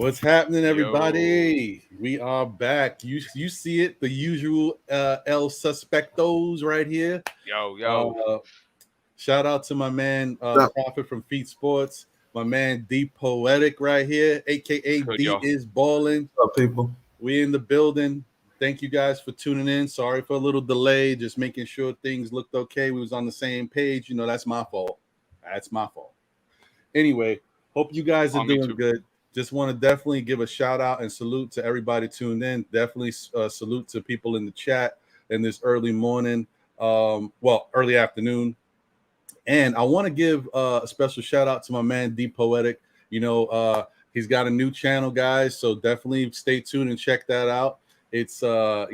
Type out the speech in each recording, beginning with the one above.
What's happening, Yo, everybody? We are back. You see it, the usual El Suspectos right here. yo. Uh, Shout out to my man Up, Prophet from Feat Sports, my man D Poetic right here, aka Good, D yo. is balling. up, people? We in the building. Thank you guys for tuning in. Sorry for a little delay, just making sure things looked okay. We was on the same page. You know, that's my fault. That's my fault. Anyway, hope you guys are Me doing too. good. Just want to definitely give a shout out and salute to everybody tuned in. Definitely salute to people in the chat in this early morning, early afternoon. And I want to give a special shout out to my man D Poetic. He's got a new channel, guys. So definitely stay tuned and check that out. It's I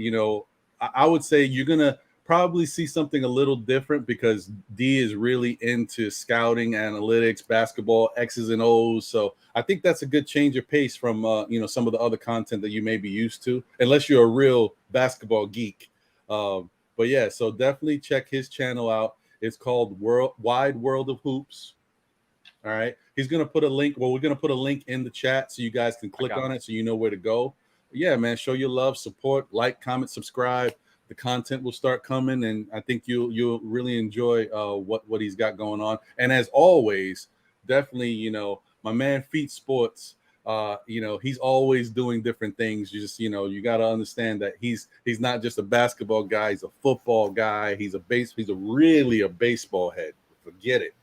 would say you're gonna probably see something a little different because D is really into scouting, analytics, basketball, X's and O's. So I think that's a good change of pace from some of the other content that you may be used to, unless you're a real basketball geek. But yeah, so definitely check his channel out. It's called Wide World of Hoops. All right. He's gonna put a link. Well, we're gonna put a link in the chat so you guys can click on it so you know where to go. Yeah, man. Show your love, support, like, comment, subscribe. The content will start coming, and I think you'll really enjoy what he's got going on. And as always, definitely, my man Feat Sports. He's always doing different things. You just, you got to understand that he's not just a basketball guy. He's a football guy. He's really a baseball head. Forget it.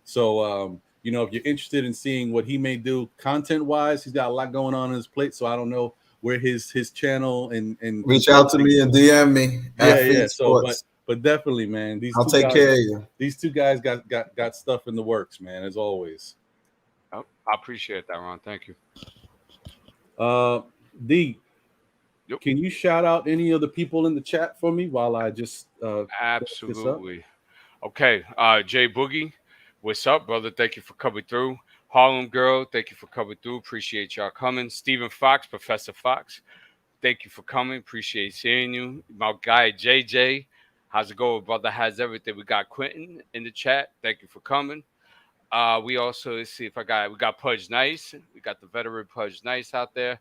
So, if you're interested in seeing what he may do content wise, he's got a lot going on his plate. So I don't know where his channel and Reach out to me and DM me at yeah. Feat So, Sports. but definitely, man, I'll take care of you. these two guys got stuff in the works, man, as always. Oh, I appreciate that, Ron. Thank you. D, Yep. can you shout out any of the people in the chat for me while I just Absolutely. Okay. Jay Boogie, what's up, brother? Thank you for coming through. Harlem Girl, thank you for coming through. Appreciate y'all coming. Stephen Fox, Professor Fox, thank you for coming. Appreciate seeing you. My guy JJ, how's it going, brother? How's everything? We got Quentin in the chat. Thank you for coming. We also, let's see if we got Pudge Nice. We got the veteran Pudge Nice out there.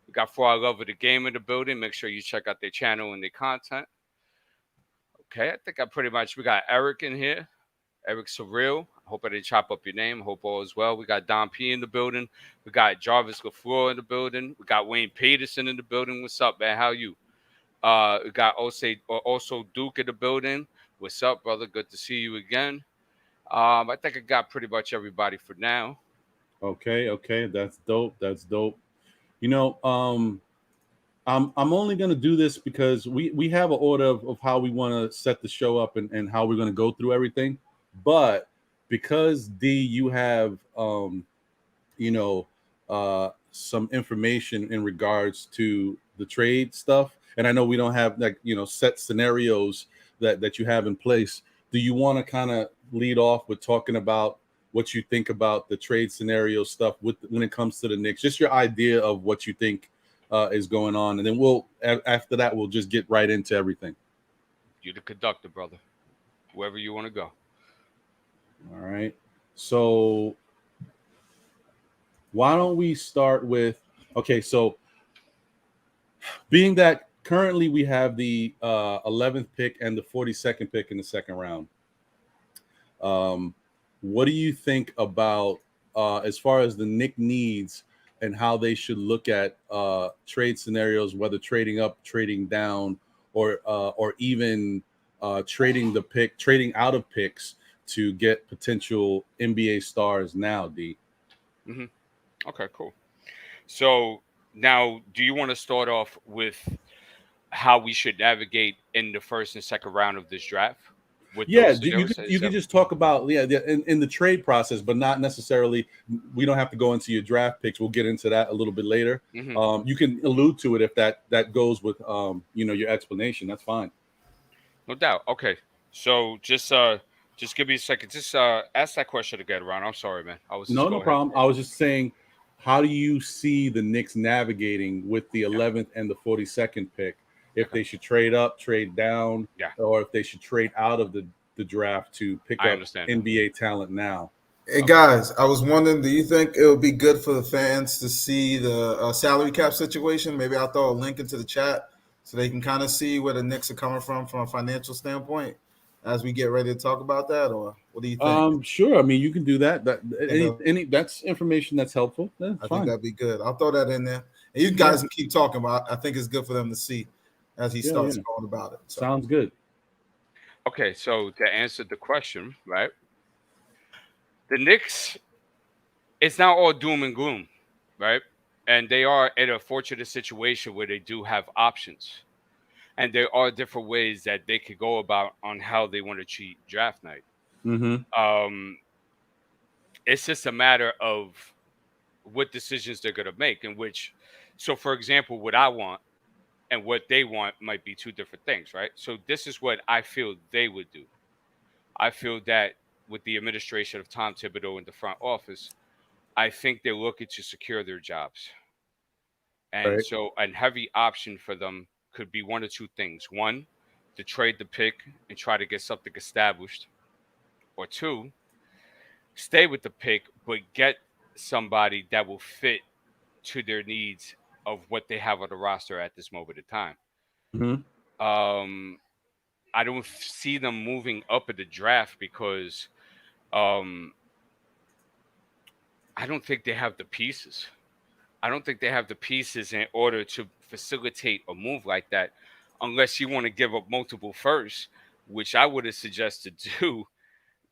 We got For Our Love of the Game in the building. Make sure you check out their channel and their content. Okay, I think we got Eric in here. Eric Surreal. I hope I didn't chop up your name. Hope all is well. We got Don P in the building. We got Jarvis LaFleur in the building. We got Wayne Peterson in the building. What's up, man? How you? We got also Duke in the building. What's up, brother? Good to see you again. I think I got pretty much everybody for now. Okay, that's dope. I'm only gonna do this because we have an order of how we want to set the show up and how we're gonna go through everything. But because D, you have some information in regards to the trade stuff, and I know we don't have set scenarios that you have in place. Do you want to kind of lead off with talking about what you think about the trade scenario stuff when it comes to the Knicks? Just your idea of what you think is going on, and then after that we'll just get right into everything. You're the conductor, brother. Wherever you want to go. All right. So why don't we start with so being that currently we have the 11th pick and the 42nd pick in the second round. What do you think about as far as the Knicks needs and how they should look at trade scenarios, whether trading up, trading down, or even trading out of picks to get potential NBA stars now, D? Mm-hmm. Okay, cool. So now, do you want to start off with how we should navigate in the first and second round of this draft? You could just talk about in the trade process, but not necessarily. We don't have to go into your draft picks. We'll get into that a little bit later. Mm-hmm. You can allude to it if that goes with your explanation. That's fine. No doubt. Okay, so just give me a second. Just ask that question again, Ron. I'm sorry, man. No problem. I was just saying, how do you see the Knicks navigating with the 11th and the 42nd pick? If they should trade up, trade down, or if they should trade out of the draft to pick up NBA talent now. Hey guys, I was wondering, do you think it would be good for the fans to see the salary cap situation? Maybe I'll throw a link into the chat so they can kind of see where the Knicks are coming from a financial standpoint as we get ready to talk about that. Or what do you think? Sure. I mean, you can do that. Any that's information that's helpful. That's I fine. think that'd be good. I'll throw that in there, and you guys can keep talking. But I think it's good for them to see as he starts going about it. So. Sounds good. Okay, so to answer the question, right? The Knicks, it's not all doom and gloom, right? And they are in a fortunate situation where they do have options. And there are different ways that they could go about on how they want to treat draft night. Mm-hmm. It's just a matter of what decisions they're going to make, in which, so for example, what I want and what they want might be two different things, right? So this is what I feel they would do. I feel that with the administration of Tom Thibodeau in the front office, I think they're looking to secure their jobs. And so a heavy option for them could be one of two things. One, to trade the pick and try to get something established. Or two, stay with the pick, but get somebody that will fit to their needs of what they have on the roster at this moment in time. Mm-hmm. I don't see them moving up in the draft because I don't think they have the pieces. I don't think they have the pieces in order to facilitate a move like that, unless you want to give up multiple firsts, which I would have suggested do,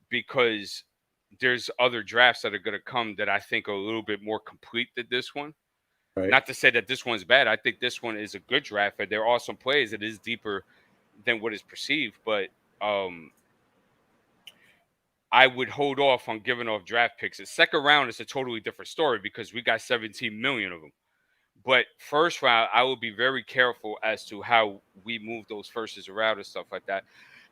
because there's other drafts that are going to come that I think are a little bit more complete than this one. Right. Not to say that this one's bad. I think this one is a good draft, and there are some plays that is deeper than what is perceived, but I would hold off on giving off draft picks. The second round is a totally different story because we got 17 million of them. But first round, I will be very careful as to how we move those firsts around and stuff like that.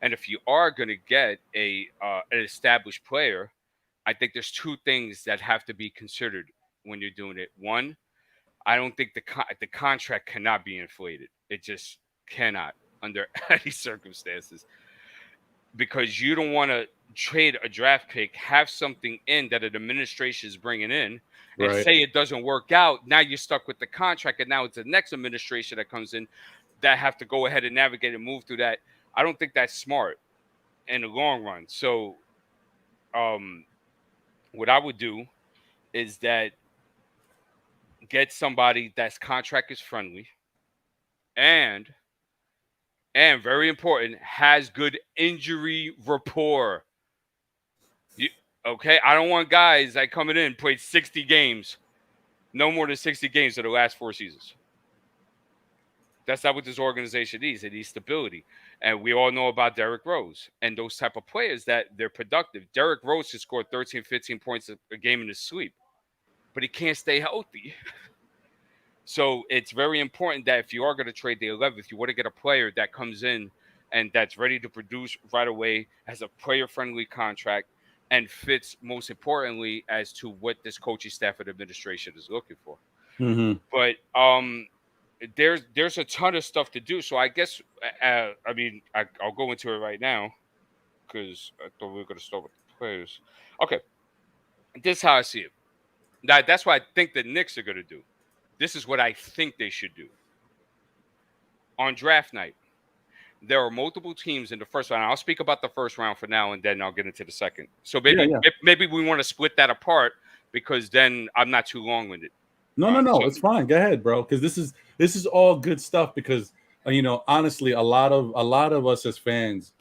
And if you are going to get an established player, I think there's two things that have to be considered when you're doing it. One, I don't think the contract cannot be inflated. It just cannot under any circumstances, because you don't want to trade a draft pick, have something in that an administration is bringing in, and say it doesn't work out. Now you're stuck with the contract, and now it's the next administration that comes in that have to go ahead and navigate and move through that. I don't think that's smart in the long run. So what I would do is that get somebody that's contract is friendly and very important, has good injury rapport. Okay, I don't want guys that coming in played 60 games, no more than 60 games of the last 4 seasons. That's not what this organization needs. It needs stability. And we all know about Derrick Rose and those type of players that they're productive. Derrick Rose has scored 13, 15 points a game in his sleep, but he can't stay healthy. So it's very important that if you are going to trade the 11th, you want to get a player that comes in and that's ready to produce right away, has a player-friendly contract, and fits, most importantly, as to what this coaching staff and administration is looking for. Mm-hmm. But there's a ton of stuff to do. So I guess, I'll go into it right now because I thought we were going to start with the players. Okay, this is how I see it. Now, that's what I think the Knicks are going to do. This is what I think they should do. On draft night, there are multiple teams in the first round. I'll speak about the first round for now, and then I'll get into the second. So maybe we want to split that apart because then I'm not too long-winded. No, it's fine. Go ahead, bro. Because this is all good stuff. Because honestly, a lot of us as fans,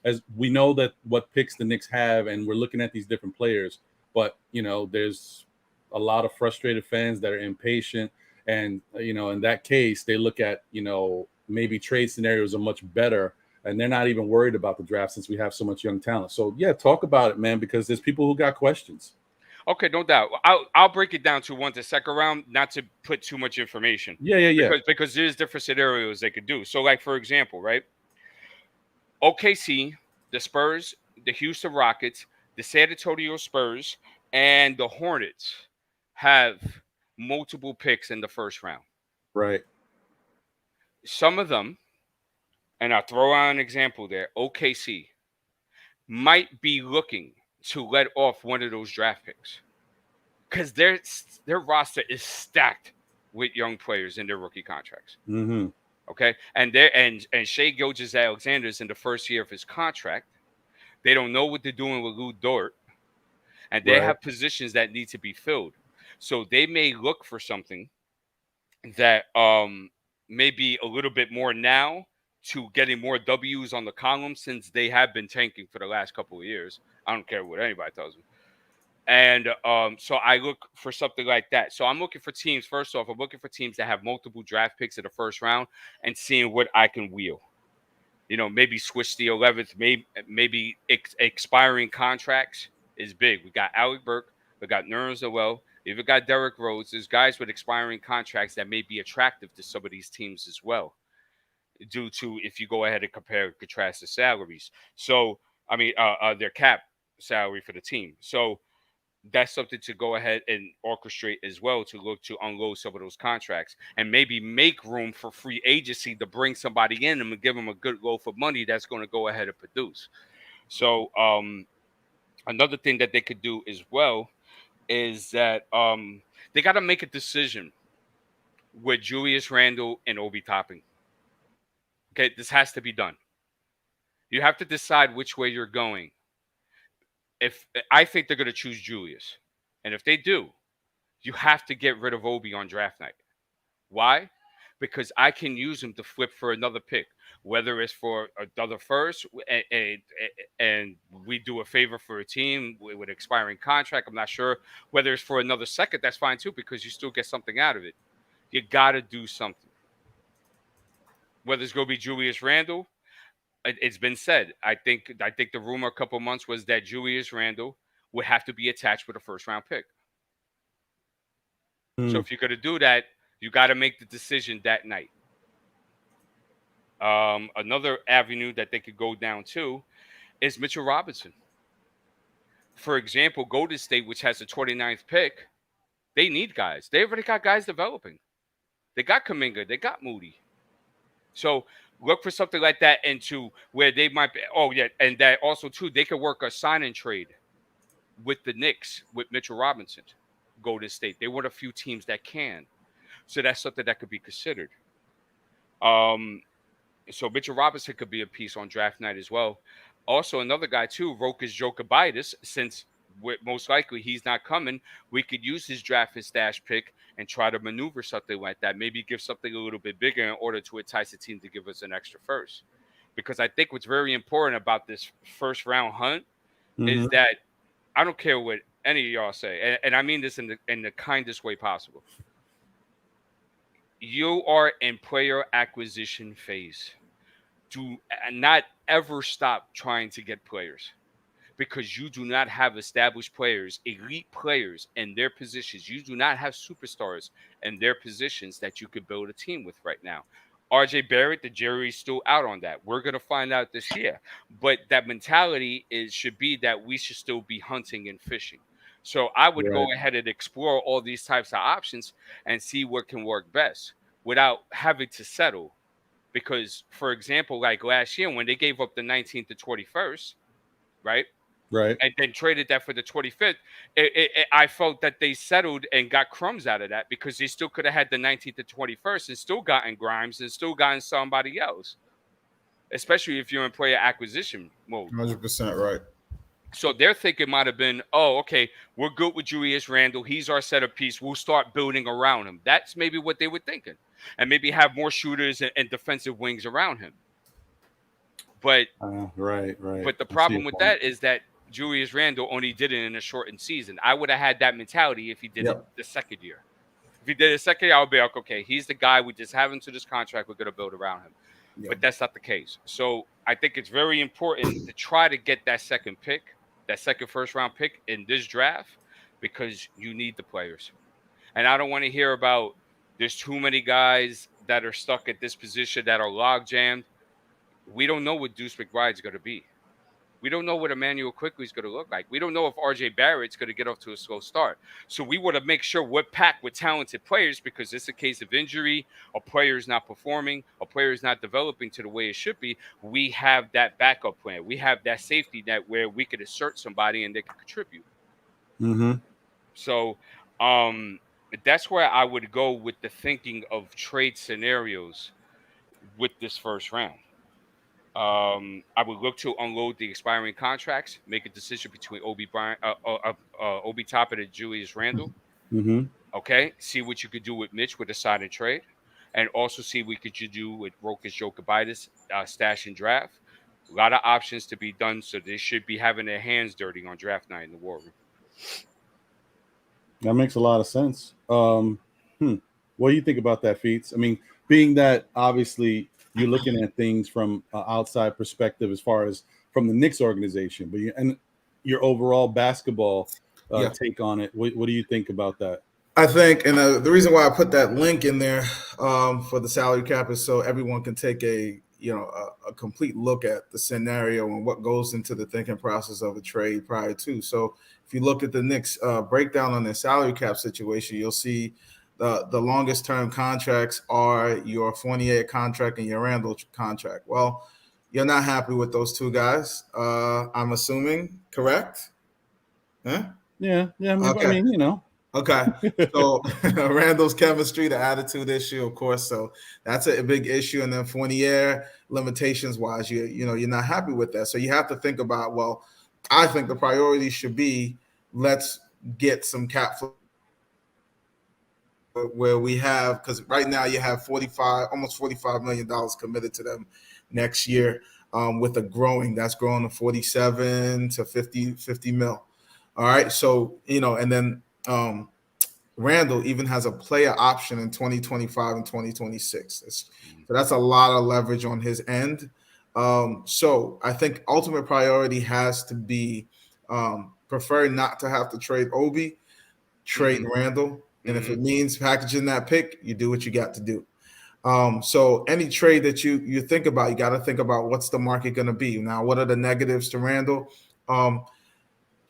as we know that what picks the Knicks have, and we're looking at these different players, but there's a lot of frustrated fans that are impatient, and in that case, they look at maybe trade scenarios are much better, and they're not even worried about the draft since we have so much young talent. So yeah, talk about it, man, because there's people who got questions. Okay, no doubt. I'll break it down to one to second round, not to put too much information. Yeah. Because there's different scenarios they could do. So, like for example, right? OKC, the Spurs, the Houston Rockets, the San Antonio Spurs, and the Hornets have multiple picks in the first round. Right. Some of them, and I'll throw out an example there, OKC might be looking to let off one of those draft picks, because their roster is stacked with young players in their rookie contracts. Mm-hmm. Okay, and Shai Gilgeous-Alexander is in the first year of his contract. They don't know what they're doing with Lou Dort, and they have positions that need to be filled. So they may look for something that may be a little bit more now to getting more W's on the column, since they have been tanking for the last couple of years. I don't care what anybody tells me. And so I look for something like that. So I'm looking for teams. First off, I'm looking for teams that have multiple draft picks in the first round and seeing what I can wheel. You know, maybe switch the 11th, maybe expiring contracts is big. We got Alec Burke, we got Nerlens Noel, we even got Derrick Rose. There's guys with expiring contracts that may be attractive to some of these teams as well, due to if you go ahead and compare and contrast the salaries. So, I mean, their cap salary for the team. So that's something to go ahead and orchestrate as well, to look to unload some of those contracts and maybe make room for free agency to bring somebody in and give them a good loaf of money that's going to go ahead and produce. So another thing that they could do as well is that they got to make a decision with Julius Randle and Obi Toppin. Okay, this has to be done. You have to decide which way you're going. If I think they're going to choose Julius, and if they do, you have to get rid of Obi on draft night. Why? Because I can use him to flip for another pick, whether it's for another first, and we do a favor for a team with expiring contract. I'm not sure whether it's for another second. That's fine too, because you still get something out of it. You got to do something. Whether it's going to be Julius Randle. It's been said. I think the rumor a couple months was that Julius Randle would have to be attached with a first-round pick. So if you're going to do that, you got to make the decision that night. Another avenue that they could go down to is Mitchell Robinson. For example, Golden State, which has the 29th pick, they need guys. They already got guys developing. They got Kuminga. They got Moody. So look for something like that into where they might be. Oh, yeah. And that also, too, they could work a sign and trade with the Knicks, with Mitchell Robinson, Golden State. They want a few teams that can. So that's something that could be considered. So Mitchell Robinson could be a piece on draft night as well. Also, another guy, too, Rokas Jokubaitis, since most likely he's not coming, we could use his draft and stash pick and try to maneuver something like that. Maybe give something a little bit bigger in order to entice the team to give us an extra first. Because I think what's very important about this first round hunt is that I don't care what any of y'all say, and I mean this in the kindest way possible. You are in player acquisition phase. Do not ever stop trying to get players, because you do not have established players, elite players in their positions. You do not have superstars in their positions that you could build a team with right now. RJ Barrett, the jury's still out on that. We're going to find out this year. But that mentality should be that we should still be hunting and fishing. So I would go ahead and explore all these types of options and see what can work best without having to settle. Because, for example, like last year when they gave up the 19th to 21st, right? Right. And then traded that for the 25th. I felt that they settled and got crumbs out of that, because they still could have had the 19th to 21st and still gotten Grimes and still gotten somebody else, especially if you're in player acquisition mode. 100% right. So their thinking might have been, oh, okay, we're good with Julius Randle. He's our centerpiece. We'll start building around him. That's maybe what they were thinking. And maybe have more shooters and defensive wings around him. But right. But the problem with that is that Julius Randle only did it in a shortened season. I would have had that mentality if he did it the second year. If he did it the second year, I would be like, okay, he's the guy. We just have him to this contract. We're going to build around him. But that's not the case. So I think it's very important to try to get that second pick, that second first-round pick in this draft, because you need the players. And I don't want to hear about there's too many guys that are stuck at this position that are log jammed. We don't know what Deuce McBride's going to be. We don't know what Emmanuel Quickly is going to look like. We don't know if RJ Barrett's going to get off to a slow start. So we want to make sure we're packed with talented players, because it's a case of injury, a player is not performing, a player is not developing to the way it should be. We have that backup plan. We have that safety net where we could assert somebody and they can contribute. Mm-hmm. So that's where I would go with the thinking of trade scenarios with this first round. I would look to unload the expiring contracts, make a decision between Obi Toppin and Julius Randle. Mm-hmm. Okay, see what you could do with Mitch with a sign and trade, and also see what you could do with Rokas Jokibitis, stash and draft. A lot of options to be done, so they should be having their hands dirty on draft night in the war room. That makes a lot of sense. What do you think about that, Feats? I mean, being that obviously you're looking at things from an outside perspective as far as from the Knicks organization, but and your overall basketball take on it. What do you think about that? I think, and the reason why I put that link in there for the salary cap is so everyone can take a complete look at the scenario and what goes into the thinking process of a trade prior to. So if you look at the Knicks breakdown on their salary cap situation, you'll see the longest term contracts are your Fournier contract and your Randle contract. Well, you're not happy with those two guys, I'm assuming, correct? Huh? Yeah. Okay. I mean, Okay, so Randall's chemistry, the attitude issue, of course, so that's a big issue. And then Fournier, limitations-wise, you're not happy with that. So you have to think about, well, I think the priority should be let's get some cap where we have, because right now you have almost $45 million committed to them next year, with that's growing to 47 to 50 mil. All right, so and then Randle even has a player option in 2025 and 2026. So that's a lot of leverage on his end. So I think ultimate priority has to be prefer not to have to trade Obi, trade Randle. And if it means packaging that pick, you do what you got to do. So any trade that you think about, you got to think about what's the market going to be. Now, what are the negatives to Randle?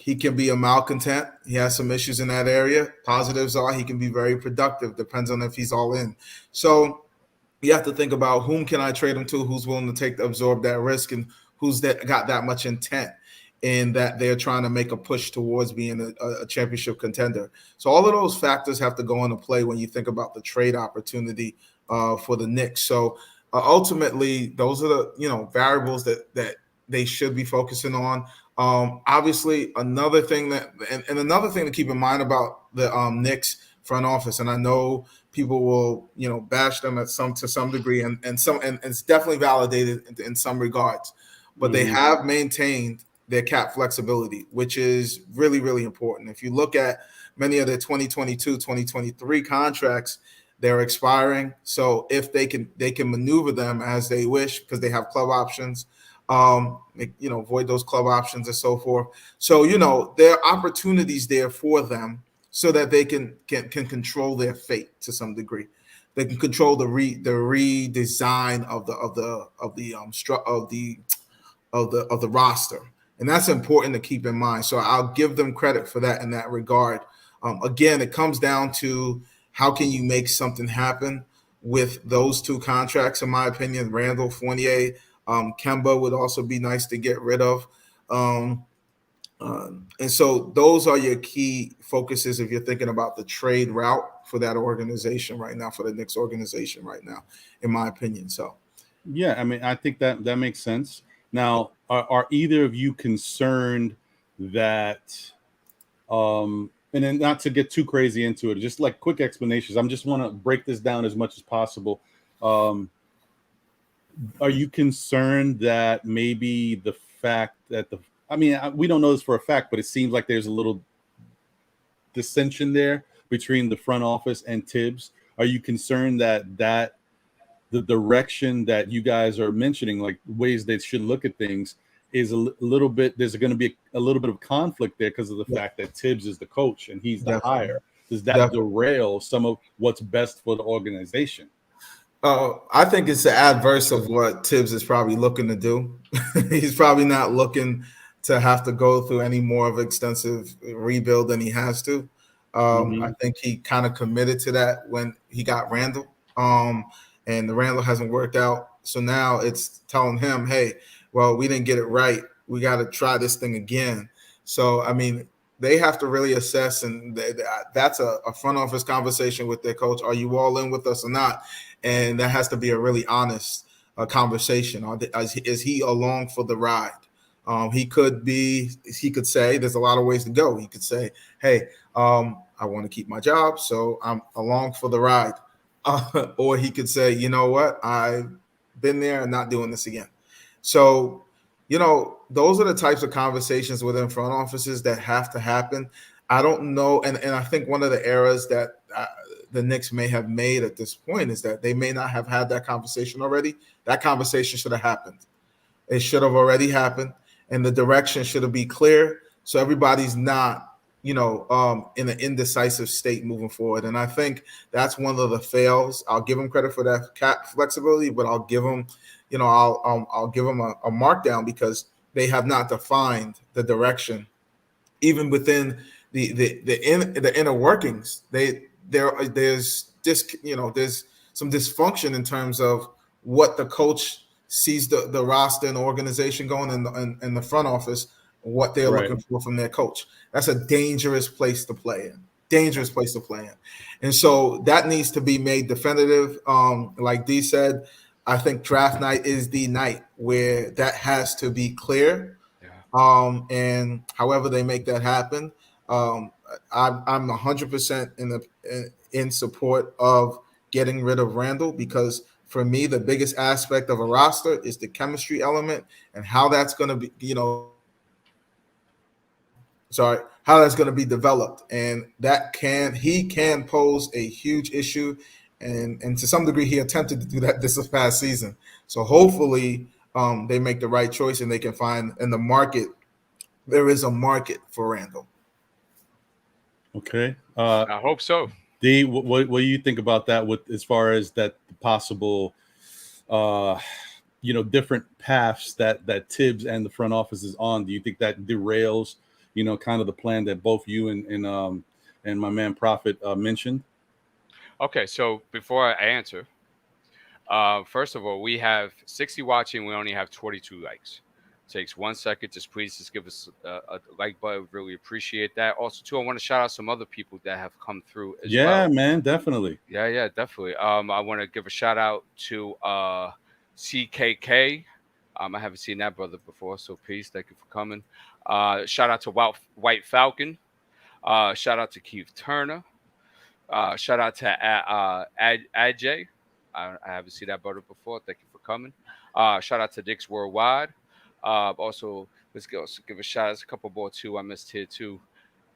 He can be a malcontent. He has some issues in that area. Positives are he can be very productive. Depends on if he's all in. So you have to think about whom can I trade him to, who's willing to absorb that risk, and who's got that much intent in that they're trying to make a push towards being a championship contender. So all of those factors have to go into play when you think about the trade opportunity for the Knicks. So ultimately, those are the variables that they should be focusing on. Obviously, another thing to keep in mind about the Knicks front office, and I know people will bash them to some degree, and it's definitely validated in some regards, but they have maintained their cap flexibility, which is really, really important. If you look at many of their 2022, 2023 contracts, they're expiring. So if they can maneuver them as they wish, because they have club options, void those club options and so forth. So, there are opportunities there for them so that they can control their fate to some degree. They can control the redesign of the roster. And that's important to keep in mind. So I'll give them credit for that in that regard. Again, it comes down to how can you make something happen with those two contracts, in my opinion. Randle, Fournier, Kemba would also be nice to get rid of. And so those are your key focuses if you're thinking about the trade route for that organization right now, for the Knicks organization right now, in my opinion. So, yeah, I mean, I think that makes sense. Now, are either of you concerned that, and then not to get too crazy into it, just like quick explanations. I just want to break this down as much as possible. Are you concerned that maybe the fact that we don't know this for a fact, but it seems like there's a little dissension there between the front office and Tibbs. Are you concerned that the direction that you guys are mentioning, like ways they should look at things, is a little bit, there's going to be a little bit of conflict there because of the fact that Tibbs is the coach and he's the hire? Does that derail some of what's best for the organization? I think it's the adverse of what Tibbs is probably looking to do. He's probably not looking to have to go through any more of extensive rebuild than he has to. I think he kind of committed to that when he got Randall, and the Randall hasn't worked out. So now it's telling him, hey, well, we didn't get it right. We got to try this thing again. So, I mean, they have to really assess, and that's a front office conversation with their coach. Are you all in with us or not? And that has to be a really honest conversation. Is he along for the ride? He could say there's a lot of ways to go. He could say, hey, I want to keep my job, so I'm along for the ride. Or he could say, you know what, I've been there and not doing this again. So, those are the types of conversations within front offices that have to happen. I don't know. And I think one of the errors that the Knicks may have made at this point is that they may not have had that conversation already. That conversation should have happened. It should have already happened. And the direction should have been clear. So everybody's not, in an indecisive state moving forward. And I think that's one of the fails. I'll give them credit for that cap flexibility, but I'll give them, I'll give them a markdown because they have not defined the direction, even within the inner workings. There's some dysfunction in terms of what the coach sees the roster and the organization going in the front office, what they're looking for from their coach. That's a dangerous place to play in. And so that needs to be made definitive. Like D said, I think draft night is the night where that has to be clear. Yeah. And however they make that happen, I'm 100% in support of getting rid of Randall, because for me, the biggest aspect of a roster is the chemistry element and how that's going to be, how that's going to be developed. And he can pose a huge issue. And to some degree, he attempted to do that this past season. So hopefully they make the right choice and they can find in the market, there is a market for Randall. Okay. I hope so. D, what do you think about that with as far as that possible, different paths that Tibbs and the front office is on? Do you think that derails, kind of the plan that both you and my man Prophet mentioned? Okay, so before I answer, first of all, we have 60 watching. We only have 22 likes. Takes 1 second. Please give us a like button. Really appreciate that. Also, too, I want to shout out some other people that have come through as well. Yeah, man, definitely. Yeah, definitely. I want to give a shout out to CKK. I haven't seen that brother before, so peace. Thank you for coming. Shout out to White Falcon. Shout out to Keith Turner. Shout out to Ajay. I haven't seen that brother before. Thank you for coming. Shout out to Knicks Worldwide. Also, let's give a shout out. There's a couple more too I missed here too.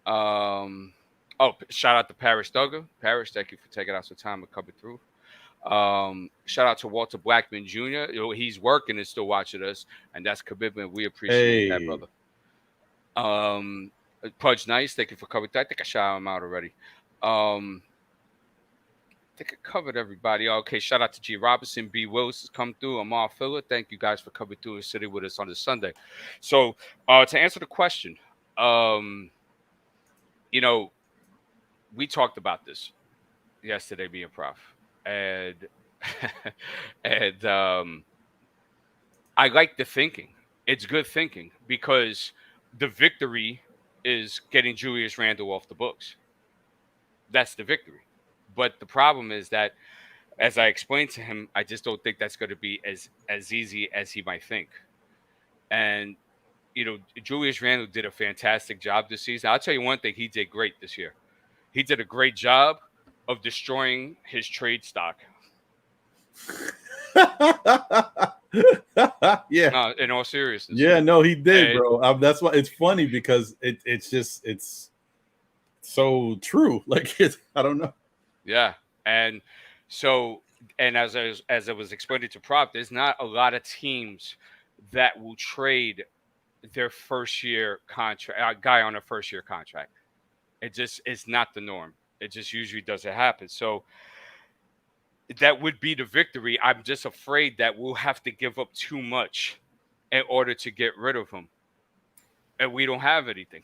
Shout out to Parrish Duggar. Parrish, thank you for taking out some time and coming through. Shout out to Walter Blackman Jr. He's working and still watching us, and that's commitment. We appreciate that, brother. Pudge Nice, thank you for coming through. I think I shouted him out already. I think I covered everybody. Okay, shout out to G. Robinson, B. Willis has come through. Amar Filler, thank you guys for coming through and sitting with us on this Sunday. So, to answer the question, we talked about this yesterday, me and Prof, and I like the thinking. It's good thinking because the victory is getting Julius Randle off the books. That's the victory. But the problem is that, as I explained to him, I just don't think that's going to be as easy as he might think. And, Julius Randle did a fantastic job this season. I'll tell you one thing, he did great this year. He did a great job of destroying his trade stock. Yeah. No, in all seriousness. Yeah, no, he did, bro. That's why it's funny because it's so true. Like, I don't know. Yeah. And so, and as I was explaining to Prop, there's not a lot of teams that will trade their first year contract, guy on a first year contract. It's not the norm. It just usually doesn't happen. So that would be the victory. I'm just afraid that we'll have to give up too much in order to get rid of him. and we don't have anything.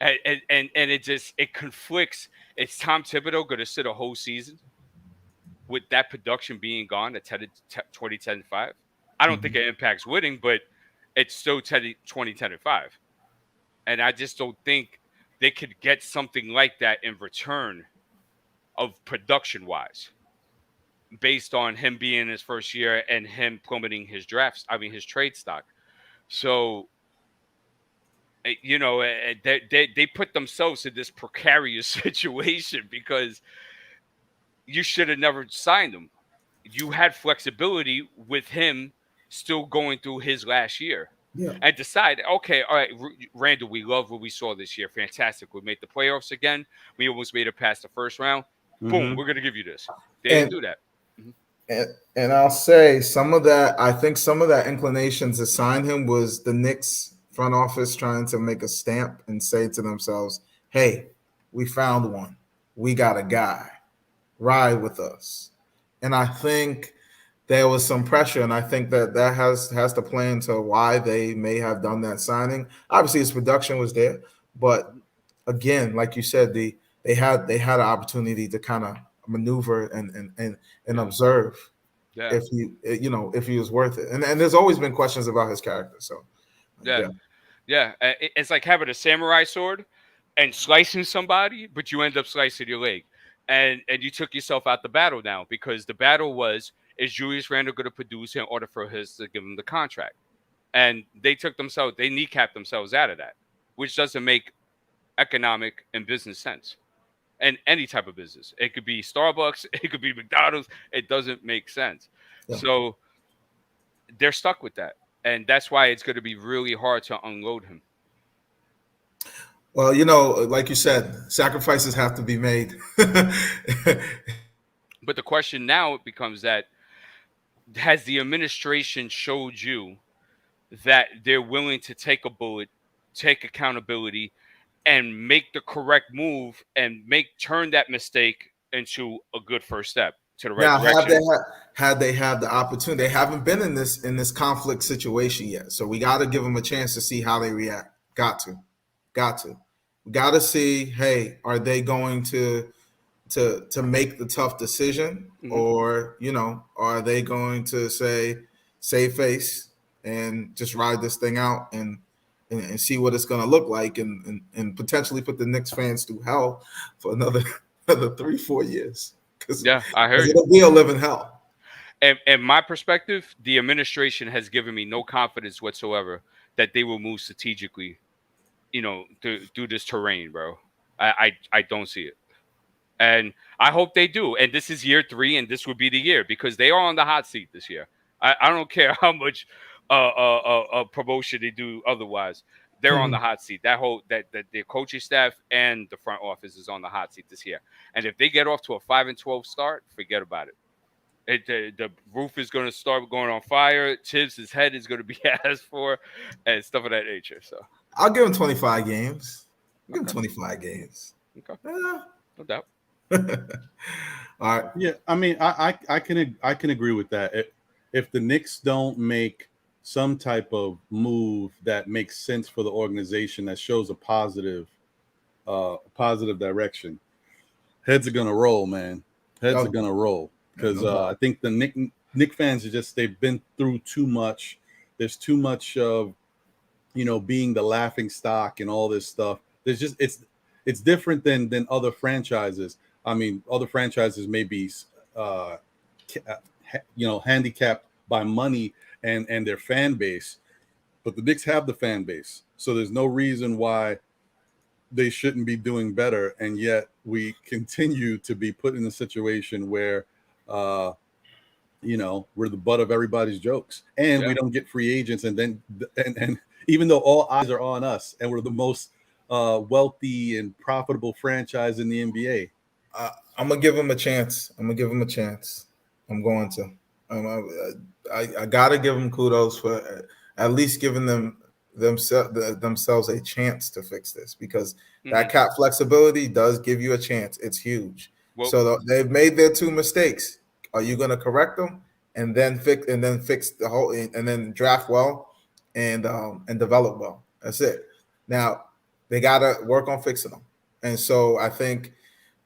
and it conflicts. It's Tom Thibodeau going to sit a whole season with that production being gone at 20-10-5? I don't think it impacts winning, but it's still 20-10-5. And I just don't think they could get something like that in return of production-wise, based on him being in his first year and him plummeting his his trade stock. So, you know, they put themselves in this precarious situation because you should have never signed him. You had flexibility with him still going through his last year. Yeah. And decide, okay, all right, Randall, we love what we saw this year. Fantastic. We made the playoffs again. We almost made it past the first round. Boom, we're going to give you this. They didn't do that. And I'll say I think some of that inclinations to sign him was the Knicks front office trying to make a stamp and say to themselves, hey, we found one. We got a guy. Ride with us. And I think there was some pressure, and I think that has to play into why they may have done that signing. Obviously, his production was there, but again, like you said, they had an opportunity to kind of maneuver and observe if he was worth it. And there's always been questions about his character. So yeah. It's like having a samurai sword and slicing somebody, but you end up slicing your leg, and you took yourself out the battle now, because the battle was, is Julius Randle going to produce in order for his to give him the contract? And they kneecapped themselves out of that, which doesn't make economic and business sense. And any type of business. It could be Starbucks, it could be McDonald's. It doesn't make sense. Yeah. So they're stuck with that. And that's why it's going to be really hard to unload him. Well, you know, like you said, sacrifices have to be made. But the question now becomes that, has the administration showed you that they're willing to take a bullet, take accountability, and make the correct move and turn that mistake into a good first step to the right direction? Had they had the opportunity, they haven't been in this conflict situation yet. So we got to give them a chance to see how they react. Got to. We got to see, hey, are they going to make the tough decision, or, you know, are they going to say, save face and just ride this thing out and see what it's going to look like, and potentially put the Knicks fans through hell for another 3-4 years. I heard it'll be a living hell. And my perspective, the administration has given me no confidence whatsoever that they will move strategically, you know, through this terrain, bro. I don't see it. And I hope they do. And this is year 3, and this will be the year, because they are on the hot seat this year. I don't care how much promotion they do otherwise. They're on the hot seat. That the coaching staff and the front office is on the hot seat this year. And if they get off to a 5-12 start, forget about it. The roof is going to start going on fire. Tibbs' head is going to be asked for, and stuff of that nature. So I'll give him 25 games. Give him 25 games. Okay. No doubt. All right. Yeah, I mean, I can agree with that. If the Knicks don't make some type of move that makes sense for the organization, that shows a positive direction, heads are gonna roll, man. Heads are gonna roll, because I think the Knicks fans they've been through too much. There's too much of, you know, being the laughing stock and all this stuff. There's just it's different than other franchises. I mean, other franchises may be, you know, handicapped by money and their fan base, but the Knicks have the fan base, so there's no reason why they shouldn't be doing better. And yet we continue to be put in a situation where, you know, we're the butt of everybody's jokes, and we don't get free agents. And then, and even though all eyes are on us, and we're the most wealthy and profitable franchise in the NBA. I'm gonna give him a chance. I'm going to. I gotta give them kudos for at least giving themselves a chance to fix this, because that cap flexibility does give you a chance. It's huge. Well, so they've made their 2 mistakes. Are you going to correct them and then fix the whole, and then draft well and develop well? That's it. Now they got to work on fixing them. And so I think,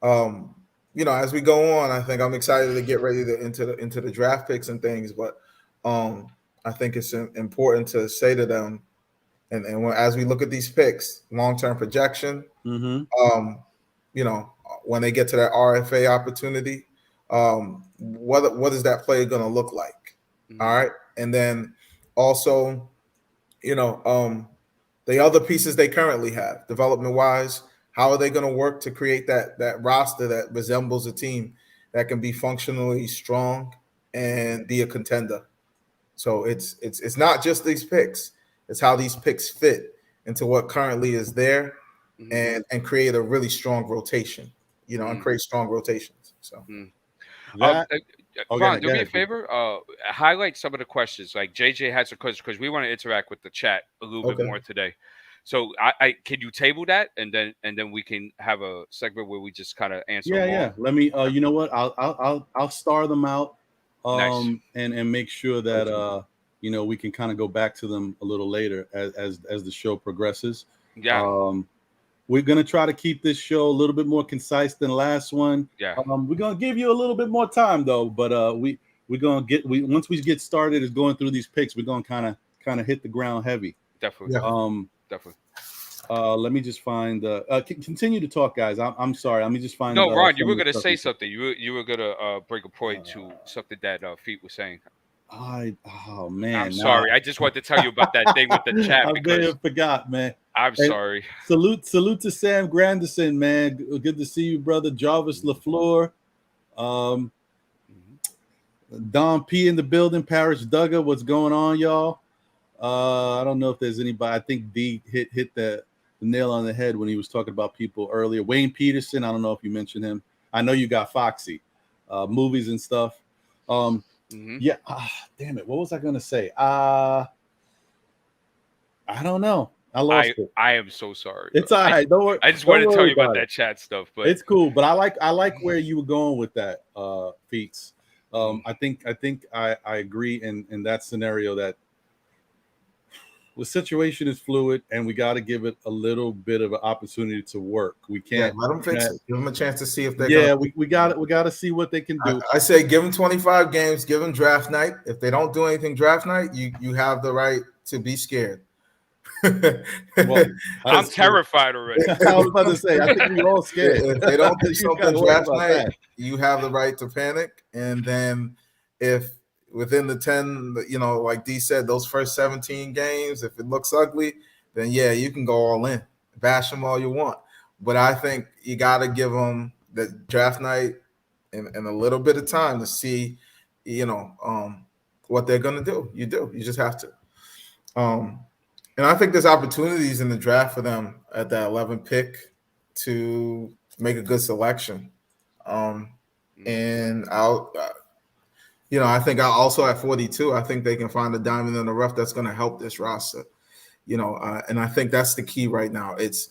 as we go on, I think I'm excited to get ready to into the draft picks and things. But I think it's important to say to them, and as we look at these picks, long-term projection, when they get to that RFA opportunity, what is that play going to look like? All right. And then also, the other pieces they currently have, development-wise, how are they going to work to create that roster that resembles a team that can be functionally strong and be a contender? So it's not just these picks; it's how these picks fit into what currently is there, and create a really strong rotation. And create strong rotations. So, Braun, do me a favor. Highlight some of the questions. Like JJ had some questions because we want to interact with the chat a little bit more today. So I can you table that and then we can have a segment where we just kind of answer. Yeah. Let me. You know what? I'll star them out. Nice. And make sure that we can kind of go back to them a little later as the show progresses. Yeah. We're gonna try to keep this show a little bit more concise than the last one. Yeah. We're gonna give you a little bit more time though, but we're gonna once we get started is going through these picks, we're gonna kind of hit the ground heavy. Definitely. Definitely. Let me just find continue to talk, guys. I'm sorry. Let me just find. No, Ron, you were gonna say something. You were gonna bring a point to something that Feat was saying. Oh man, I'm sorry. I just wanted to tell you about that thing with the chat. I may have forgot, man. I'm sorry. Salute to Sam Granderson, man. Good to see you, brother. Jarvis LaFleur. Don P in the building. Parrish Duggar, what's going on, y'all? I don't know if there's anybody. I think D hit the nail on the head when he was talking about people earlier. Wayne Peterson, I don't know if you mentioned him. I know you got Foxy, movies and stuff. Yeah. Damn it. What was I gonna say? I don't know. I lost it. I am so sorry. It's all right. Don't worry. I just wanted to tell you about that chat stuff, but it's cool. But I like where you were going with that, Feats. I think I agree in that scenario that the situation is fluid and we got to give it a little bit of an opportunity to work. We can't let them fix it. Give them a chance to see if they. Yeah, we got to see what they can do. I say give them 25 games. Give them draft night. If they don't do anything draft night, you have the right to be scared. Well, I'm terrified already. I was about to say, I think we're all scared. If they don't do something draft night, you have the right to panic. And then if within the 10, like D said, those first 17 games, if it looks ugly, then yeah, you can go all in, bash them all you want. But I think you got to give them the draft night and a little bit of time to see, what they're going to do. You just have to. And I think there's opportunities in the draft for them at that 11 pick to make a good selection. And I think also at 42, I think they can find a diamond in the rough that's going to help this roster. And I think that's the key right now. It's,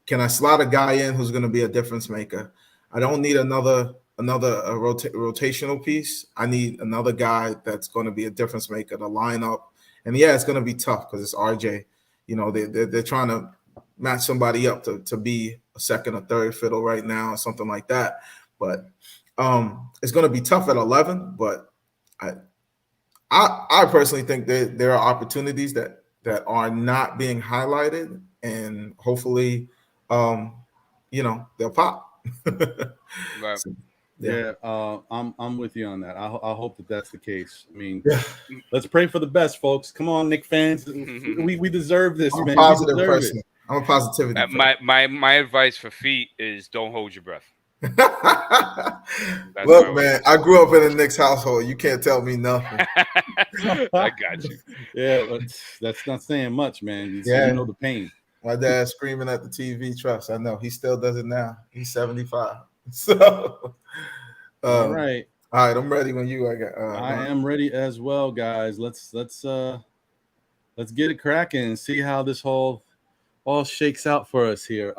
can I slot a guy in who's going to be a difference maker? I don't need another rotational piece. I need another guy that's going to be a difference maker to line up. And yeah, it's going to be tough because it's RJ. They're trying to match somebody up to be a second or third fiddle right now or something like that. But it's going to be tough at 11. But I personally think that there are opportunities that are not being highlighted, and hopefully, they'll pop. Right. So, yeah, I'm with you on that. I hope that's the case. I mean, let's pray for the best, folks. Come on, Knicks fans. We deserve this, man. Positive person. I'm a positivity. My advice for Feet is don't hold your breath. Look, man, I grew up in a Knicks household. You can't tell me nothing. I got you. Yeah, but that's not saying much, man. You know the pain. My dad's screaming at the TV. Trust, I know he still does it now. He's 75. So, all right, I'm ready when you. I am ready as well, guys. Let's get it cracking and see how this all shakes out for us here.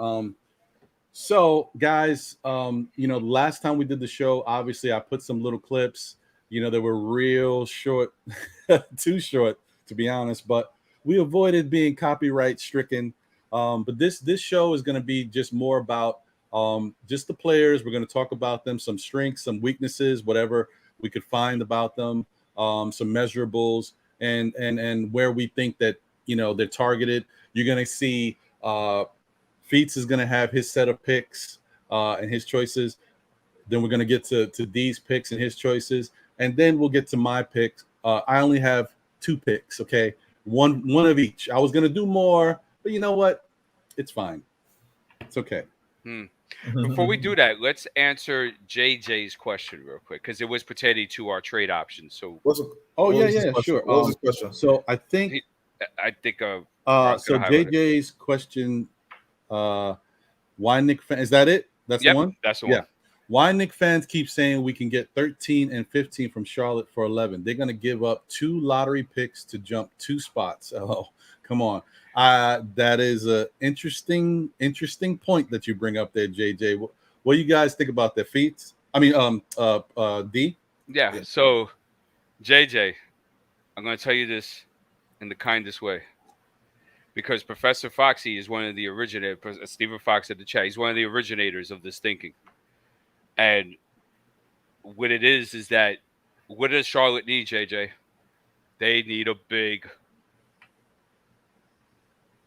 So, guys, the last time we did the show, obviously, I put some little clips. They were real short, too short, to be honest. But we avoided being copyright stricken. But this show is going to be just more about just the players. We're going to talk about them, some strengths, some weaknesses, whatever we could find about them, some measurables, and where we think that they're targeted. You're going to see Feats is going to have his set of picks and his choices. Then we're going to get to D's picks and his choices, and then we'll get to my picks. I only have 2 picks. Okay, one of each. I was going to do more, but you know what? It's fine. It's okay. Before we do that, let's answer JJ's question real quick because it was pertaining to our trade options. So, sure. What was his question? So I think so JJ's question, why Knicks fans? Is that it? That's the one. That's the one. Why Knicks fans keep saying we can get 13 and 15 from Charlotte for 11? They're going to give up 2 lottery picks to jump 2 spots. Oh, come on. That is a interesting point that you bring up there, JJ. What do you guys think about that, Feats? I mean, D? Yeah. So, JJ, I'm going to tell you this in the kindest way. Because Professor Foxy is one of the originators, Stephen Fox at the chat, he's one of the originators of this thinking. And what it is that, what does Charlotte need, JJ? They need a big.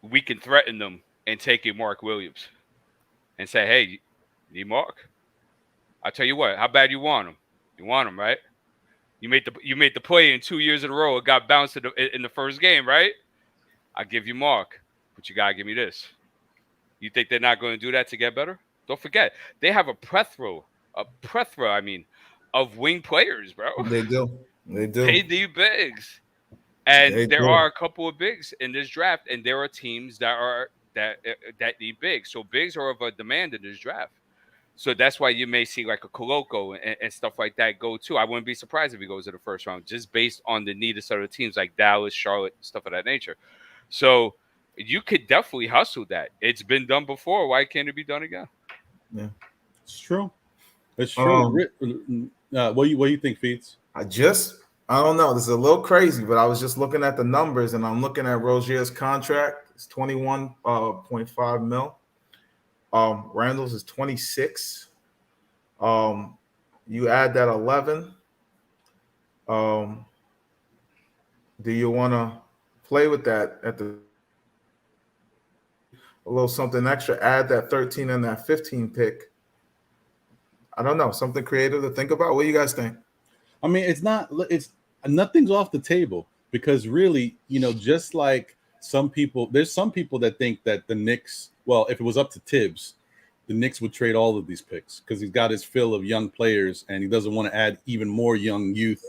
We can threaten them and take a Mark Williams and say, hey, you need Mark? I'll tell you what, how bad you want him? You want him, right? You made the play in 2 years in a row. It got bounced in the first game, right? I give you Mark, but you got to give me this. You think they're not going to do that to get better? Don't forget, they have a plethora, of wing players, bro. They do. They need bigs. And there are a couple of bigs in this draft, and there are teams that need bigs. So bigs are of a demand in this draft. So that's why you may see like a Koloko and stuff like that go too. I wouldn't be surprised if he goes to the first round, just based on the need of certain teams like Dallas, Charlotte, stuff of that nature. So you could definitely hustle that. It's been done before. Why can't it be done again? Yeah, it's true. It's true. What do you think, Feats? I don't know. This is a little crazy, but I was just looking at the numbers, and I'm looking at Rozier's contract. It's 21.5 mil. Randall's is 26. You add that 11. Do you want to play with that at a little something extra? Add that 13 and that 15 pick. I don't know. Something creative to think about. What do you guys think? I mean, it's nothing's off the table because really, just like there's some people that think that the Knicks, well, if it was up to Tibbs, the Knicks would trade all of these picks because he's got his fill of young players and he doesn't want to add even more youth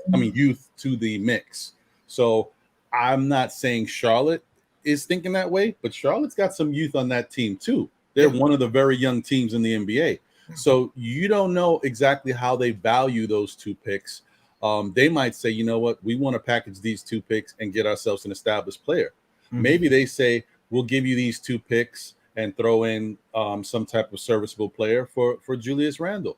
to the mix. So I'm not saying Charlotte is thinking that way, but Charlotte's got some youth on that team too. They're one of the very young teams in the NBA. So you don't know exactly how they value those 2 picks. They might say, you know what, we want to package these 2 picks and get ourselves an established player. Mm-hmm. Maybe they say, we'll give you these 2 picks and throw in some type of serviceable player for Julius Randle.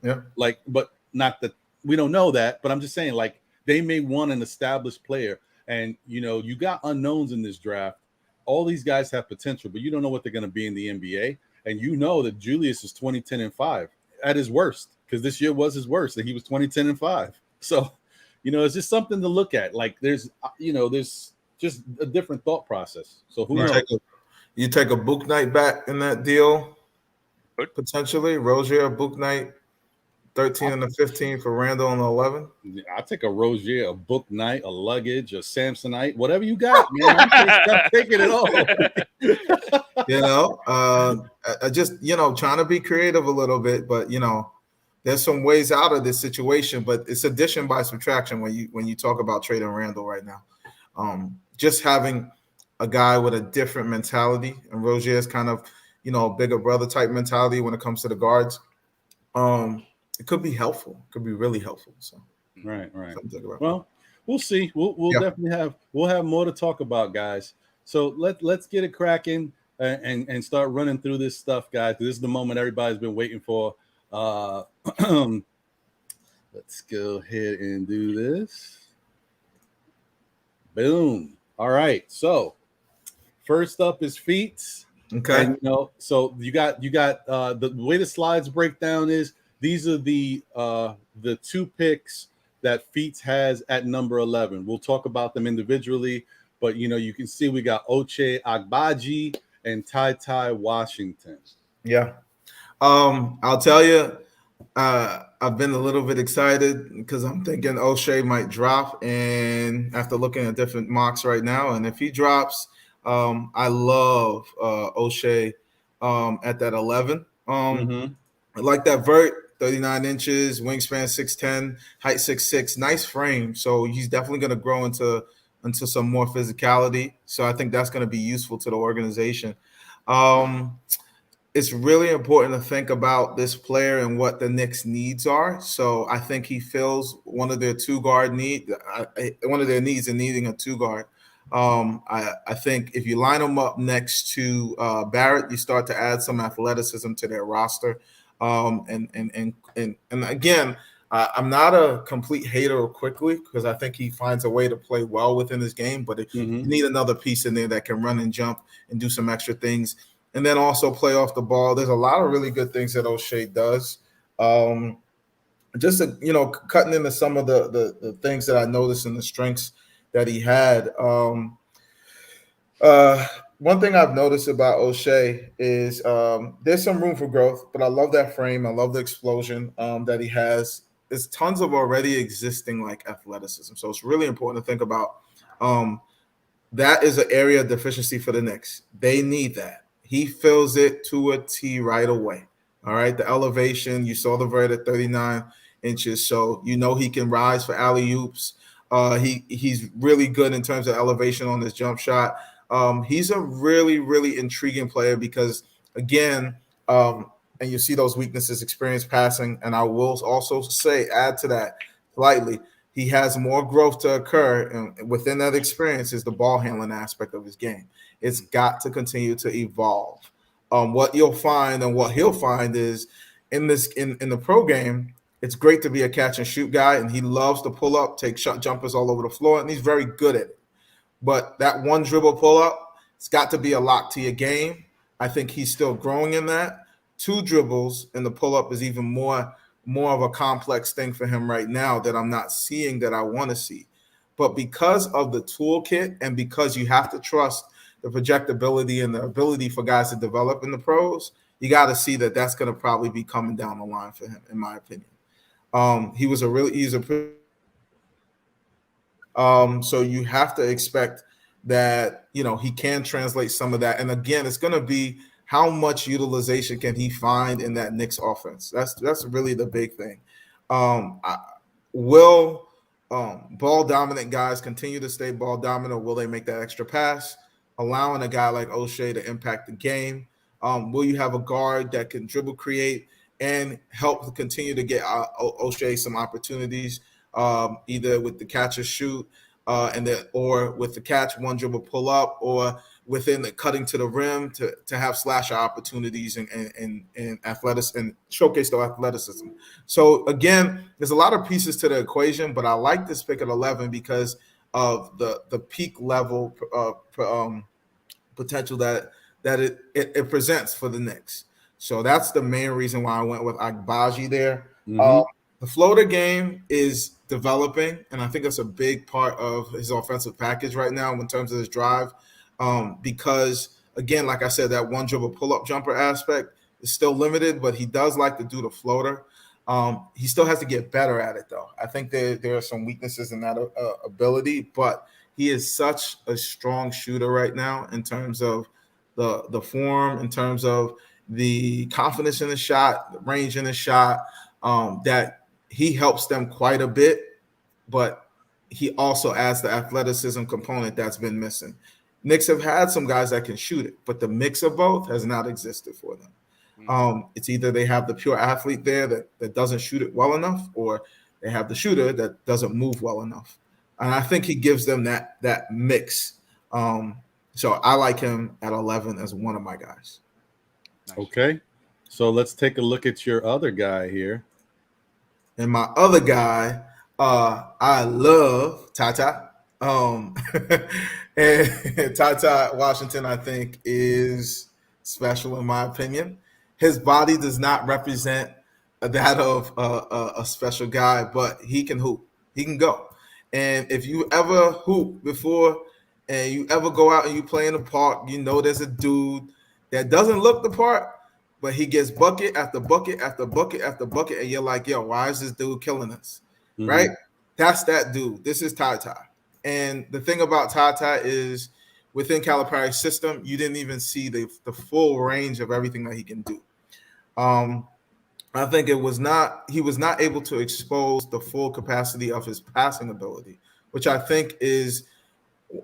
Yeah. But not that we don't know that, but I'm just saying, like, they may want an established player. And, you got unknowns in this draft. All these guys have potential, but you don't know what they're going to be in the NBA. And you know that Julius is 20, 10, and 5 at his worst, because this year was his worst, and he was 20, 10, and 5. So, it's just something to look at. Like, there's just a different thought process. So who knows? You take a Book Night back in that deal, potentially. Rozier, Book Night, 13 and a 15 for Randall on the 11. I take a Rozier, a Book Night, a Luggage, a Samsonite, whatever you got, man. I'm taking it all. I just, trying to be creative a little bit, but, there's some ways out of this situation, but it's addition by subtraction when you talk about trading Randall right now. Just having a guy with a different mentality, and Rozier's kind of, a bigger brother type mentality when it comes to the guards. It could be helpful. It could be really helpful. So right. Well, we'll see. We'll definitely have more to talk about, guys. So let's get it cracking and start running through this stuff, guys. This is the moment everybody's been waiting for. Let's go ahead and do this. Boom. All right. So first up is Feats. Okay. And, so you got the way the slides break down is these are the 2 picks that Feats has at number 11. We'll talk about them individually, but you can see we got Ochai Agbaji and TyTy Washington. Yeah. I'll tell you, I've been a little bit excited because I'm thinking Ochai might drop, and after looking at different mocks right now, and if he drops, I love Ochai at that 11. I like that vert, 39 inches, wingspan 6'10", height 6'6", nice frame. So he's definitely going to grow into some more physicality. So I think that's going to be useful to the organization. It's really important to think about this player and what the Knicks' needs are. So I think he fills one of their one of their needs in needing a 2-guard. I think if you line them up next to Barrett, you start to add some athleticism to their roster. And again, I'm not a complete hater of Quickly because I think he finds a way to play well within his game, but you need another piece in there that can run and jump and do some extra things. And then also play off the ball. There's a lot of really good things that Ochai does. Just cutting into some of the things that I noticed in the strengths that he had. One thing I've noticed about Ochai is there's some room for growth, but I love that frame. I love the explosion that he has. There's tons of already existing like athleticism. So it's really important to think about. That is an area of deficiency for the Knicks. They need that. He fills it to a T right away. All right. The elevation, you saw the vert at 39 inches. So he can rise for alley-oops. He's really good in terms of elevation on his jump shot. He's a really, really intriguing player because, again, and you see those weaknesses, experience passing. And I will also add to that slightly, he has more growth to occur. And within that experience is the ball handling aspect of his game. It's got to continue to evolve. What you'll find and what he'll find is in the pro game, it's great to be a catch and shoot guy, and he loves to pull up, take shot jumpers all over the floor, and he's very good at it. But that one dribble pull up, it's got to be a lock to your game. I think he's still growing in that. 2 dribbles and the pull up is even more of a complex thing for him right now that I'm not seeing that I want to see. But because of the toolkit and because you have to trust the projectability and the ability for guys to develop in the pros, you got to see that that's going to probably be coming down the line for him, in my opinion. So you have to expect that, he can translate some of that. And again, it's going to be how much utilization can he find in that Knicks offense? That's really the big thing. Will ball dominant guys continue to stay ball dominant? Or will they make that extra pass, allowing a guy like Ochai to impact the game? Will you have a guard that can dribble, create, and help continue to get Ochai some opportunities, either with the catch or shoot, or with the catch, one dribble pull up, or within the cutting to the rim to have slasher opportunities and athleticism and showcase the athleticism. So again, there's a lot of pieces to the equation, but I like this pick at 11 because of the peak level potential that it presents for the Knicks. So that's the main reason why I went with Agbaji there. The floater game is developing, and I think that's a big part of his offensive package right now in terms of his drive. Because, again, like I said, that one dribble pull-up jumper aspect is still limited, but he does like to do the floater. He still has to get better at it, though. I think there are some weaknesses in that ability, but he is such a strong shooter right now in terms of the form, in terms of the confidence in the shot, the range in the shot, that he helps them quite a bit, but he also adds the athleticism component that's been missing. Knicks have had some guys that can shoot it, but the mix of both has not existed for them. It's either they have the pure athlete there that doesn't shoot it well enough, or they have the shooter that doesn't move well enough. And I think he gives them that mix. So I like him at 11 as one of my guys. Okay. So let's take a look at your other guy here. And my other guy, I love TyTy. And TyTy Washington, I think, is special in my opinion. His body does not represent that of a special guy, but he can hoop. He can go. And if you ever hoop before and you ever go out and you play in the park, you know there's a dude that doesn't look the part, but he gets bucket after bucket after bucket after bucket, and you're like, yo, why is this dude killing us? Mm-hmm. Right? That's that dude. This is TyTy. And the thing about TyTy is within Calipari's system, you didn't even see the full range of everything that he can do. I think he was not able to expose the full capacity of his passing ability, which I think is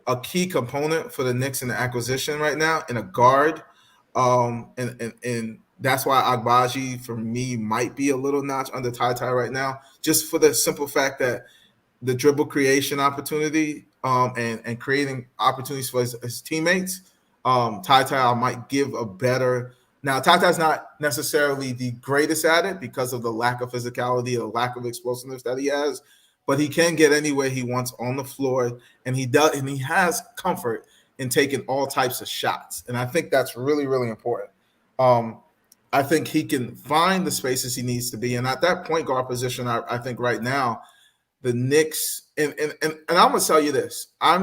a key component for the Knicks in the acquisition right now in a guard. And that's why Agbaji for me might be a little notch under TyTy right now, just for the simple fact that the dribble creation opportunity and creating opportunities for his teammates. TyTy might give a better. Now, TyTy's not necessarily the greatest at it because of the lack of physicality or lack of explosiveness that he has, but he can get anywhere he wants on the floor, and he does, and he has comfort in taking all types of shots. And I think that's really, really important. I think he can find the spaces he needs to be. And at that point guard position, I think right now, the Knicks, and I'm gonna tell you this. I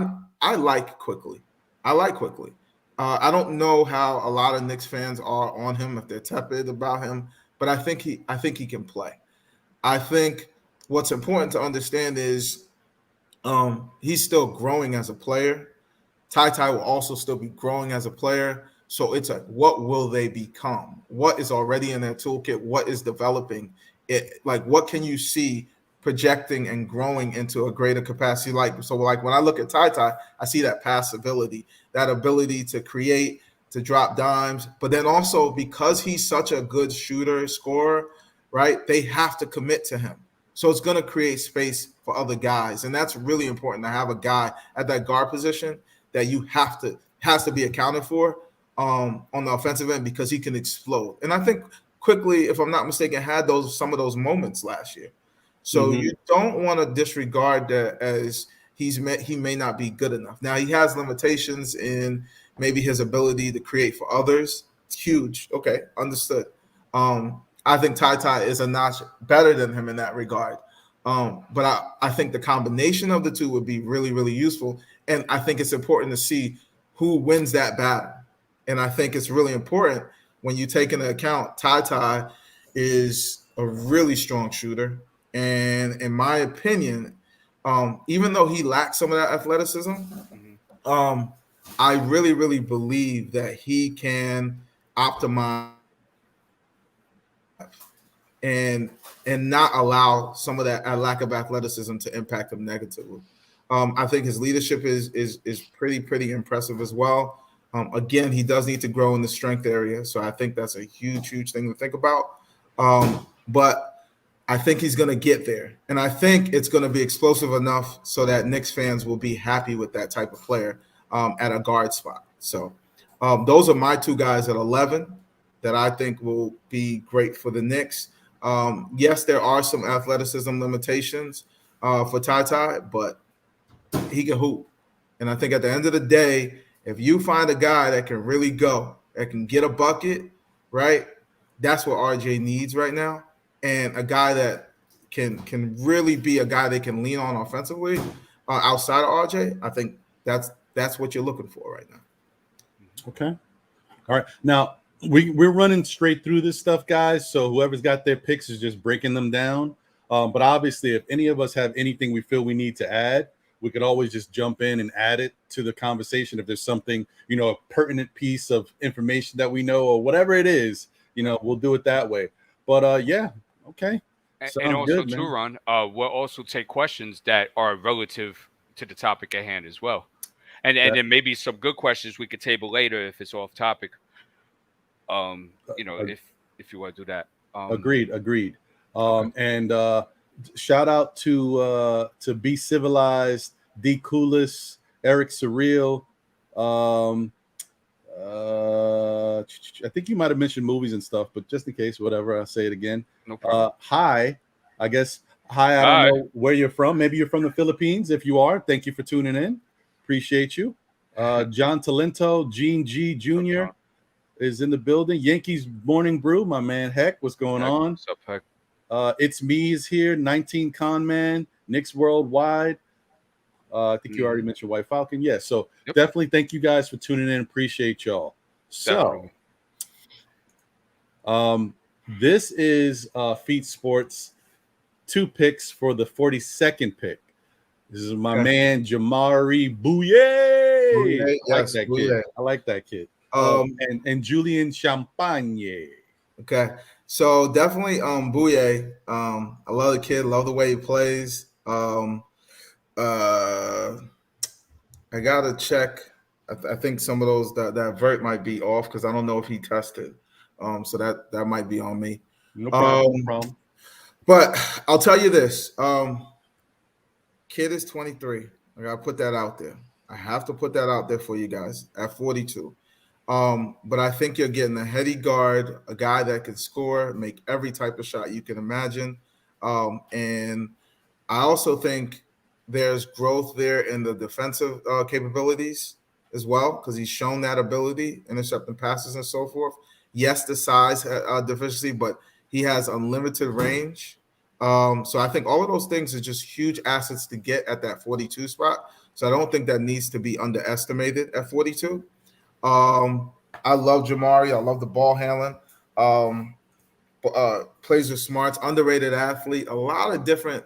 like Quickly. I don't know how a lot of Knicks fans are on him, if they're tepid about him, but I think he can play. I think what's important to understand is he's still growing as a player. TyTy will also still be growing as a player. So it's like, what will they become? What is already in their toolkit? What is developing? Like, what can you see projecting and growing into a greater capacity? Like when I look at TyTy, I see that pass ability, that ability to create, to drop dimes, but then also because he's such a good shooter, scorer, right? They have to commit to him. So it's going to create space for other guys. And that's really important to have a guy at that guard position that you has to be accounted for on the offensive end, because he can explode. And I think Quickly, if I'm not mistaken, had some of those moments last year. So you don't want to disregard that as he may not be good enough. Now, he has limitations in maybe his ability to create for others. It's huge. Okay, understood. I think TyTy is a notch better than him in that regard. But I think the combination of the two would be really, really useful. And I think it's important to see who wins that battle. And I think it's really important when you take into account TyTy is a really strong shooter. And in my opinion, even though he lacks some of that athleticism, I really, really believe that he can optimize and not allow some of that lack of athleticism to impact him negatively. I think his leadership is pretty impressive as well. Again, he does need to grow in the strength area, so I think that's a huge thing to think about. But I think he's going to get there, and I think it's going to be explosive enough so that Knicks fans will be happy with that type of player at a guard spot. So those are my two guys at 11 that I think will be great for the Knicks. Yes, there are some athleticism limitations for TyTy, but he can hoop. And I think at the end of the day, if you find a guy that can really go, that can get a bucket, right, that's what RJ needs right now. And a guy that can really be a guy they can lean on offensively outside of RJ, I think that's what you're looking for right now. Okay. All right. Now, we're running straight through this stuff, guys. So whoever's got their picks is just breaking them down. But obviously, if any of us have anything we feel we need to add, we could always just jump in and add it to the conversation. If there's something, a pertinent piece of information that we know or whatever it is, we'll do it that way. But yeah, okay. And also, good, too, Ron, we'll also take questions that are relative to the topic at hand as well. And then maybe some good questions we could table later if it's off topic. If you want to do that. Agreed. Okay. And shout out to Be Civilized, D Coolest, Eric Surreal. I think you might have mentioned movies and stuff, but just in case, whatever, I'll say it again. No problem. Hi, I guess Hi, I don't know where you're from. Maybe you're from the Philippines. If you are, thank you for tuning in. Appreciate you. John Talento, Gene G Jr. is in the building. Yankees Morning Brew, my man Heck. What's going on? What's up, Heck? It's me is here. 19 Con Man, Knicks Worldwide. I think you already mentioned White Falcon. Yeah, so definitely thank you guys for tuning in. Appreciate y'all. So, this is Feats Sports 2 picks for the 42nd pick. This is my man Jamarea Bouyea. Yes, I like that kid. And Julian Champagnie. Okay, so definitely Bouyea. I love the kid, love the way he plays. I gotta check. I think some of those that vert might be off because I don't know if he tested. So that might be on me. No problem. No problem. But I'll tell you this. Kid is 23. I gotta put that out there. I have to put that out there for you guys at 42. But I think you're getting a heady guard, a guy that can score, make every type of shot you can imagine. And I also think there's growth there in the defensive capabilities as well, because he's shown that ability, intercepting passes and so forth. Yes, the size deficiency, but he has unlimited range. So I think all of those things are just huge assets to get at that 42 spot. So I don't think that needs to be underestimated at 42. I love Jamarea. I love the ball handling. Plays with smarts, underrated athlete. A lot of different,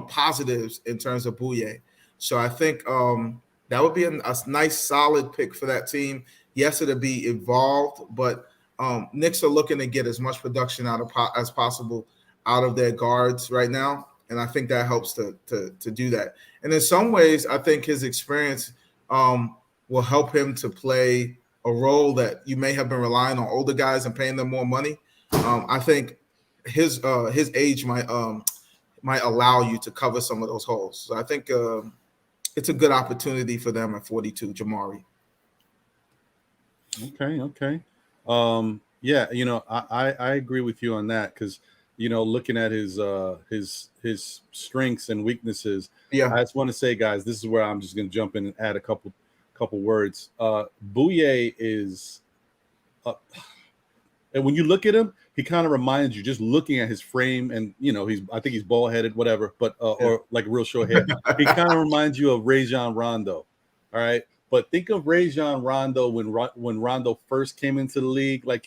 positives in terms of Bouyea. So I think that would be a nice, solid pick for that team. Yes, it'll be involved, but Knicks are looking to get as much production as possible out of their guards right now, and I think that helps to do that. And in some ways, I think his experience will help him to play a role that you may have been relying on older guys and paying them more money. I think his age might allow you to cover some of those holes. So I think it's a good opportunity for them at 42, Jamarea. Okay. Yeah, I agree with you on that because looking at his strengths and weaknesses. Yeah, I just want to say, guys, this is where I'm just going to jump in and add a couple words. Bouyea is, and when you look at him, he kind of reminds you, just looking at his frame, and I think he's bald headed, whatever, but or like real short hair. He kind of reminds you of Rajon Rondo. All right. But think of Rajon Rondo when Rondo first came into the league, like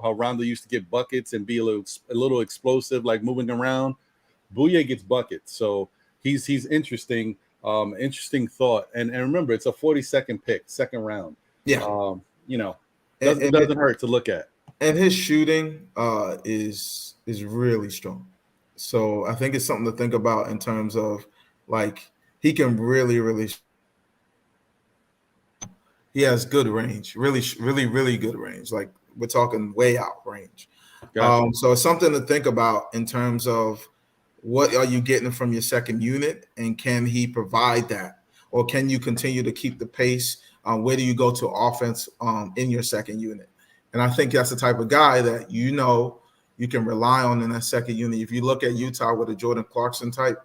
how Rondo used to get buckets and be a little explosive, like moving around. Bouyea gets buckets, so he's interesting. Interesting thought, and remember, it's a 42nd pick, second round. Yeah, it doesn't hurt to look at. And his shooting is really strong. So I think it's something to think about in terms of like he can really. He has good range, really good range. Like we're talking way out range. Gotcha. So it's something to think about in terms of what are you getting from your second unit, and can he provide that, or can you continue to keep the pace? Where do you go to offense in your second unit? And I think that's the type of guy that you can rely on in that second unit. If you look at Utah with a Jordan Clarkson type,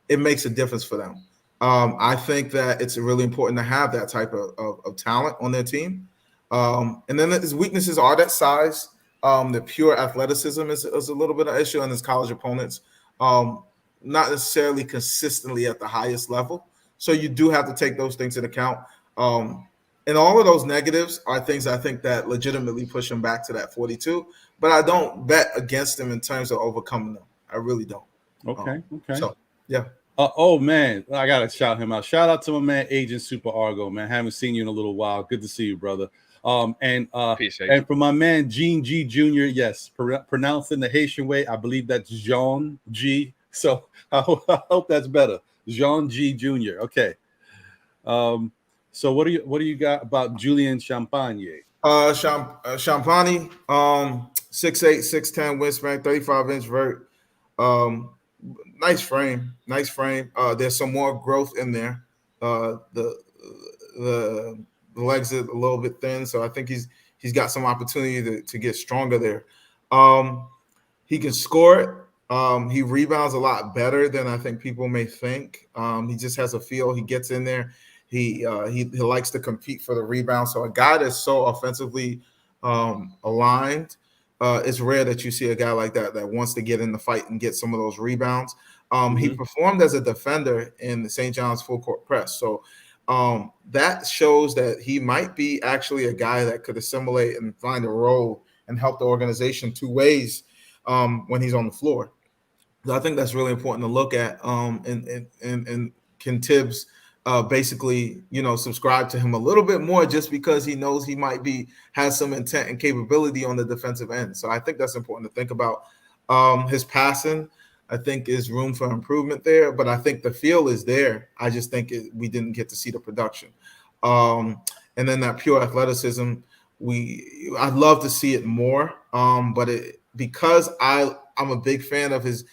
it makes a difference for them. I think that it's really important to have that type of talent on their team. And then his weaknesses are that size. The pure athleticism is a little bit of an issue on his college opponents, not necessarily consistently at the highest level. So you do have to take those things into account. And all of those negatives are things I think that legitimately push him back to that 42. But I don't bet against him in terms of overcoming them. I really don't. Okay. So, yeah. Oh man, I gotta shout him out. Shout out to my man Agent Super Argo, man. Haven't seen you in a little while. Good to see you, brother. And for my man Gene G Jr., yes, pronounced in the Haitian way, I believe that's Jean G. So I hope that's better. Jean G Jr. Okay. So what do you got about Julian Champagnie? Champagnie, 6'8", 6'10", wingspan, 35-inch vert. Nice frame. There's some more growth in there. The legs are a little bit thin, so I think he's got some opportunity to get stronger there. He can score it. He rebounds a lot better than I think people may think. He just has a feel. He gets in there. He likes to compete for the rebound. So a guy that's so offensively aligned, it's rare that you see a guy like that wants to get in the fight and get some of those rebounds. He performed as a defender in the St. John's full court press. So that shows that he might be actually a guy that could assimilate and find a role and help the organization two ways when he's on the floor. So I think that's really important to look at. And can Tibbs basically, subscribe to him a little bit more just because he knows he might has some intent and capability on the defensive end. So I think that's important to think about. His passing, I think, is room for improvement there, but I think the feel is there. I just think we didn't get to see the production. And then that pure athleticism, I'd love to see it more. But because I'm a big fan of his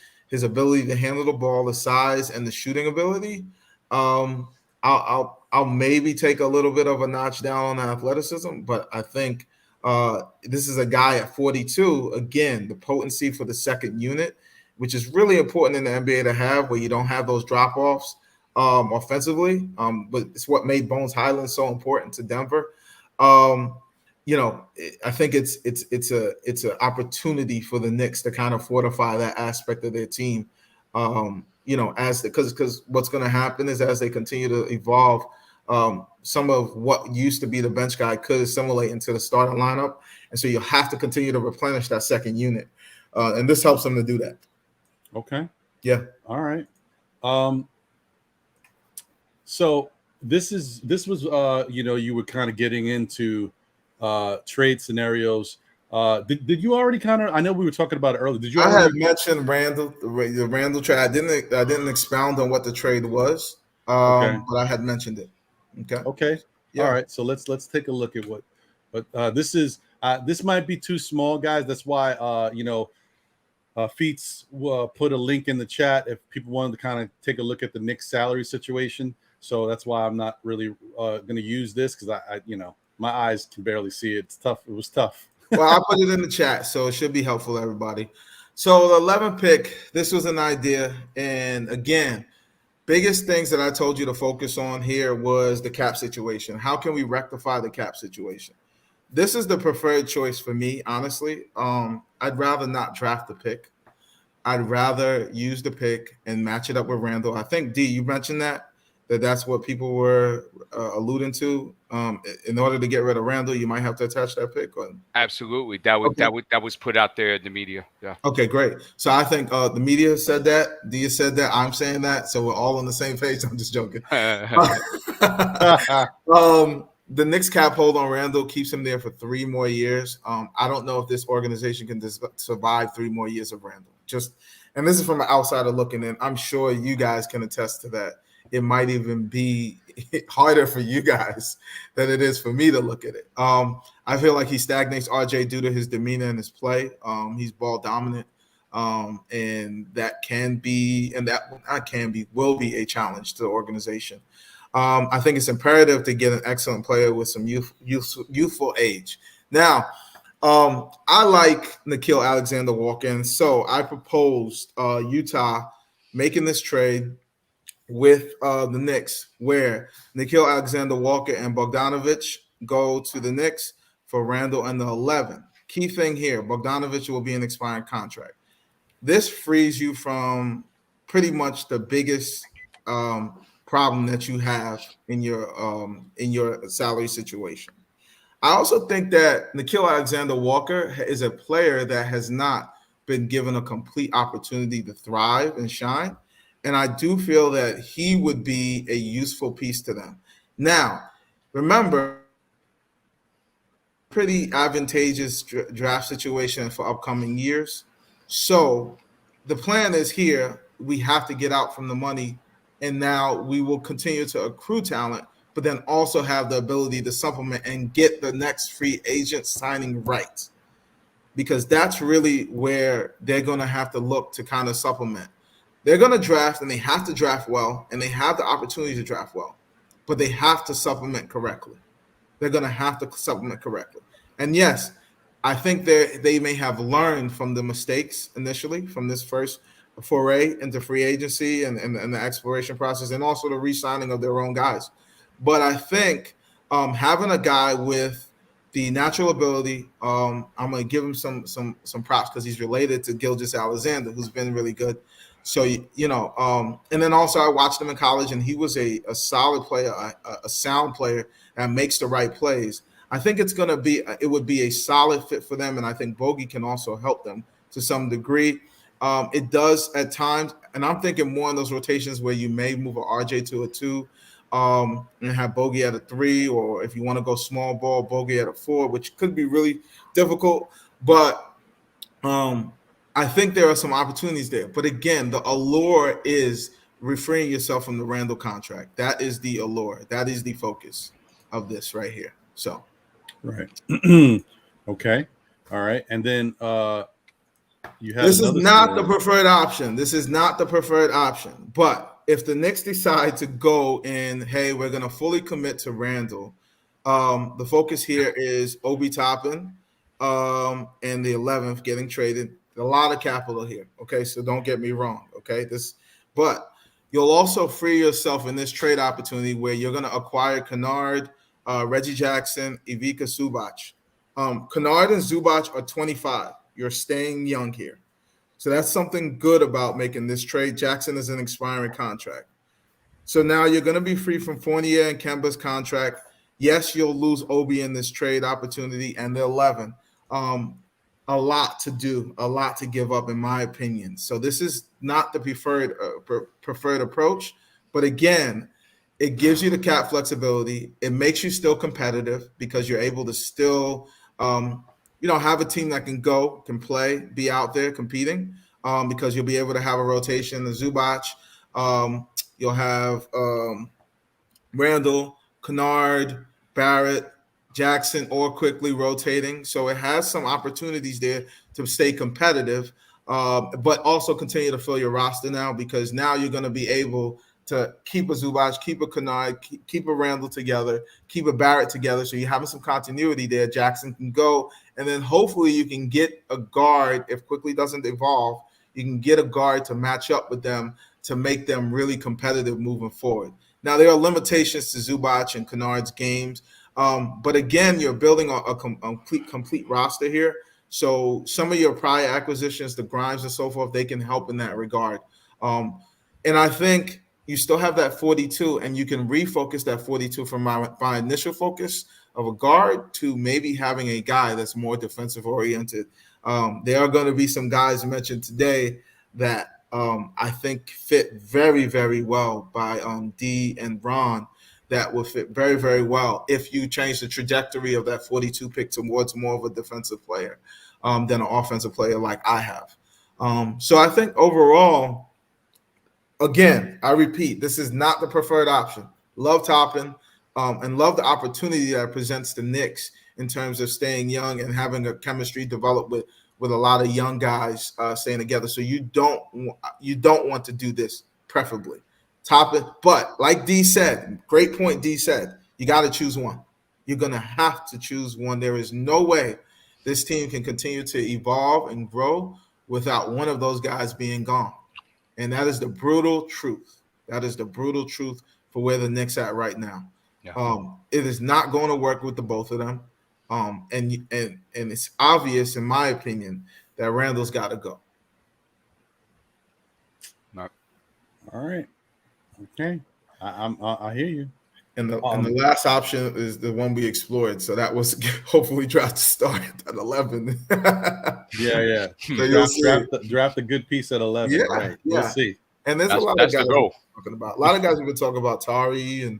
ability to handle the ball, the size, and the shooting ability, I'll maybe take a little bit of a notch down on athleticism, but I think this is a guy at 42. Again, the potency for the second unit, which is really important in the NBA to have, where you don't have those drop-offs offensively. But it's what made Bones Highland so important to Denver. I think it's an opportunity for the Knicks to kind of fortify that aspect of their team. Because what's going to happen is as they continue to evolve, some of what used to be the bench guy could assimilate into the starting lineup, and so you'll have to continue to replenish that second unit, and this helps them to do that. Okay. Yeah. All right. So this was you were kind of getting into trade scenarios. Did you already kind of? I know we were talking about it earlier. Did you? I had mentioned Randall, the Randall trade. I didn't expound on what the trade was, but I had mentioned it. Okay. Yeah. All right. So let's take a look at what. But this is this might be too small, guys. That's why Feats put a link in the chat if people wanted to kind of take a look at the Knicks salary situation. So that's why I'm not really going to use this because I my eyes can barely see it. It's tough. It was tough. Well, I'll put it in the chat, so it should be helpful to everybody. So the 11th pick, this was an idea. And again, biggest things that I told you to focus on here was the cap situation. How can we rectify the cap situation? This is the preferred choice for me, honestly. I'd rather not draft the pick. I'd rather use the pick and match it up with Randall. I think, D, you mentioned that's what people were alluding to. In order to get rid of Randall, you might have to attach that pick. Absolutely. That was put out there in the media. Yeah. Okay, great. So I think the media said that. Dia said that. I'm saying that. So we're all on the same page. I'm just joking. The Knicks cap hold on Randall keeps him there for 3 more years. I don't know if this organization can survive 3 more years of Randall. And this is from an outsider looking in. I'm sure you guys can attest to that. It might even be harder for you guys than it is for me to look at it. I feel like he stagnates RJ due to his demeanor and his play. He's ball dominant, and that will be a challenge to the organization. I think it's imperative to get an excellent player with some youthful age. Now, I like Nickeil Alexander-Walker, so I proposed Utah making this trade with the Knicks, where Nickeil Alexander-Walker and Bogdanovich go to the Knicks for Randall and the 11. Key thing here, Bogdanovich will be an expiring contract. This frees you from pretty much the biggest problem that you have in your salary situation. I also think that Nickeil Alexander-Walker is a player that has not been given a complete opportunity to thrive and shine. And I do feel that he would be a useful piece to them. Now, remember, pretty advantageous draft situation for upcoming years. So the plan is here. We have to get out from the money. And now we will continue to accrue talent, but then also have the ability to supplement and get the next free agent signing right. Because that's really where they're going to have to look to kind of supplement. They're going to draft, and they have to draft well, and they have the opportunity to draft well, but they have to supplement correctly. They're going to have to supplement correctly. And yes, I think they may have learned from the mistakes initially from this first foray into free agency and the exploration process, and also the re-signing of their own guys. But I think having a guy with the natural ability, I'm going to give him some props because he's related to Gilgeous-Alexander, who's been really good. So, and then also I watched him in college, and he was a solid player, a sound player that makes the right plays. I think it would be a solid fit for them, and I think Bogey can also help them to some degree. It does at times, and I'm thinking more in those rotations where you may move an RJ to a 2, and have Bogey at a 3, or if you want to go small ball, Bogey at a 4, which could be really difficult. But I think there are some opportunities there. But again, the allure is refraining yourself from the Randall contract. That is the allure. That is the focus of this right here. So. Right. Okay. All right. And then you have this is not the preferred option. This is not the preferred option. But if the Knicks decide to go in, hey, we're going to fully commit to Randall, the focus here is Obi Toppin and the 11th getting traded. A lot of capital here. Okay, so don't get me wrong. Okay, but you'll also free yourself in this trade opportunity where you're going to acquire Kennard, Reggie Jackson, Ivica Zubac. Kennard and Zubac are 25. You're staying young here. So that's something good about making this trade. Jackson is an expiring contract. So now you're going to be free from Fournier and Kemba's contract. Yes, you'll lose Obi in this trade opportunity and the 11. A lot to do, a lot to give up, in my opinion. So this is not the preferred approach. But again, it gives you the cap flexibility. It makes you still competitive because you're able to still, have a team that can play, be out there competing, because you'll be able to have a rotation. The Zubac, you'll have Randall, Kennard, Barrett, Jackson, or quickly rotating. So it has some opportunities there to stay competitive, but also continue to fill your roster now, because now you're going to be able to keep a Zubac, keep a Kennard, keep a Randall together, keep a Barrett together. So you're having some continuity there. Jackson can go, and then hopefully you can get a guard. If quickly doesn't evolve, you can get a guard to match up with them to make them really competitive moving forward. Now, there are limitations to Zubac and Kennard's games, but again, you're building a complete roster here. So some of your prior acquisitions, the Grimes and so forth, they can help in that regard. And I think you still have that 42, and you can refocus that 42 from my initial focus of a guard to maybe having a guy that's more defensive oriented. There are going to be some guys mentioned today that I think fit very, very well by D and Braun, that will fit very, very well if you change the trajectory of that 42 pick towards more of a defensive player than an offensive player like I have. So I think overall, again, I repeat, this is not the preferred option. Love Toppin and love the opportunity that it presents the Knicks in terms of staying young and having a chemistry develop with a lot of young guys staying together. So you don't want to do this, preferably. Toppin, but like D said, great point D said, you got to choose one. You're going to have to choose one. There is no way this team can continue to evolve and grow without one of those guys being gone. And that is the brutal truth. That is the brutal truth for where the Knicks at right now. Yeah. It is not going to work with the both of them. And it's obvious, in my opinion, that Randall's got to go. All right. Okay. I hear you. And the last option is the one we explored. So that was hopefully draft to start at 11. Yeah. So draft a good piece at 11. Yeah, right. We'll see. And there's a lot of guys talking about. A lot of guys have been talking about Tari, and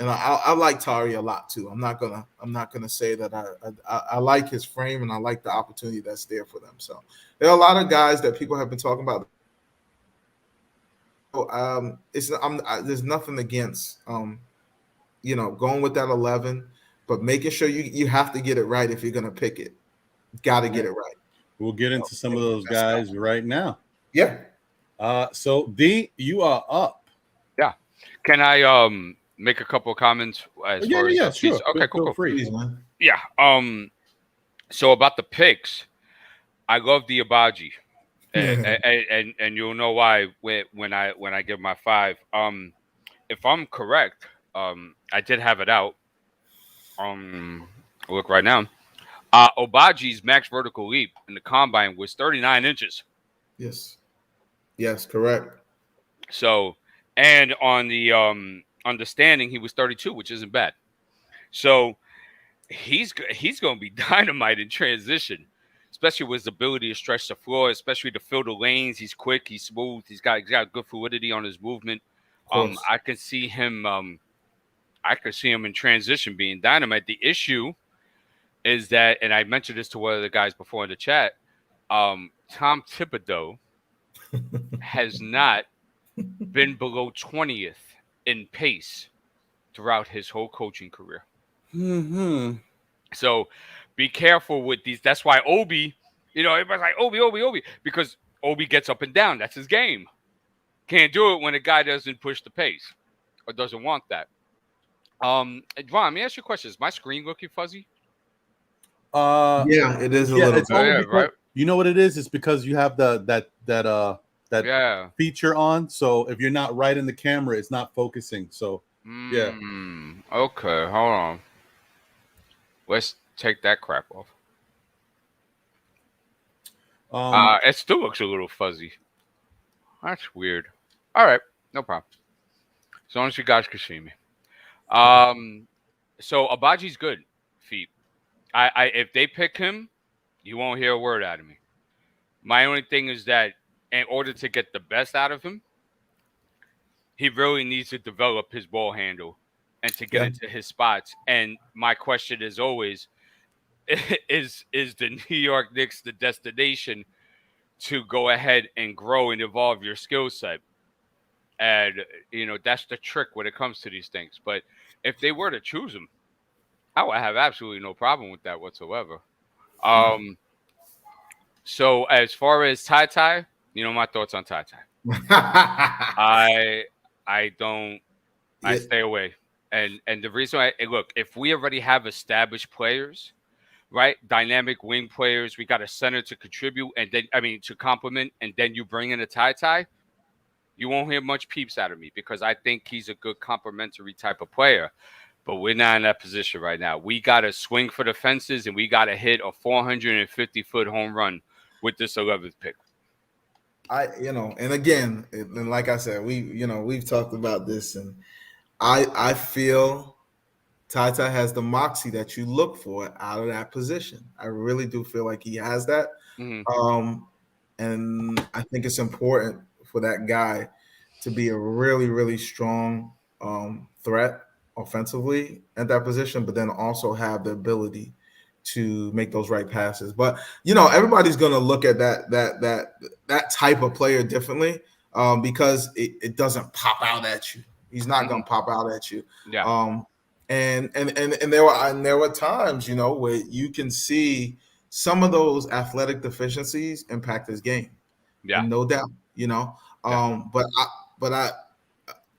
I like Tari a lot too. I'm not gonna say that I like his frame, and I like the opportunity that's there for them. So there are a lot of guys that people have been talking about. There's nothing against going with that 11, but making sure you have to get it right if you're gonna pick it. Got to get it right. We'll get into some of those guys right now. Yeah. So D, you are up. Yeah. Can I make a couple of comments as far as sure. Okay, cool. Please, man. Yeah. So about the picks, I love the Agbaji, and you'll know why when I give my 5. If I'm correct, I did have it out. Look right now. Agbaji's max vertical leap in the combine was 39 inches. Yes, correct. So, and on the understanding, he was 32, which isn't bad. So he's going to be dynamite in transition, especially with his ability to stretch the floor, especially to fill the lanes. He's quick, he's smooth, he's got good fluidity on his movement. I can see him in transition being dynamite. The issue is that, and I mentioned this to one of the guys before in the chat, Tom Thibodeau has not been below 20th in pace throughout his whole coaching career. Mm-hmm. So be careful with these. That's why Obi, everybody's like, Obi, because Obi gets up and down. That's his game. Can't do it when a guy doesn't push the pace or doesn't want that. Ron, let me ask you a question. Is my screen looking fuzzy? Yeah, it is a little. It's only because, right? You know what it is? It's because you have that feature on. So if you're not right in the camera, it's not focusing. So yeah. Okay, hold on. Let's take that crap off. It still looks a little fuzzy. That's weird. All right, no problem. As long as you guys can see me. So Agbaji's good, Feat. I if they pick him, you won't hear a word out of me. My only thing is that in order to get the best out of him, he really needs to develop his ball handle and to get into his spots. And my question is always, is the New York Knicks the destination to go ahead and grow and evolve your skill set? And, that's the trick when it comes to these things. But if they were to choose him, I would have absolutely no problem with that whatsoever. So as far as TyTy, my thoughts on TyTy. I stay away. And the reason look, if we already have established players, right? Dynamic wing players, we got a center to contribute and then to complement, and then you bring in a TyTy, you won't hear much peeps out of me because I think he's a good complementary type of player. But we're not in that position right now. We got to swing for the fences, and we got to hit a 450-foot home run with this 11th pick. And again, and like I said, we've talked about this, and I feel TyTy has the moxie that you look for out of that position. I really do feel like he has that. Mm-hmm. And I think it's important for that guy to be a really, really strong threat offensively at that position, but then also have the ability to make those right passes. But everybody's going to look at that type of player differently because it doesn't pop out at you. He's not going to pop out at you. Yeah. And there were times where you can see some of those athletic deficiencies impact his game. Yeah, and no doubt. But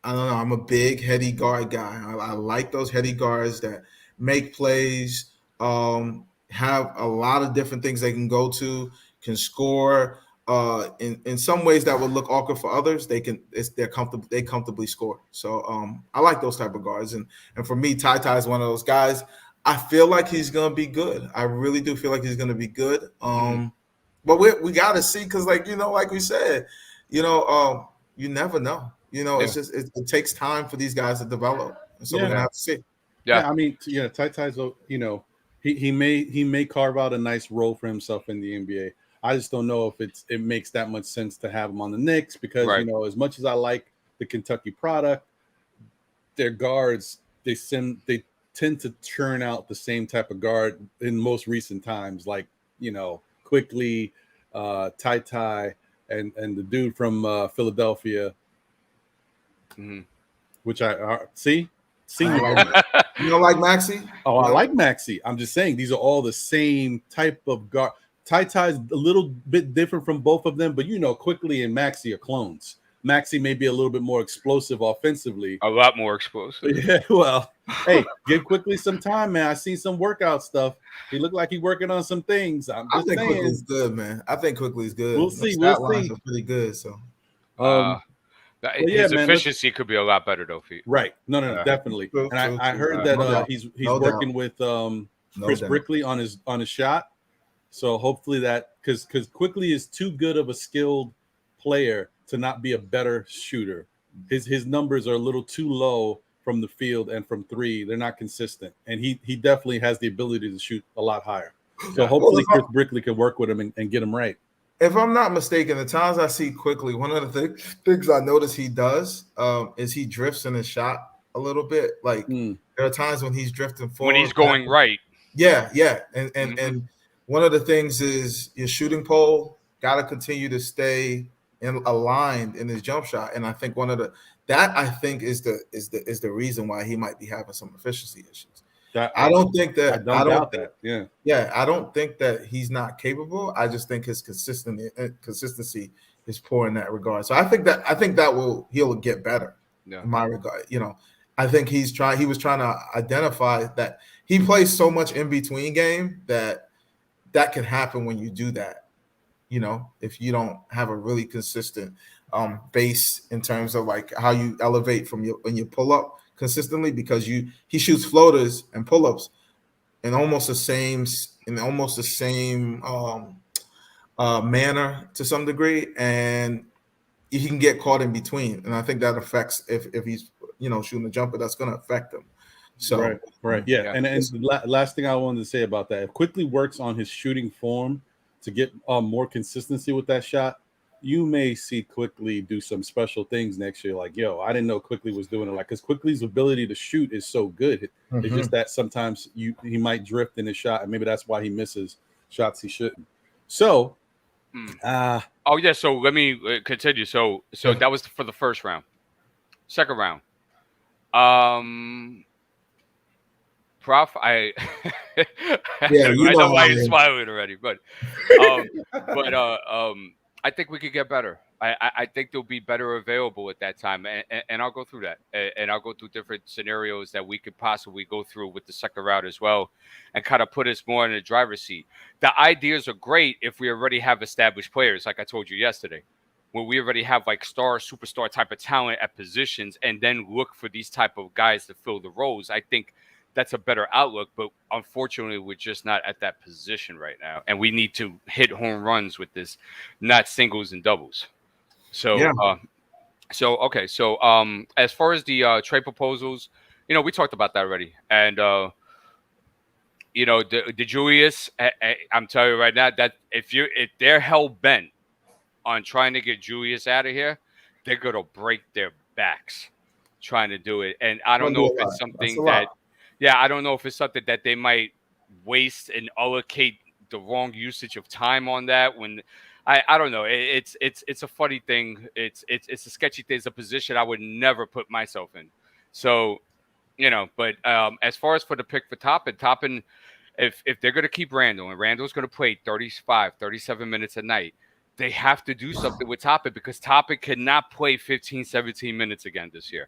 I don't know. I'm a big heady guard guy. I like those heady guards that make plays, have a lot of different things they can go to, can score. In some ways that would look awkward for others, they comfortably score. So I like those type of guards. And for me, TyTy is one of those guys. I feel like he's gonna be good. I really do feel like he's gonna be good. But we gotta see because like we said, you never know. It's just it takes time for these guys to develop. And so we're gonna have to see. Yeah, TyTy's he may carve out a nice role for himself in the NBA. I just don't know if it makes that much sense to have him on the Knicks because as much as I like the Kentucky product, their guards they tend to churn out the same type of guard in most recent times, like Quickly, TyTy, and the dude from Philadelphia. Mm-hmm. Which I see. You don't like Maxey? Oh, I like Maxey. I'm just saying these are all the same type of guard. TyTy is a little bit different from both of them, but Quickly and Maxey are clones. Maxey may be a little bit more explosive offensively. A lot more explosive. Yeah, well, hey, give Quickly some time, man. I see some workout stuff. He looked like he's working on some things. I think Quickly's good, man. I think Quickly's good. We'll see. Stat lines are pretty good. So, his efficiency could be a lot better, though. Feat. Right? No, definitely. True, and I heard that he's working with Chris Brickley on his shot. So hopefully that because Quickly is too good of a skilled player to not be a better shooter. His numbers are a little too low from the field and from three. They're not consistent, and he definitely has the ability to shoot a lot higher. So hopefully Chris Brickley can work with him and get him right. If I'm not mistaken, the times I see Quickly, one of the things I notice he does is he drifts in his shot a little bit. Like there are times when he's drifting forward. When he's going right. Yeah. And one of the things is your shooting pole got to continue to stay aligned in his jump shot. And I think is the reason why he might be having some efficiency issues. I don't think that he's not capable. I just think his consistency is poor in that regard. So I think that he'll get better in my regard. I think he was trying to identify that he plays so much in between game that can happen when you do that. If you don't have a really consistent base in terms of like how you elevate when you pull up consistently, because he shoots floaters and pull-ups in almost the same manner to some degree, and he can get caught in between. And I think that affects if he's shooting a jumper, that's going to affect him. So right. Yeah. And last thing I wanted to say about that, if Quickly works on his shooting form to get more consistency with that shot, you may see Quickly do some special things next year. Like, I didn't know Quickly was doing it. Like, because Quickly's ability to shoot is so good. It's just that sometimes he might drift in his shot, and maybe that's why he misses shots he shouldn't. So, So let me continue. So that was for the first round. Second round, Prof, I know why you're smiling already, but I think we could get better. I think there'll be better available at that time, and I'll go through that, and I'll go through different scenarios that we could possibly go through with the second round as well, and kind of put us more in the driver's seat. The ideas are great if we already have established players, like I told you yesterday, when we already have like superstar type of talent at positions, and then look for these type of guys to fill the roles. I think that's a better outlook, but unfortunately, we're just not at that position right now, and we need to hit home runs with this, not singles and doubles. So, as far as the trade proposals, we talked about that already, and the Julius, I'm telling you right now that if they're hell bent on trying to get Julius out of here, they're gonna break their backs trying to do it, and I don't know if it's something that. Yeah, I don't know if it's something that they might waste and allocate the wrong usage of time on that. When I don't know, it's a funny thing. It's a sketchy thing. It's a position I would never put myself in. So, but as far as for the pick for Toppin, if they're going to keep Randall, and Randall's going to play 35, 37 minutes a night, they have to do something with Toppin, because Toppin cannot play 15, 17 minutes again this year.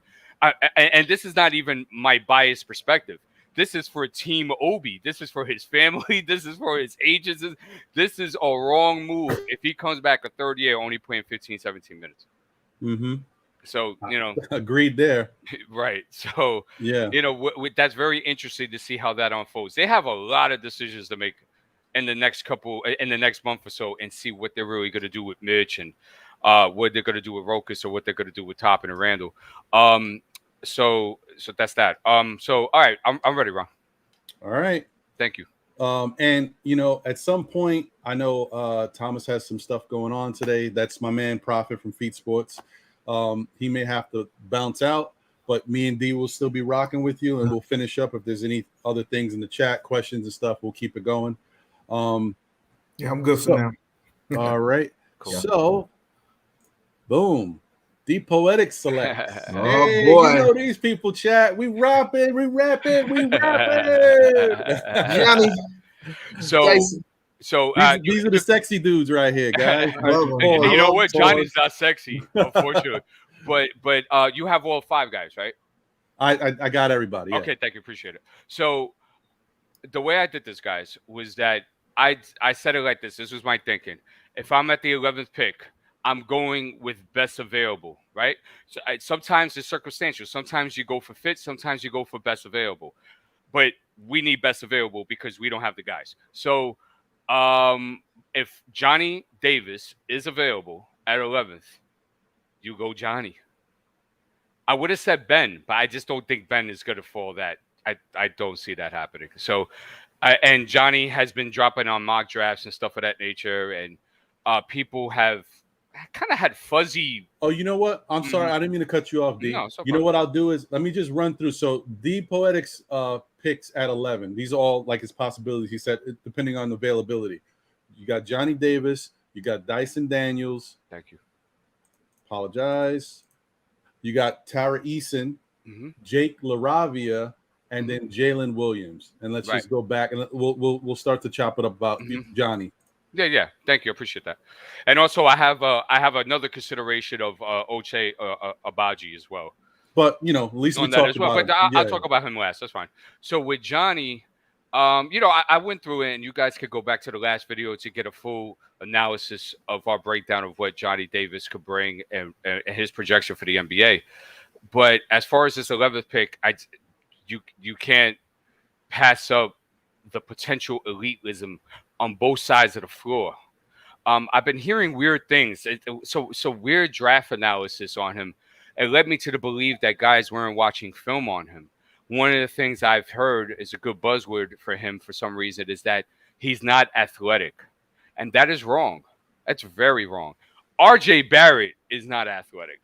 And this is not even my biased perspective. This is for Team Obi. This is for his family. This is for his agents. This is a wrong move if he comes back a third year only playing 15, 17 minutes. Mm-hmm. So, agreed there. Right. So, yeah, that's very interesting to see how that unfolds. They have a lot of decisions to make in the next month or so, and see what they're really going to do with Mitch, and what they're going to do with Rokas, or what they're going to do with Toppin and Randall. So that's that. So all right, I'm ready, Ron. All right. Thank you. And at some point, I know Thomas has some stuff going on today. That's my man Prophet from Feats Sports. He may have to bounce out, but me and D will still be rocking with you, and we'll finish up. If there's any other things in the chat, questions and stuff, we'll keep it going. Yeah, I'm good for now. All right. Cool. So, boom. The Poetic Select. Oh, hey, boy. These people, chat. We rapping. Johnny. So So these are the sexy dudes right here, guys. You know what? Johnny's not sexy, unfortunately. But you have all 5 guys, right? I got everybody. Yeah. Okay, thank you, appreciate it. So the way I did this, guys, was that I said it like this. This was my thinking. If I'm at the 11th pick, I'm going with best available, right? So sometimes it's circumstantial. Sometimes you go for fit. Sometimes you go for best available. But we need best available because we don't have the guys. So if Johnny Davis is available at 11th, you go Johnny. I would have said Ben, but I just don't think Ben is going to fall that. I don't see that happening. So, and Johnny has been dropping on mock drafts and stuff of that nature, and people have kind of had fuzzy. Oh, you know what? I'm sorry, I didn't mean to cut you off, D. No, you know what I'll do is let me just run through. So D Poetics picks at 11. These are all like his possibilities. He said depending on availability. You got Johnny Davis. You got Dyson Daniels. Thank you. Apologize. You got Tari Eason, Jake LaRavia, and then Jalen Williams. And let's just go back and we'll start to chop it up about Johnny. Yeah. Thank you. I appreciate that. And also, I have another consideration of Ochai Agbaji as well. But at least we talked about him. But I'll talk about him last. That's fine. So with Johnny, I went through it, and you guys could go back to the last video to get a full analysis of our breakdown of what Johnny Davis could bring and his projection for the NBA. But as far as this 11th pick, you can't pass up the potential elitism on both sides of the floor. I've been hearing weird things. So weird draft analysis on him. It led me to the belief that guys weren't watching film on him. One of the things I've heard is a good buzzword for him for some reason is that he's not athletic. And that is wrong. That's very wrong. RJ Barrett is not athletic.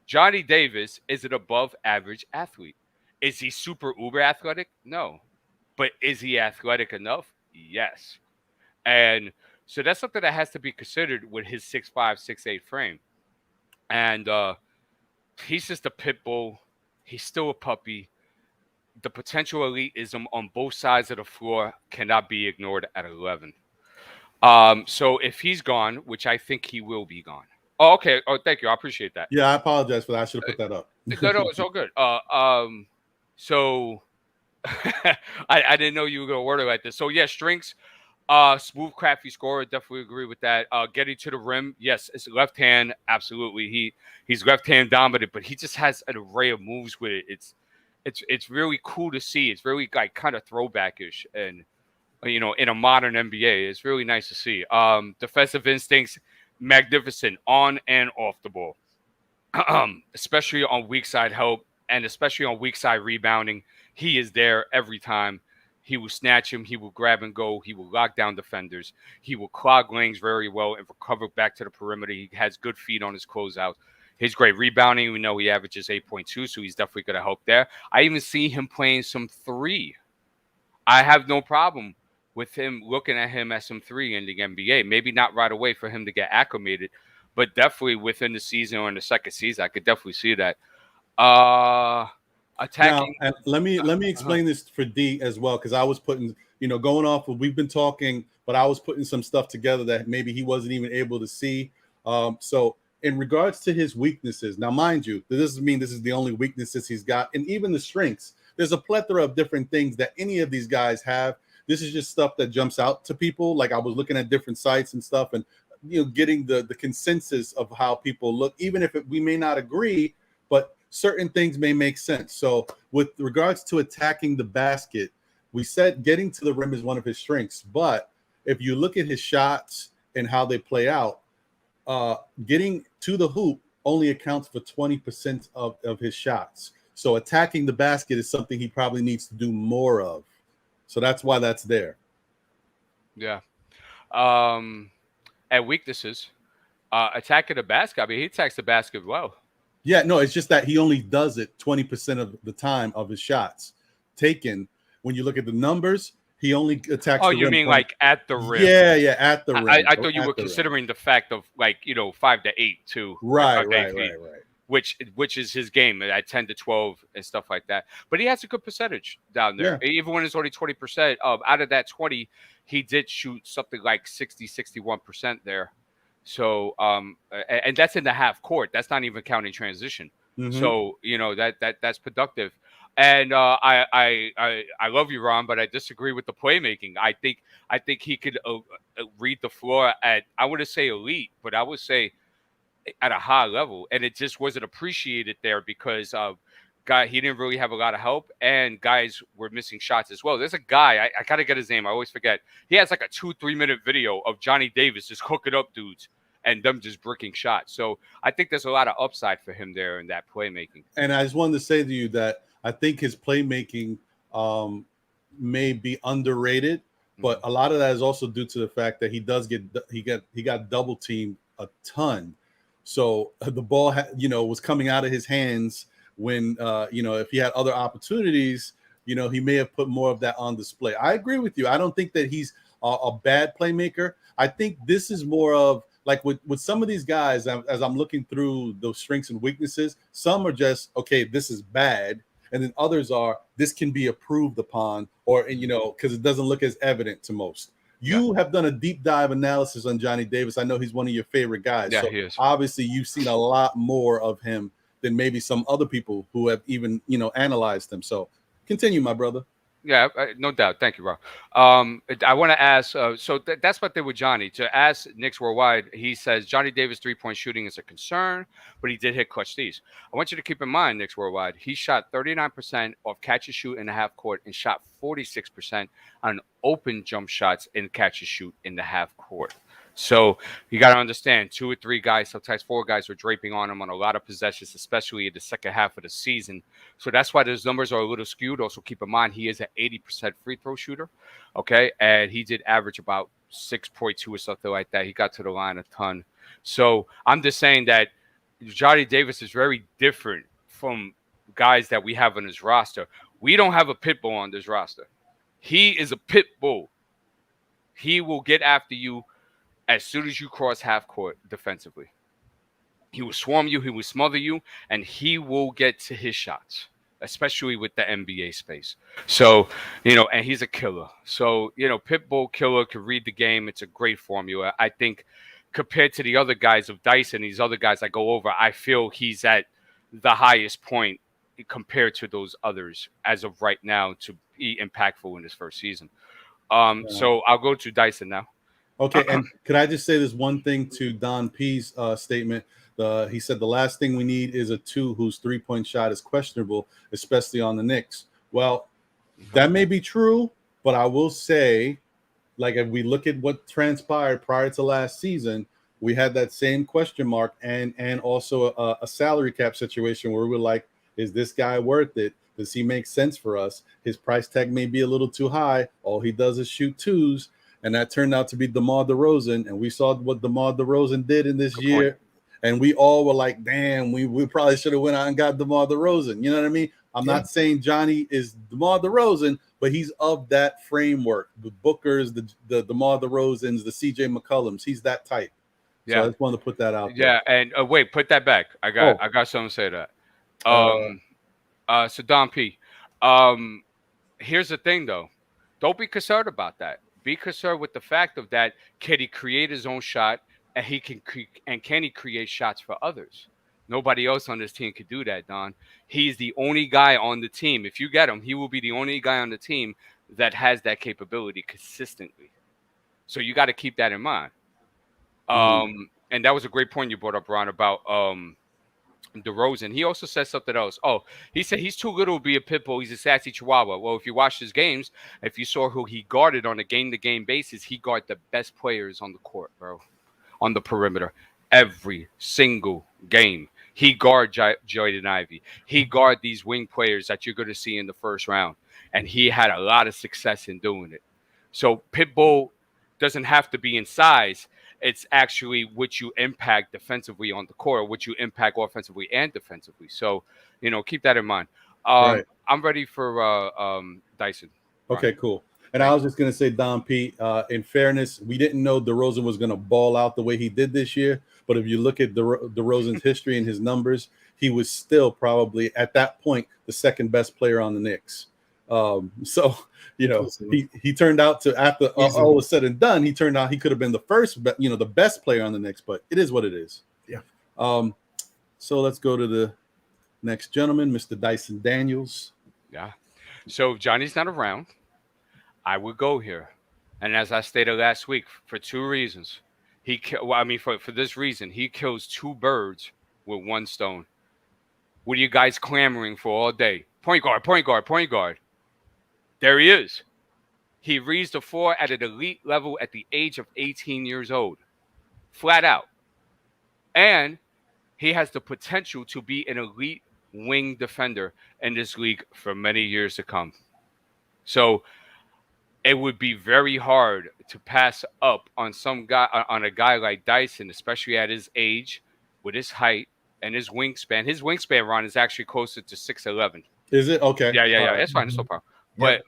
Johnny Davis is an above average athlete. Is he super uber athletic? No. But is he athletic enough? Yes. And so that's something that has to be considered with his 6'5", 6'8" frame. And he's just a pit bull. He's still a puppy. The potential elitism on both sides of the floor cannot be ignored at 11. So if he's gone, which I think he will be gone. Oh, okay. Oh, thank you. I appreciate that. Yeah, I apologize for that. I should have put that up. No, it's all good. So I didn't know you were going to word it like this. So, yeah, strengths, smooth, crafty scorer. Definitely agree with that. Getting to the rim, yes, it's left hand. Absolutely. He's left hand dominant, but he just has an array of moves with it. It's really cool to see. It's really like kind of throwbackish, and in a modern NBA, it's really nice to see. Defensive instincts, magnificent on and off the ball, especially on weak side help and especially on weak side rebounding. He is there every time. He will snatch him. He will grab and go. He will lock down defenders. He will clog lanes very well and recover back to the perimeter. He has good feet on his closeout. He's great rebounding. We know he averages 8.2, so he's definitely going to help there. I even see him playing some 3. I have no problem with him looking at him as some 3 in the NBA. Maybe not right away for him to get acclimated, but definitely within the season or in the second season, I could definitely see that. Attacking. Now, let me explain this for D as well, because I was putting, going off of, we've been talking, but I was putting some stuff together that maybe he wasn't even able to see. So in regards to his weaknesses, now mind you, this doesn't mean this is the only weaknesses he's got, and even the strengths. There's a plethora of different things that any of these guys have. This is just stuff that jumps out to people. Like I was looking at different sites and stuff, and getting the consensus of how people look, even if we may not agree, but certain things may make sense. So with regards to attacking the basket, we said getting to the rim is one of his strengths. But if you look at his shots and how they play out, getting to the hoop only accounts for 20% of his shots. So attacking the basket is something he probably needs to do more of. So that's why that's there. Yeah. At weaknesses, attacking the basket, I mean, he attacks the basket well. Yeah, no, it's just that he only does it 20% of the time of his shots taken. When you look at the numbers, he only attacks the rim. Oh, you mean like at the rim? Yeah, at the rim. I thought you were considering the fact of 5 to 8 too. Right. which is his game at 10 to 12 and stuff like that. But he has a good percentage down there. Yeah. Even when it's only 20%, out of that 20, he did shoot something like 61% there. So, and that's in the half court. That's not even counting transition. Mm-hmm. So, that's productive. And I love you, Ron, but I disagree with the playmaking. I think he could read the floor at, I wouldn't say elite, but I would say at a high level. And it just wasn't appreciated there because he didn't really have a lot of help, and guys were missing shots as well. There's a guy, I got to get his name. I always forget. He has like a 2-3 minute video of Johnny Davis just hooking up dudes and them just bricking shots. So I think there's a lot of upside for him there in that playmaking. And I just wanted to say to you that I think his playmaking may be underrated, but a lot of that is also due to the fact that he got double teamed a ton. So the ball, was coming out of his hands when, if he had other opportunities, he may have put more of that on display. I agree with you. I don't think that he's a bad playmaker. I think this is more of like with some of these guys, as I'm looking through those strengths and weaknesses, some are just, okay, this is bad. And then others are, this can be improved upon, or, because it doesn't look as evident to most. You have done a deep dive analysis on Johnny Davis. I know he's one of your favorite guys. Yeah, so he is. Obviously you've seen a lot more of him than maybe some other people who have even, analyzed him. So continue, my brother. Yeah, no doubt. Thank you, Rob. I want to ask, so that's what they with Johnny. To ask Knicks Worldwide, he says Johnny Davis' three-point shooting is a concern, but he did hit clutch threes. I want you to keep in mind, Knicks Worldwide, he shot 39% off catch and shoot in the half court and shot 46% on open jump shots in catch and shoot in the half court. So you got to understand, 2 or 3 guys, sometimes 4 guys were draping on him on a lot of possessions, especially in the second half of the season. So that's why those numbers are a little skewed. Also, keep in mind, he is an 80% free throw shooter, okay? And he did average about 6.2 or something like that. He got to the line a ton. So I'm just saying that Johnny Davis is very different from guys that we have on his roster. We don't have a pit bull on this roster. He is a pit bull. He will get after you as soon as you cross half court defensively. He will swarm you, he will smother you, and he will get to his shots, especially with the NBA space. So, and he's a killer. So, Pitbull killer can read the game. It's a great formula. I think compared to the other guys of Dyson, these other guys I go over, I feel he's at the highest point compared to those others as of right now to be impactful in his first season. So I'll go to Dyson now. Okay, and could I just say this one thing to Don P's statement? He said the last thing we need is a 2 whose three-point shot is questionable, especially on the Knicks. Well, that may be true, but I will say, like, if we look at what transpired prior to last season, we had that same question mark and also a salary cap situation where we were like, is this guy worth it? Does he make sense for us? His price tag may be a little too high. All he does is shoot 2s. And that turned out to be DeMar DeRozan. And we saw what DeMar DeRozan did in this year. Point. And we all were like, damn, we probably should have went out and got DeMar DeRozan. You know what I mean? I'm not saying Johnny is DeMar DeRozan, but he's of that framework. The Bookers, the DeMar DeRozans, the CJ McCollums. He's that type. So I just wanted to put that out there. Yeah, and wait, put that back. I got something to say to that. So Don P, here's the thing, though. Don't be concerned about that. Be concerned with the fact of that. Can he create his own shot, and can he create shots for others? Nobody else on this team could do that, Don. He's the only guy on the team. If you get him, he will be the only guy on the team that has that capability consistently. So you got to keep that in mind. And that was a great point you brought up, Ron, about DeRozan. He also said something else. Oh, he said he's too little to be a pit bull. He's a sassy chihuahua. Well, if you watch his games, if you saw who he guarded on a game-to-game basis, he guarded the best players on the court, bro, on the perimeter. Every single game. He guard Jaden Ivey. He guard these wing players that you're going to see in the first round. And he had a lot of success in doing it. So Pitbull doesn't have to be in size. It's actually what you impact defensively on the court, what you impact offensively and defensively. So, keep that in mind. Right. I'm ready for Dyson. Okay, cool. And I was just going to say, Don P, in fairness, we didn't know DeRozan was going to ball out the way he did this year. But if you look at DeRozan's history and his numbers, he was still probably at that point the second best player on the Knicks. So he turned out to, after all was said and done, he turned out he could have been the first, the best player on the Knicks. But it is what it is. Yeah. So let's go to the next gentleman, Mr. Dyson Daniels. Yeah. So if Johnny's not around, I would go here. And as I stated last week, for two reasons. For this reason, he kills two birds with one stone. What are you guys clamoring for all day? Point guard, point guard, point guard. There he is. He reads the floor at an elite level at the age of 18 years old. Flat out. And he has the potential to be an elite wing defender in this league for many years to come. So it would be very hard to pass up on a guy like Dyson, especially at his age, with his height and his wingspan. His wingspan, Ron, is actually closer to 6'11". Is it? Okay. Yeah. That's fine. It's no problem. But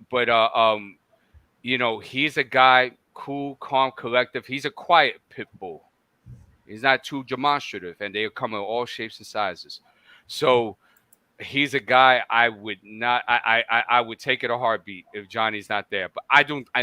he's a guy, cool, calm, collective. He's a quiet pit bull. He's not too demonstrative, and they come in all shapes and sizes. So he's a guy I would take it a heartbeat if Johnny's not there. But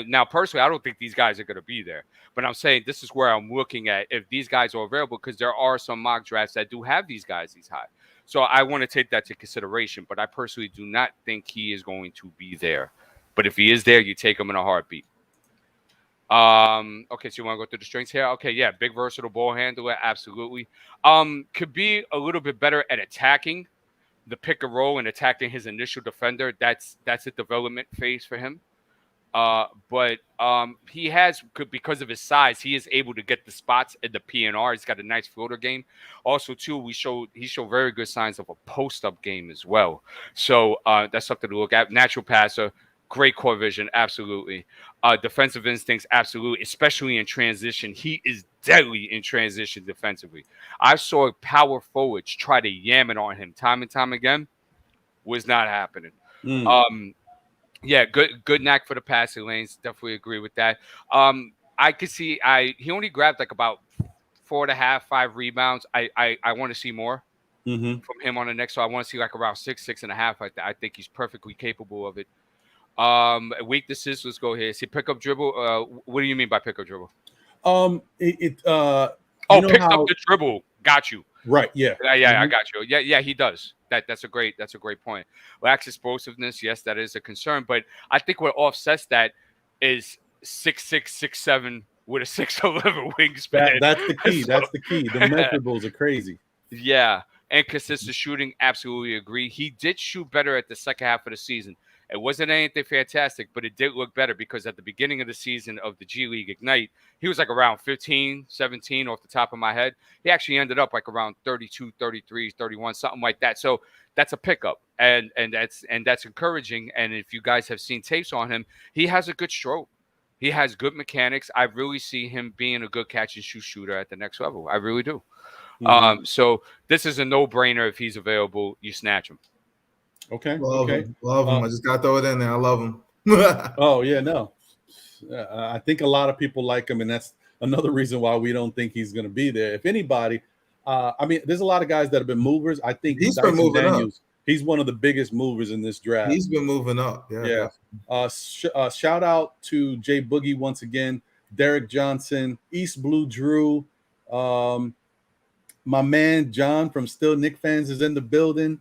now personally, I don't think these guys are going to be there. But I'm saying this is where I'm looking at if these guys are available, because there are some mock drafts that do have these guys these high. So I want to take that to consideration. But I personally do not think he is going to be there. But if he is there, you take him in a heartbeat. Okay, so you want to go through the strengths here? Okay, yeah, big versatile ball handler, absolutely. Could be a little bit better at attacking the pick and roll and attacking his initial defender. That's a development phase for him. But he because of his size, he is able to get the spots in the PNR. He's got a nice floater game. Also, too, he showed very good signs of a post-up game as well. So that's something to look at. Natural passer. Great core vision, absolutely. Defensive instincts, absolutely, especially in transition. He is deadly in transition defensively. I saw power forwards try to yam it on him time and time again. Was not happening. Yeah, good knack for the passing lanes. Definitely agree with that. I could see he only grabbed like about 4.5, 5 rebounds. I want to see more from him on the next. So I want to see like around 6, 6.5. I think he's perfectly capable of it. Weaknesses. Let's go here. See, pick up dribble. What do you mean by pick up dribble? Picked up the dribble. Got you. Right. Yeah. Yeah. I got you. Yeah. He does. That's a great point. Lacks explosiveness. Yes, that is a concern. But I think what offsets that is 6'6", 6'7" with a 6'11" wingspan. That's the key. That's the key. The measurables are crazy. Yeah. And consistent shooting. Absolutely agree. He did shoot better at the second half of the season. It wasn't anything fantastic, but it did look better because at the beginning of the season of the G League Ignite, he was like around 15, 17 off the top of my head. He actually ended up like around 32, 33, 31, something like that. So that's a pickup, and that's encouraging. And if you guys have seen tapes on him, he has a good stroke. He has good mechanics. I really see him being a good catch and shoot shooter at the next level. I really do. So this is a no-brainer. If he's available, you snatch him. Okay. Love him. I just got to throw it in there. I love him. Oh, yeah, no. I think a lot of people like him, and that's another reason why we don't think he's going to be there. If anybody, there's a lot of guys that have been movers. I think he's been moving Daniels, up. He's one of the biggest movers in this draft. He's been moving up. Yeah. Shout out to Jay Boogie once again, Derek Johnson, East Blue Drew. My man John from Still Knick Fans is in the building.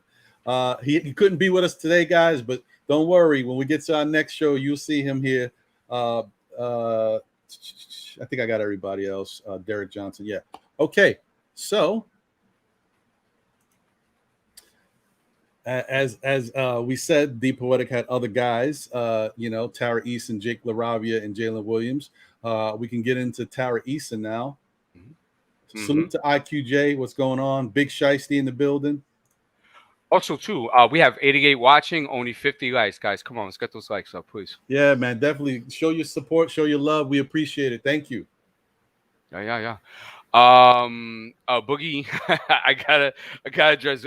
He couldn't be with us today, guys, but don't worry. When we get to our next show, you'll see him here. I think I got everybody else. Derek Johnson. Yeah. Okay. So as we said, The Poetic had other guys, Tari Eason, Jake LaRavia, and Jalen Williams. We can get into Tari Eason now. Salute to IQJ. What's going on? Big Shiesty in the building. Also, too, we have 88 watching, only 50 likes, guys. Come on, let's get those likes up, please. Yeah, man, definitely show your support, show your love. We appreciate it. Thank you. Yeah. Boogie, I gotta address.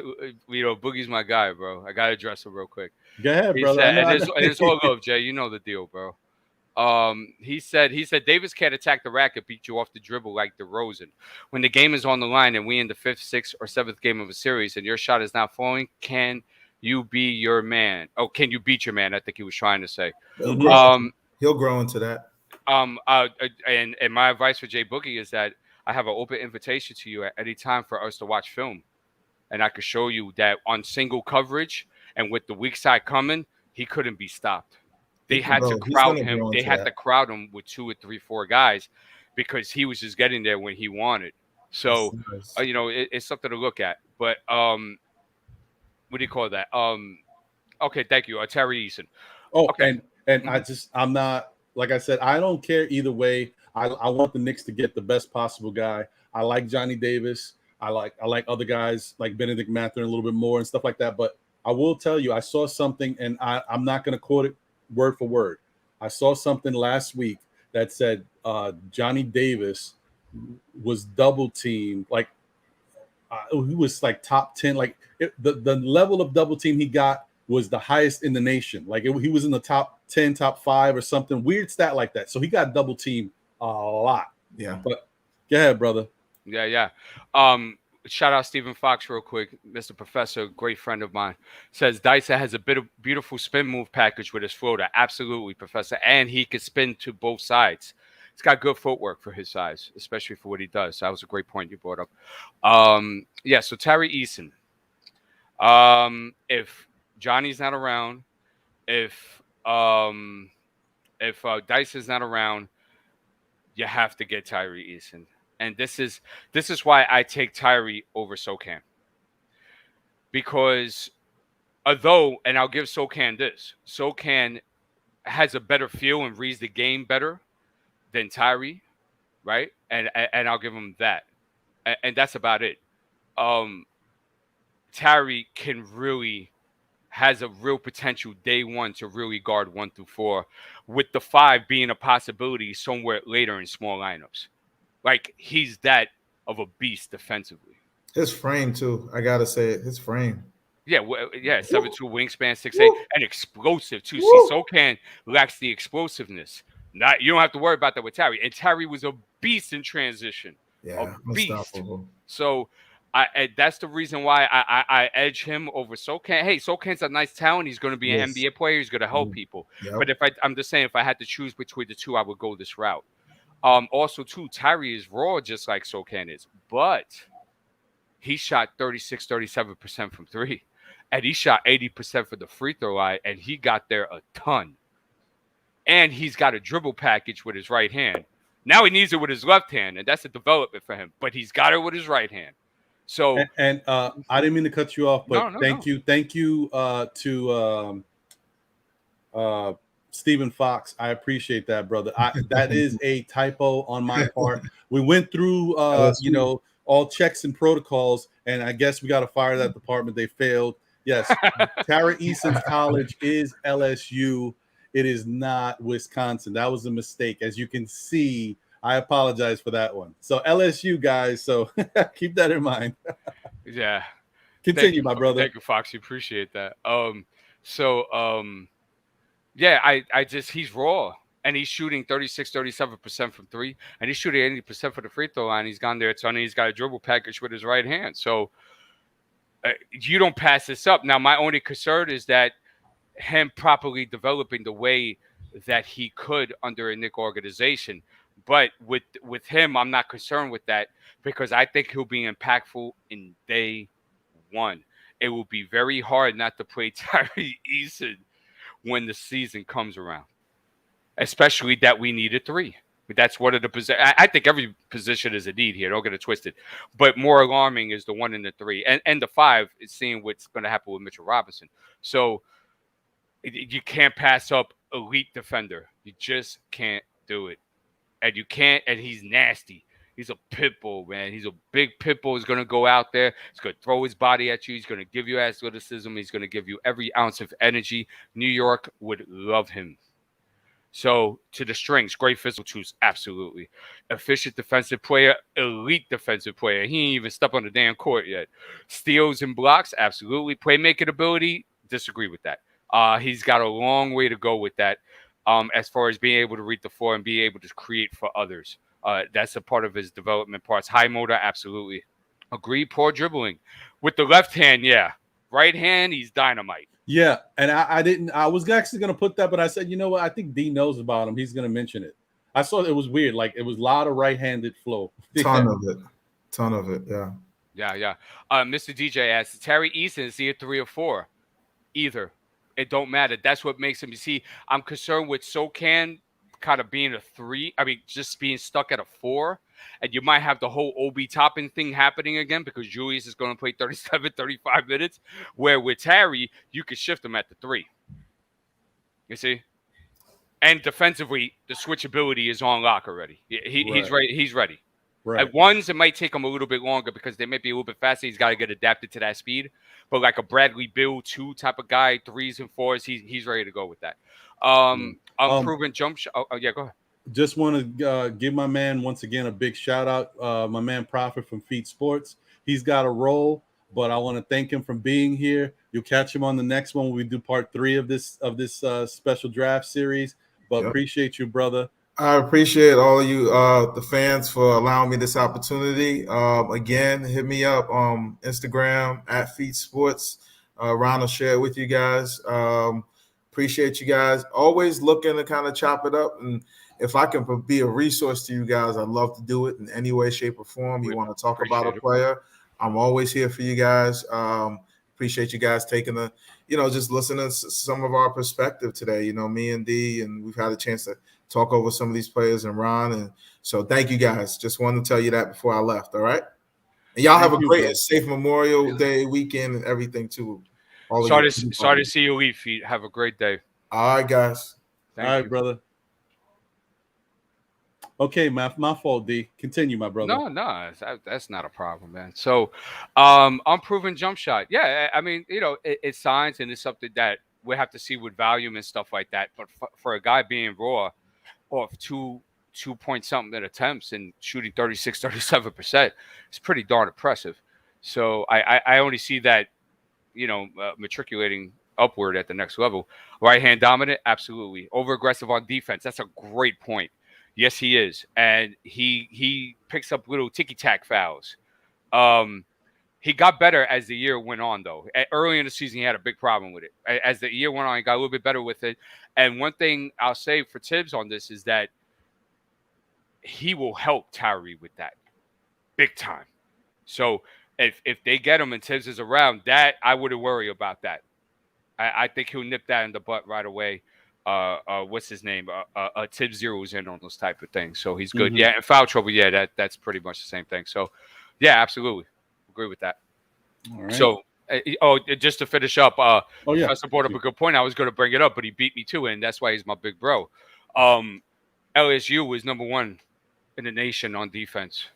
Boogie's my guy, bro. I gotta address him real quick. Go ahead, brother. And it's all love, Jay. You know the deal, bro. He said Davis can't attack the rack and beat you off the dribble like DeRozan. When the game is on the line and we in the 5th, 6th, or 7th game of a series and your shot is not falling, can you be your man? Oh, can you beat your man? I think he was trying to say. He'll grow into that. And my advice for Jay Boogie is that I have an open invitation to you at any time for us to watch film. And I could show you that on single coverage and with the weak side coming, he couldn't be stopped. They had to crowd him. They had to crowd him with 2 or 3, 4 guys because he was just getting there when he wanted. So, you know, it's something to look at. But what do you call that? Okay, thank you. Tari Eason. Oh, okay. And I'm not, like I said, I don't care either way. I want the Knicks to get the best possible guy. I like Johnny Davis. I like other guys like Benedict Mathurin a little bit more and stuff like that. But I will tell you, I saw something, and I'm not going to quote it word for word. I saw something last week that said Johnny Davis was double teamed. Like he was like top 10. Like the level of double team he got was the highest in the nation. Like he was in the top 10, top 5 or something. Weird stat like that. So he got double teamed a lot. Yeah. But go ahead, brother. Yeah. Shout out Stephen Fox real quick. Mr. Professor, great friend of mine, says Dyson has a beautiful spin move package with his floater. Absolutely, Professor. And he can spin to both sides. He's got good footwork for his size, especially for what he does. That was a great point you brought up. So Tari Eason. If Johnny's not around, if Dyson's not around, you have to get Tari Eason. And this is why I take Tyree over Sokan. Because although, and I'll give Sokan this, Sokan has a better feel and reads the game better than Tyree, right? And I'll give him that. And that's about it. Tyree has a real potential day one to really guard 1 through 4, with the 5 being a possibility somewhere later in small lineups. Like, he's that of a beast defensively. His frame, too. I got to say it. His frame. Yeah, 7'2" wingspan, 6'8", and explosive, too. See, Sokan lacks the explosiveness. You don't have to worry about that with Tari. And Tari was a beast in transition. Yeah, a beast. So, that's the reason why I edge him over Sokan. Hey, Sokan's a nice talent. He's going to be an NBA player. He's going to help people. Yep. But I'm just saying, if I had to choose between the two, I would go this route. Also, too, Tyree is raw just like Sokan is, but he shot 37% from 3, and he shot 80% for the free throw line, and he got there a ton. And he's got a dribble package with his right hand. Now he needs it with his left hand, and that's a development for him, but he's got it with his right hand. So, and I didn't mean to cut you off, but thank you to Stephen Fox. I appreciate that, brother. That is a typo on my part. We went through, all checks and protocols, and I guess we got to fire that department. They failed. Yes, Tari Eason's college is LSU. It is not Wisconsin. That was a mistake. As you can see, I apologize for that one. So LSU, guys, so keep that in mind. Yeah. Continue, my brother. Thank you, Foxy. Appreciate that. He's raw, and he's shooting 37% from 3, and he's shooting 80% for the free throw line. He's gone there a ton, and he's got a dribble package with his right hand. So you don't pass this up. Now, my only concern is that him properly developing the way that he could under a Knick organization. But with him, I'm not concerned with that because I think he'll be impactful in day one. It will be very hard not to play Tari Eason when the season comes around, especially that we need a 3. That's one of the positions. I think every position is a need here. Don't get it twisted. But more alarming is the 1 and the 3. And the 5 is seeing what's going to happen with Mitchell Robinson. So you can't pass up elite defender. You just can't do it. And you can't, and he's nasty. He's a pit bull, man. He's a big pit bull. He's going to go out there. He's going to throw his body at you. He's going to give you athleticism. He's going to give you every ounce of energy. New York would love him. So, to the strings, great physical tools, absolutely. Efficient defensive player, elite defensive player. He ain't even stepped on the damn court yet. Steals and blocks, absolutely. Playmaking ability, disagree with that. He's got a long way to go with that. as far as being able to read the floor and being able to create for others. That's a part of his development parts. High motor, absolutely. Agree. Poor dribbling. With the left hand, yeah. Right hand, he's dynamite. Yeah, and I was actually going to put that, but I said, you know what? I think D knows about him. He's going to mention it. I saw it was weird. Like, it was a lot of right-handed flow. Ton of it, yeah. Yeah. Mr. DJ asks, Tari Eason, is he a 3 or 4? Either. It don't matter. That's what makes him. You see, I'm concerned with SoCan kind of being a 3. I mean, just being stuck at a 4. And you might have the whole Obi Toppin thing happening again because Julius is going to play 37, 35 minutes. Where with Tari, you could shift him at the 3. You see? And defensively, the switchability is on lock already. He's ready. He's ready. Right. At ones, it might take him a little bit longer because they might be a little bit faster. He's got to get adapted to that speed. But like a Bradley Beal 2 type of guy, 3s and 4s, he's ready to go with that. Unproven jump shot. Oh, yeah, go ahead. Just want to give my man once again a big shout out. My man Prophet from Feats Sports. He's got a role, but I want to thank him for being here. You'll catch him on the next one when we do part 3 of this special draft series. But appreciate you, brother. I appreciate all of you, the fans, for allowing me this opportunity. Again, hit me up on Instagram at Feats Sports. Ron will share it with you guys. Appreciate you guys. Always looking to kind of chop it up. And if I can be a resource to you guys, I'd love to do it in any way, shape, or form. You want to talk about a player, I'm always here for you guys. Appreciate you guys taking just listening to some of our perspective today. Me and D, and we've had a chance to talk over some of these players and Ron. And so thank you guys. Just wanted to tell you that before I left. All right. And y'all have a great, safe Memorial Day weekend and everything too. Sorry to see you leave, Feet. Have a great day. All right, guys. All right, brother. Okay, my fault, D. Continue, my brother. No, that's not a problem, man. So, unproven jump shot. Yeah, I mean, it's science and it's something that we have to see with volume and stuff like that. But for a guy being raw off 2 point something attempts and shooting 36, 37%, it's pretty darn impressive. So I only see that, matriculating upward at the next level. Right hand dominant, absolutely. Over aggressive on defense. That's a great point. Yes, he is. And he picks up little ticky-tack fouls. He got better as the year went on, though. Early in the season, he had a big problem with it. As the year went on, he got a little bit better with it. And one thing I'll say for Tibbs on this is that he will help Tyree with that big time. So if they get him and Tibbs is around, that I wouldn't worry about that. I think he'll nip that in the butt right away. What's his name? Tibbs zeroes in on those type of things. So he's good. Mm-hmm. Yeah, and foul trouble, that's pretty much the same thing. So, yeah, absolutely. Agree with that. All right. So, just to finish up, Professor brought up a good point. I was going to bring it up, but he beat me to it, and that's why he's my big bro. LSU was number 1 in the nation on defense.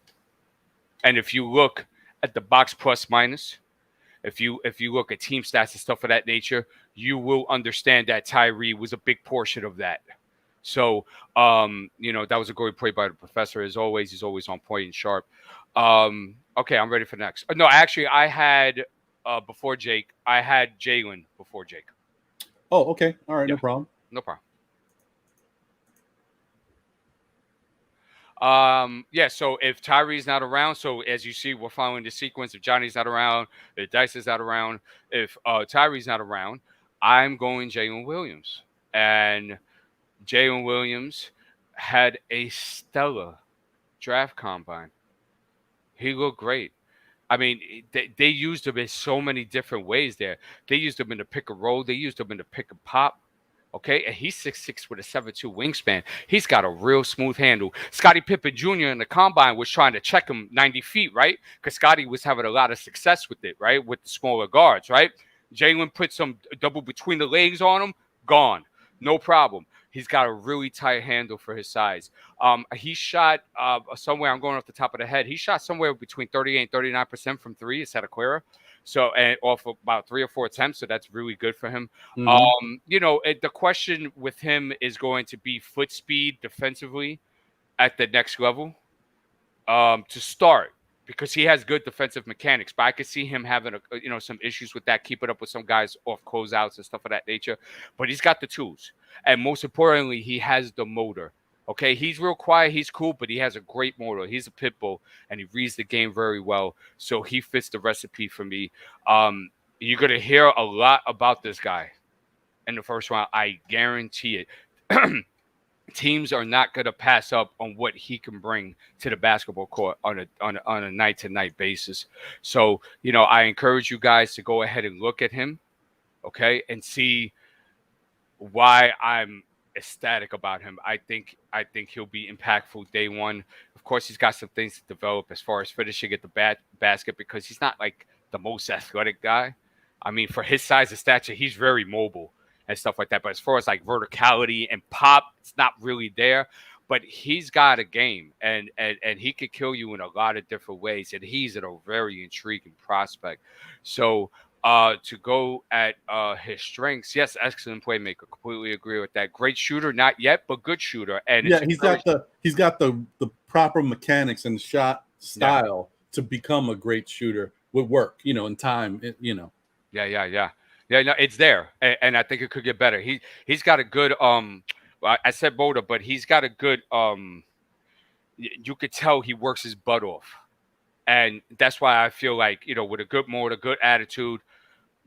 And if you look at the box plus minus, if you look at team stats and stuff of that nature, you will understand that Tyree was a big portion of that. So, that was a great play by the professor. As always, he's always on point and sharp. Okay, I'm ready for next. No, actually, I had before Jake. I had Jaylin before Jake. Oh, okay. All right, yeah. No problem. So if Tyree's not around, so as you see, we're following the sequence. If Johnny's not around, if Dyson's not around, if Tyree's not around, I'm going Jalen Williams. And Jaylin Williams had a stellar draft combine. He looked great. I mean, they used him in so many different ways there. They used him in the pick and roll. They used him in the pick and pop. Okay, and he's 6'6" with a 7'2" wingspan. He's got a real smooth handle. Scottie Pippen Jr. in the combine was trying to check him 90 feet, right? Because Scottie was having a lot of success with it, right? With the smaller guards, right? Jalen put some double between the legs on him, gone. No problem. He's got a really tight handle for his size. He shot somewhere, I'm going off the top of the head, he shot somewhere between 38 and 39% from 3 at Santa Clara. So, and off of about 3 or 4 attempts, so that's really good for him. Mm-hmm. The question with him is going to be foot speed defensively at the next level to start, because he has good defensive mechanics. But I could see him having some issues with that, keeping up with some guys off closeouts and stuff of that nature. But he's got the tools, and most importantly, he has the motor. Okay, he's real quiet, he's cool, but he has a great motor. He's a pit bull, and he reads the game very well. So he fits the recipe for me. You're gonna hear a lot about this guy in the first round. I guarantee it. Teams are not going to pass up on what he can bring to the basketball court on a night-to-night basis. So, I encourage you guys to go ahead and look at him, okay, and see why I'm ecstatic about him. I think he'll be impactful day one. Of course, he's got some things to develop as far as finishing at the basket, because he's not like the most athletic guy. I mean, for his size and stature, he's very mobile and stuff like that. But as far as like verticality and pop, it's not really there. But he's got a game, and he could kill you in a lot of different ways. And he's a very intriguing prospect. So to go at his strengths, yes, excellent playmaker. Completely agree with that. Great shooter, not yet, but good shooter. And yeah, he's got the proper mechanics and shot style to become a great shooter with work, in time, Yeah, no, it's there, and I think it could get better. He's got a good I said motor, but he's got a good you could tell he works his butt off, and that's why I feel like with a good motor, good attitude,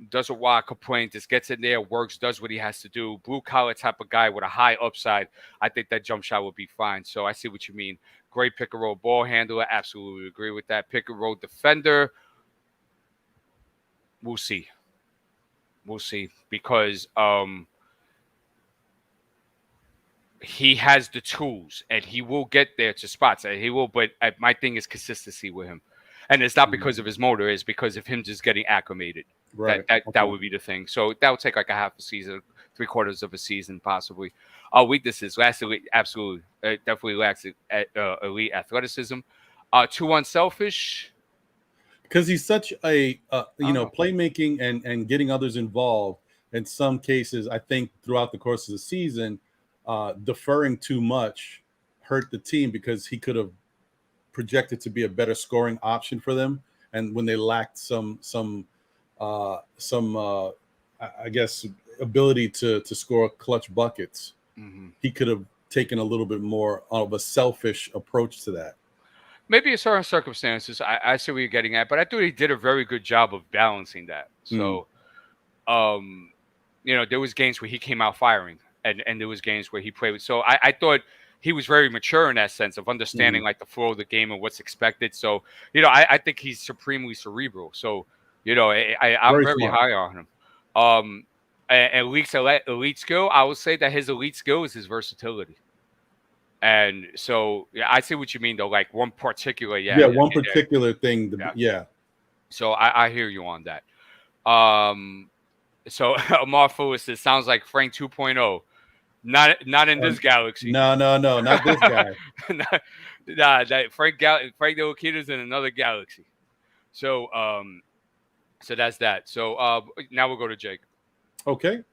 doesn't want to complain, just gets in there, works, does what he has to do. Blue collar type of guy with a high upside. I think that jump shot would be fine. So I see what you mean. Great pick and roll ball handler. Absolutely agree with that. Pick and roll defender. We'll see. We'll see, because he has the tools, and he will get there to spots. He will, but my thing is consistency with him, and it's not because of his motor; it's because of him just getting acclimated. Right. That would be the thing. So that would take like a half a season, 3/4 of a season, possibly. Weaknesses: absolutely, definitely lacks elite athleticism. Too unselfish. Because he's such a playmaking and getting others involved. In some cases, I think throughout the course of the season, deferring too much hurt the team, because he could have projected to be a better scoring option for them. And when they lacked some I guess ability to score clutch buckets, he could have taken a little bit more of a selfish approach to that. Maybe in certain circumstances, I see what you're getting at, but I thought he did a very good job of balancing that. So, there was games where he came out firing, and there was games where he played with. So I thought he was very mature in that sense of understanding like the flow of the game and what's expected. So, I think he's supremely cerebral. So, I'm very high on him. Elite skill, I would say that his elite skill is his versatility. And so, I see what you mean, though. Like one particular, one particular thing. So I hear you on that. So Amar Fuller says, sounds like Frank 2.0. Not in this galaxy. No, not this guy. That Frank Ntilikina's in another galaxy. So so that's that. So now we'll go to Jake. Okay.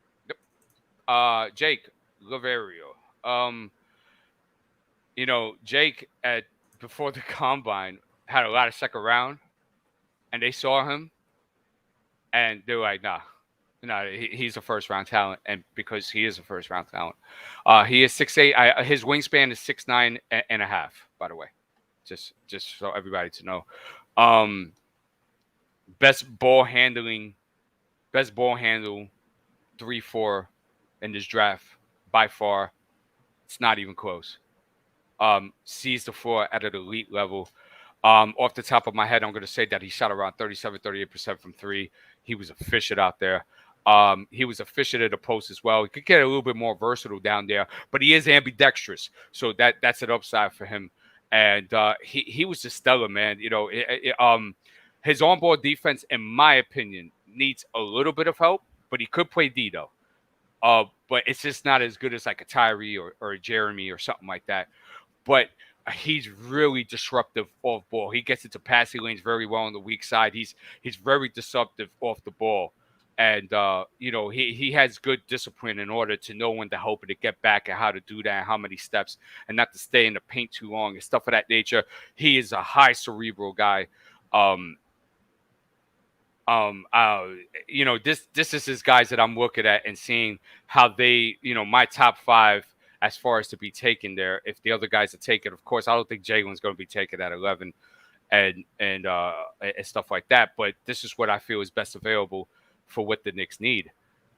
Jake LaRavia. Jake before the combine had a lot of second round, and they saw him, and they were like, nah, he's a first round talent, and because he is a first round talent, he is 6'8". His wingspan is 6'9" and a half. By the way, just so everybody to know, best ball handle 3-4 in this draft by far. It's not even close. Sees the floor at an elite level. Off the top of my head, I'm going to say that he shot around 37-38% from three. He was efficient out there. He was efficient at the post as well. He could get a little bit more versatile down there, but he is ambidextrous, so that's an upside for him. And he was just stellar, man. His on-ball defense, in my opinion, needs a little bit of help, but he could play D though. But it's just not as good as like a Tyree or a Jeremy or something like that. But he's really disruptive off ball. He gets into passing lanes very well on the weak side. He's very disruptive off the ball. And he has good discipline in order to know when to help to get back and how to do that and how many steps and not to stay in the paint too long and stuff of that nature. He is a high cerebral guy. This is his guys that I'm looking at and seeing how they, my top 5 as far as to be taken there. If the other guys are taken, of course, I don't think Jalen's going to be taken at 11 and stuff like that. But this is what I feel is best available for what the Knicks need.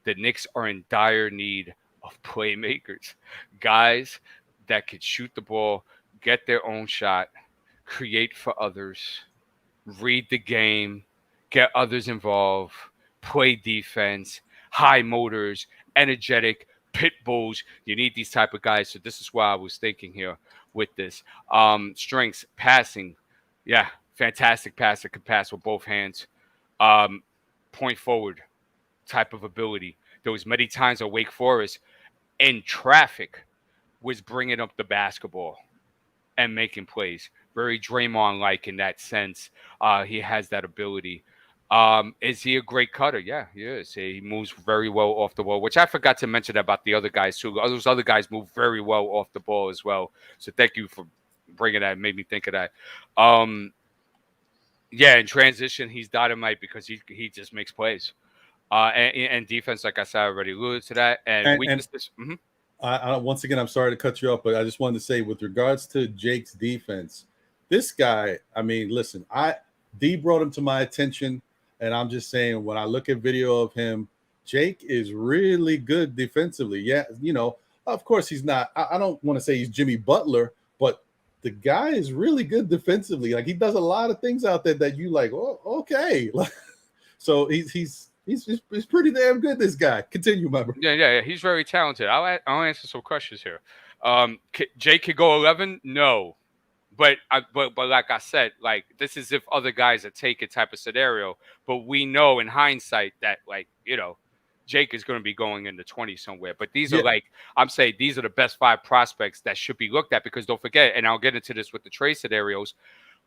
The Knicks are in dire need of playmakers, guys that could shoot the ball, get their own shot, create for others, read the game, get others involved, play defense, high motors, energetic, pit bulls. You need these type of guys. So this is why I was thinking here with this. Strengths, passing. Yeah, fantastic passer, can pass with both hands. Point forward type of ability. There was many times at Wake Forest in traffic was bringing up the basketball and making plays. Very Draymond-like in that sense. He has that ability. Is he a great cutter? Yeah, he is. He moves very well off the ball, which I forgot to mention about the other guys too. Those other guys move very well off the ball as well. So thank you for bringing that. It made me think of that. Yeah, in transition, he's dynamite because he just makes plays. And defense, like I said, I already alluded to that. And weaknesses. Once again, I'm sorry to cut you off, but I just wanted to say with regards to Jake's defense, this guy, I mean, listen, D brought him to my attention, and I'm just saying when I look at video of him, Jake is really good defensively. Yeah, of course he's not. I don't want to say he's Jimmy Butler, but the guy is really good defensively. Like he does a lot of things out there that you like. Oh, okay. So he's pretty damn good. This guy. Continue, member. Yeah. He's very talented. I'll answer some questions here. Jake could go 11. No. But like I said, like this is if other guys are taking type of scenario. But we know in hindsight that Jake is going to be going in the 20 somewhere. But these are I'm saying these are the best 5 prospects that should be looked at because don't forget, and I'll get into this with the trade scenarios,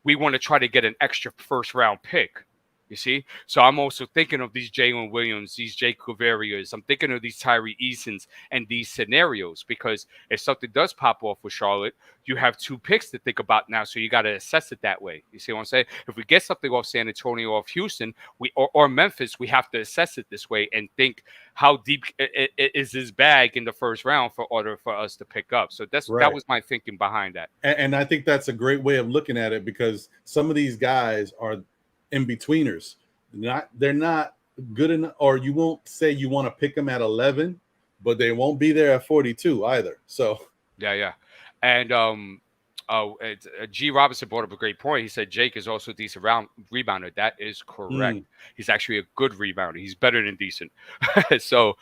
we want to try to get an extra first round pick. You see? So I'm also thinking of these Jaylin Williams, these Jake Claverias. I'm thinking of these Tari Easons and these scenarios because if something does pop off with Charlotte, you have 2 picks to think about now. So you got to assess it that way. You see what I'm saying? If we get something off San Antonio, off Houston, or Memphis, we have to assess it this way and think how deep is his bag in the first round for order for us to pick up. So that was my thinking behind that. And I think that's a great way of looking at it because some of these guys are in-betweeners. They're not good enough, or you won't say you want to pick them at 11, but they won't be there at 42 either. So yeah. And G. Robinson brought up a great point. He said Jake is also a decent rebounder. That is correct. He's actually a good rebounder. He's better than decent. So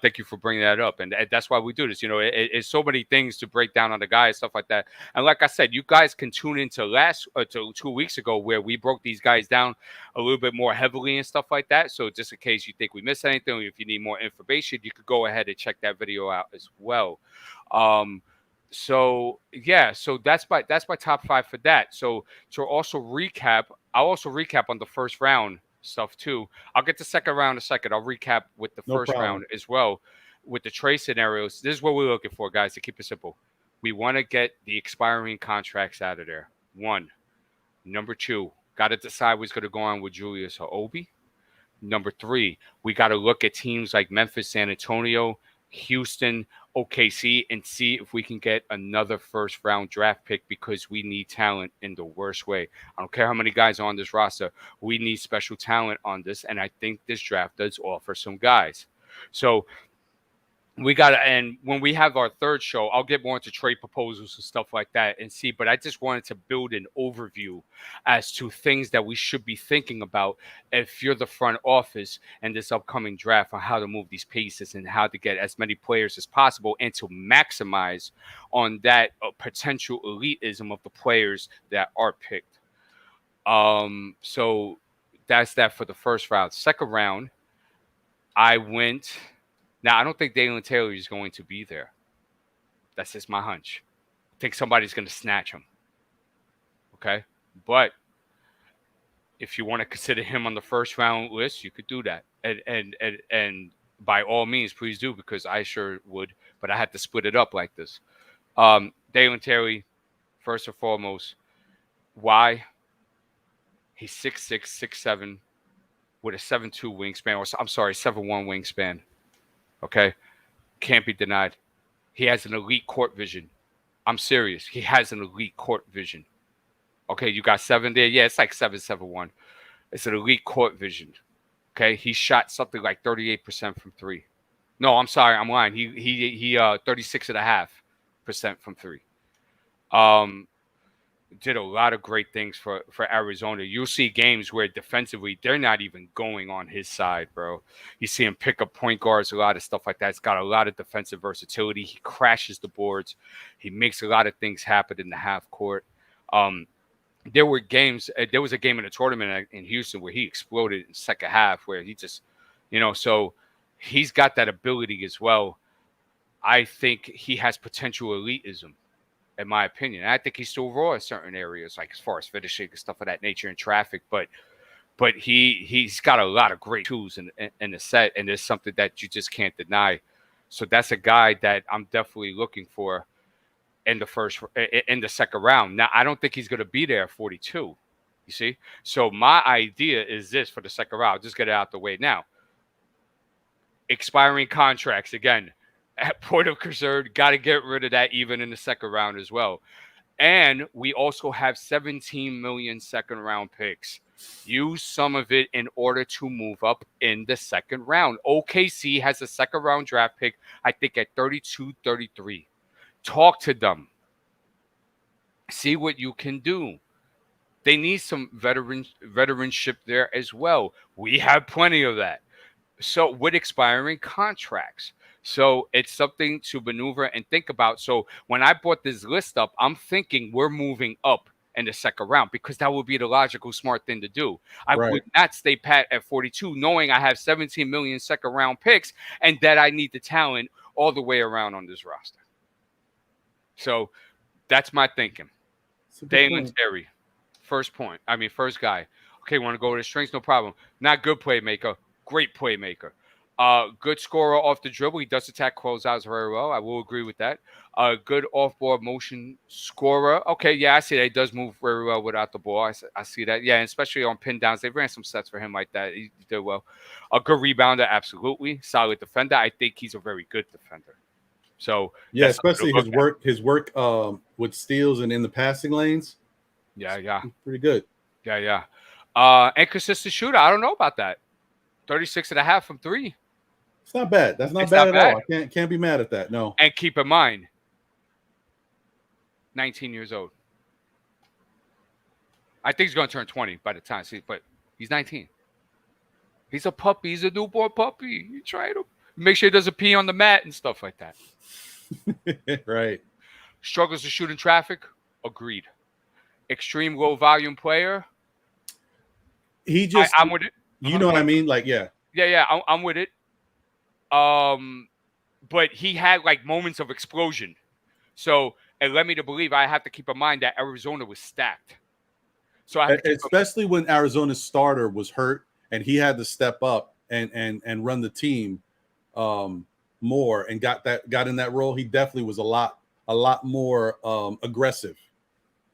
thank you for bringing that up. And that's why we do this. It's so many things to break down on the guys, stuff like that. And like I said, you guys can tune into to 2 weeks ago where we broke these guys down a little bit more heavily and stuff like that. So just in case you think we missed anything, or if you need more information, you could go ahead and check that video out as well. So that's my top 5 for that. So to also recap, I'll also recap on the first round stuff too. I'll get the second round in a second. I'll recap with the first round as well with the trade scenarios. This is what we're looking for, guys, to keep it simple. We want to get the expiring contracts out of there. 1. Number 2, got to decide what's going to go on with Julius or Obi. Number 3, we got to look at teams like Memphis, San Antonio, Houston, OKC, and see if we can get another first round draft pick because we need talent in the worst way. I don't care how many guys are on this roster. We need special talent on this, and I think this draft does offer some guys. So we got to, and when we have our third show, I'll get more into trade proposals and stuff like that and see, but I just wanted to build an overview as to things that we should be thinking about if you're the front office and this upcoming draft on how to move these pieces and how to get as many players as possible and to maximize on that potential elitism of the players that are picked. So that's that for the first round. Second round, I went... Now, I don't think Dalen Terry is going to be there. That's just my hunch. I think somebody's going to snatch him. Okay? But if you want to consider him on the first round list, you could do that. And by all means, please do, because I sure would. But I had to split it up like this. Dalen Terry, first and foremost, why? He's 6'6", 6'7", with a 7'2" wingspan, or I'm sorry, 7'1" wingspan. Okay, can't be denied. He has an elite court vision. I'm serious. He has an elite court vision. Okay, you got 7 there. Yeah, it's like 7'1". It's an elite court vision. Okay, he shot something like 38% from three. No, I'm sorry, I'm lying. He 36.5% from three. Did a lot of great things for Arizona. You'll see games where defensively they're not even going on his side, bro. You see him pick up point guards, a lot of stuff like that. It's got a lot of defensive versatility. He crashes the boards. He makes a lot of things happen in the half court. There were games. There was a game in a tournament in Houston where he exploded in the second half, where he just, so he's got that ability as well. I think he has potential elitism, in my opinion. And I think he's still raw in certain areas, like as far as finishing and stuff of that nature in traffic. But he's got a lot of great tools in the set, and there's something that you just can't deny. So that's a guy that I'm definitely looking for in the second round. Now, I don't think he's going to be there at 42. You see? So my idea is this for the second round. I'll just get it out the way now. Expiring contracts again. At point of concern, got to get rid of that even in the second round as well. And we also have 17 million second round picks. Use some of it in order to move up in the second round. OKC has a second round draft pick, I think at 32, 33. Talk to them. See what you can do. They need some veteranship there as well. We have plenty of that. So with expiring contracts. So it's something to maneuver and think about. So when I brought this list up, I'm thinking we're moving up in the second round because that would be the logical, smart thing to do. I would not stay pat at 42, knowing I have 17 million second round picks and that I need the talent all the way around on this roster. So that's my thinking. Dalen Terry, first guy. Okay, want to go with the strengths? No problem. Not good playmaker, great playmaker. Good scorer off the dribble. He does attack closeouts very well. I will agree with that. Good off-ball motion scorer. Okay, yeah, I see that. He does move very well without the ball. I see that. Yeah, and especially on pin downs. They ran some sets for him like that. He did well. A good rebounder, absolutely. Solid defender. I think he's a very good defender. So yeah, especially his work with steals and in the passing lanes. Yeah. Pretty good. Yeah. And consistent shooter. I don't know about that. 36.5 from three. It's not bad. That's not bad at all. I can't be mad at that. No. And keep in mind, 19 years old. I think he's going to turn 20 by the time. But he's 19. He's a puppy. He's a newborn puppy. You try to make sure he doesn't pee on the mat and stuff like that. Right. Struggles to shoot in traffic. Agreed. Extreme low volume player. I'm with it. You know what I mean? Like, yeah. Yeah, I'm with it. But he had like moments of explosion. So it led me to believe I have to keep in mind that Arizona was stacked. So especially when Arizona's starter was hurt and he had to step up and run the team more and got in that role, he definitely was a lot more aggressive.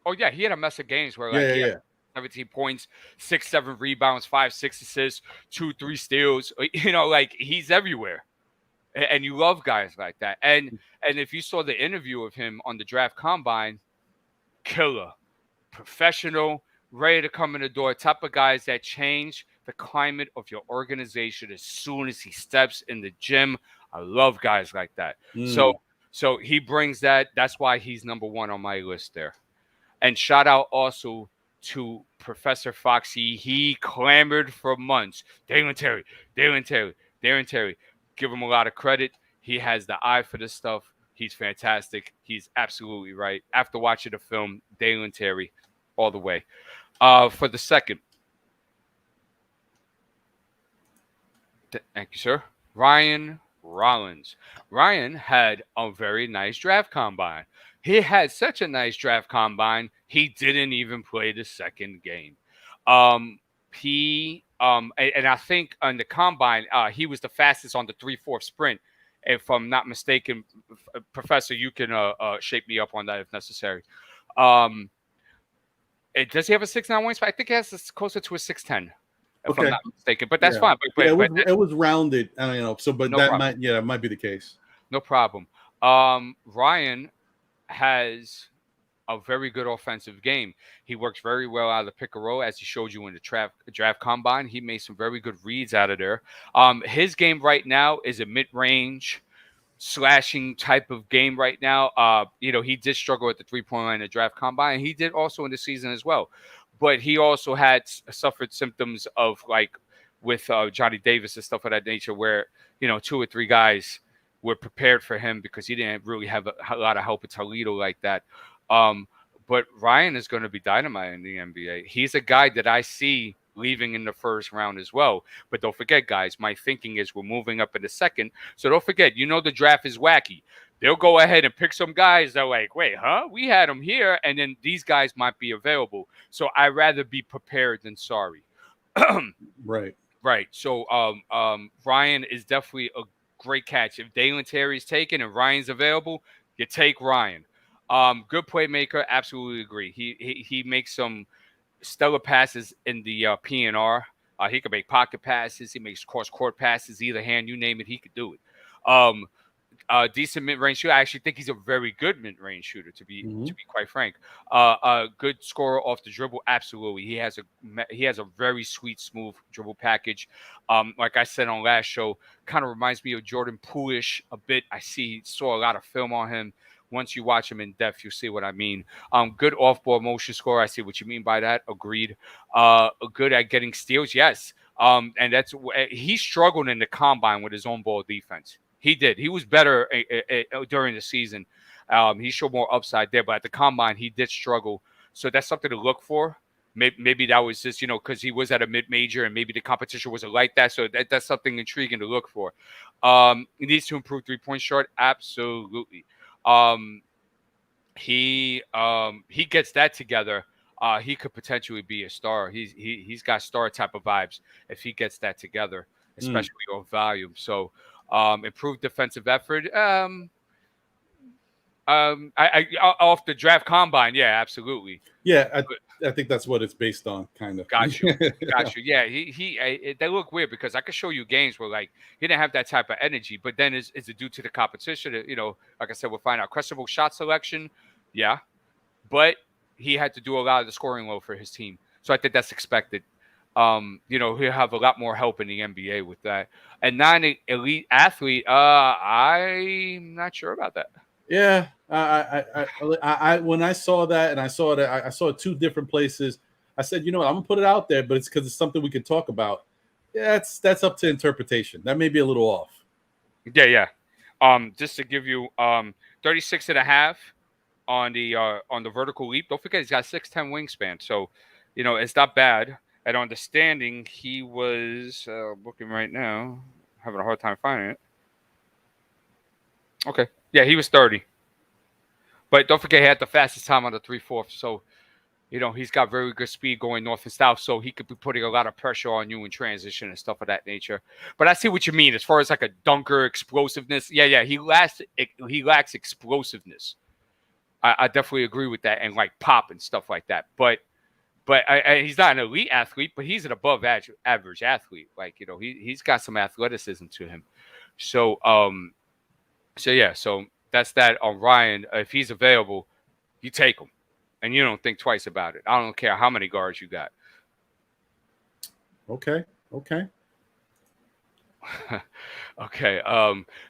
Oh yeah, he had a mess of games where he had 17 points, 6-7 rebounds, 5-6 assists, 2-3 steals. Like he's everywhere. And you love guys like that. And if you saw the interview of him on the draft combine, killer, professional, ready to come in the door, type of guys that change the climate of your organization as soon as he steps in the gym. I love guys like that. So he brings that. That's why he's number one on my list there. And shout out also to Professor Foxy. He clamored for months. Dalen Terry. Give him a lot of credit. He has the eye for this stuff. He's fantastic. He's absolutely right. After watching the film, Dalen Terry, all the way. For the second. Thank you, sir. Ryan Rollins. Ryan had a very nice draft combine. He had such a nice draft combine, he didn't even play the second game. He And I think on the combine, he was the fastest on the 3/4 sprint. If I'm not mistaken, Professor, you can shape me up on that if necessary. Does he have a 6'9" wingspan? I think he has closer to a 6'10", if I'm not mistaken. But that's fine. But it was rounded, So, but no that problem. might be the case. No problem. Ryan has a very good offensive game. He works very well out of the pick and roll, as he showed you in the draft combine. He made some very good reads out of there. His game right now is a mid-range slashing type of game right now. He did struggle at the 3-point line in the draft combine. He did also in the season as well. But he also had suffered symptoms of, like, with Johnny Davis and stuff of that nature, where, 2 or 3 guys were prepared for him because he didn't really have a lot of help at Toledo like that. But Ryan is going to be dynamite in the NBA. He's a guy that I see leaving in the first round as well. But don't forget, guys, my thinking is we're moving up in the second. So don't forget, the draft is wacky. They'll go ahead and pick some guys that are like, wait, huh? We had them here. And then these guys might be available. So I'd rather be prepared than sorry. Right. Right. So Ryan is definitely a great catch. If Dalen Terry is taken and Ryan's available, you take Ryan. Good playmaker. Absolutely agree. He makes some stellar passes in the PNR. He can make pocket passes. He makes cross-court passes. Either hand, you name it, he could do it. Decent mid-range shooter. I actually think he's a very good mid-range shooter, to be quite frank. A good scorer off the dribble. Absolutely. He has a very sweet, smooth dribble package. Like I said on last show, kind of reminds me of Jordan Poole-ish a bit. Saw a lot of film on him. Once you watch him in depth, you'll see what I mean. Good off-ball motion scorer. I see what you mean by that. Agreed. Good at getting steals. Yes. And he struggled in the combine with his own ball defense. He did. He was better during the season. He showed more upside there, but at the combine, he did struggle. So that's something to look for. Maybe that was just, because he was at a mid-major and maybe the competition wasn't like that. So that's something intriguing to look for. He needs to improve three-point shot. Absolutely. He gets that together. He could potentially be a star. He's got star type of vibes if he gets that together, especially on volume. So improved defensive effort. Off the draft combine, yeah, absolutely. Yeah, I think that's what it's based on, kind of. Got you. Yeah, they look weird because I could show you games where, like, he didn't have that type of energy, but then is it due to the competition? Like I said, we'll find out. Questionable shot selection, yeah, but he had to do a lot of the scoring load for his team, so I think that's expected. He'll have a lot more help in the NBA with that. And non-elite athlete, I'm not sure about that. Yeah, I when I saw that, and I saw it 2 different places. I said, I'm gonna put it out there, but it's because it's something we could talk about. Yeah, that's up to interpretation. That may be a little off. Yeah. Just to give you 36.5 on the vertical leap. Don't forget he's got 6'10" wingspan, so it's not bad. At understanding, he was looking right now, having a hard time finding it. Okay. Yeah, he was 30. But don't forget he had the fastest time on the 3/4. So, he's got very good speed going north and south. So he could be putting a lot of pressure on you in transition and stuff of that nature. But I see what you mean as far as like a dunker explosiveness. Yeah. He lacks explosiveness. I definitely agree with that, and like pop and stuff like that. But he's not an elite athlete, but he's an above average athlete. Like, he's got some athleticism to him. So, So that's that on Ryan. If he's available, you take him, and you don't think twice about it. I don't care how many guards you got. Okay. Okay.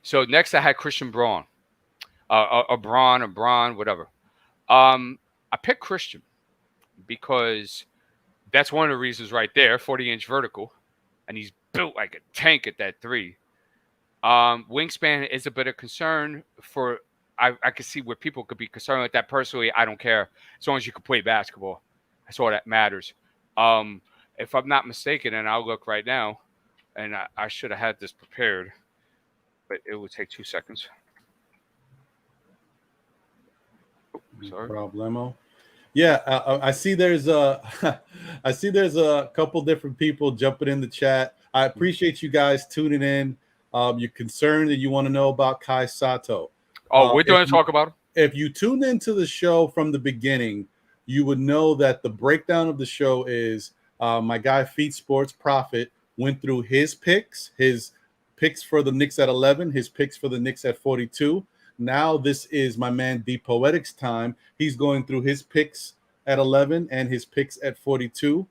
So next I had Christian Braun, Braun, whatever. I picked Christian because that's one of the reasons right there. 40-inch vertical, and he's built like a tank at that 3. Wingspan is a bit of concern for. I can see where people could be concerned with that. Personally, I don't care as long as you can play basketball. That's all that matters. If I'm not mistaken, and I'll look right now, and I should have had this prepared, but it will take 2 seconds. Sorry. Problemo. Yeah, I see there's a I see there's a couple different people jumping in the chat. I appreciate you guys tuning in. You're concerned that you want to know about Kai Sotto. Oh, we're going to talk about him. If you tuned into the show from the beginning, you would know that the breakdown of the show is my guy Feats Sports Profit went through his picks for the Knicks at 11, his picks for the Knicks at 42. Now this is my man D Poetic's time. He's going through his picks at 11 and his picks at 42.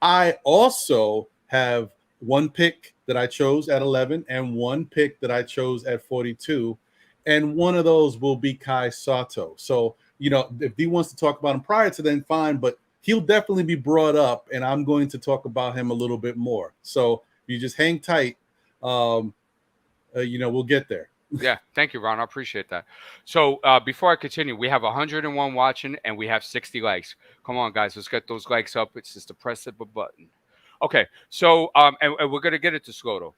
I also have one pick that I chose at 11 and one pick that I chose at 42. And one of those will be Kai Sotto. So, you know, if he wants to talk about him prior to then, fine, but he'll definitely be brought up, and I'm going to talk about him a little bit more. So you just hang tight. You know, we'll get there. Yeah, thank you, Ron. I appreciate that. So before I continue, we have 101 watching and we have 60 likes. Come on, guys, let's get those likes up. It's just a press of a button. Okay, so and we're gonna get it to Sotto.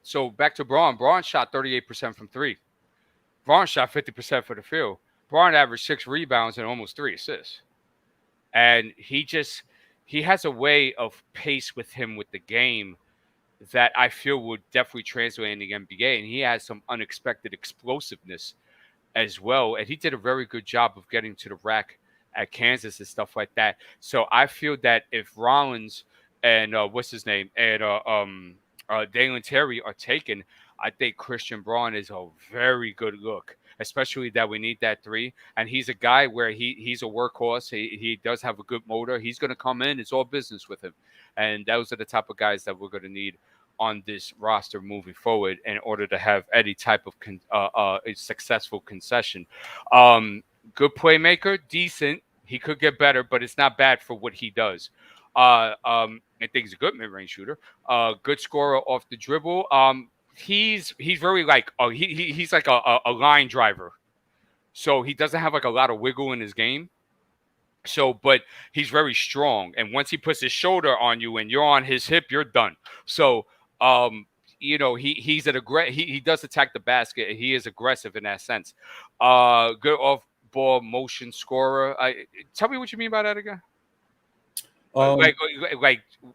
So back to Braun. Braun shot 38% from three. Braun shot 50% for the field. Braun averaged 6 rebounds and almost 3 assists. And he has a way of pace with him with the game that I feel would definitely translate in the NBA. And he has some unexpected explosiveness as well. And he did a very good job of getting to the rack at Kansas and stuff like that. So I feel that if Rollins and what's his name and Dalen Terry are taken, I think Christian Braun is a very good look, especially that we need that 3. And he's a guy where he's a workhorse. He does have a good motor. He's going to come in. It's all business with him. And those are the type of guys that we're going to need on this roster moving forward in order to have any type of a successful concession. Good playmaker, decent. He could get better, but it's not bad for what he does. I think he's a good mid-range shooter. Good scorer off the dribble. He's very like he's like a line driver, so he doesn't have like a lot of wiggle in his game. So, but he's very strong, and once he puts his shoulder on you and you're on his hip, you're done. So, you know, he does attack the basket. He is aggressive in that sense. Good off-ball motion scorer. Tell me what you mean by that again. Like,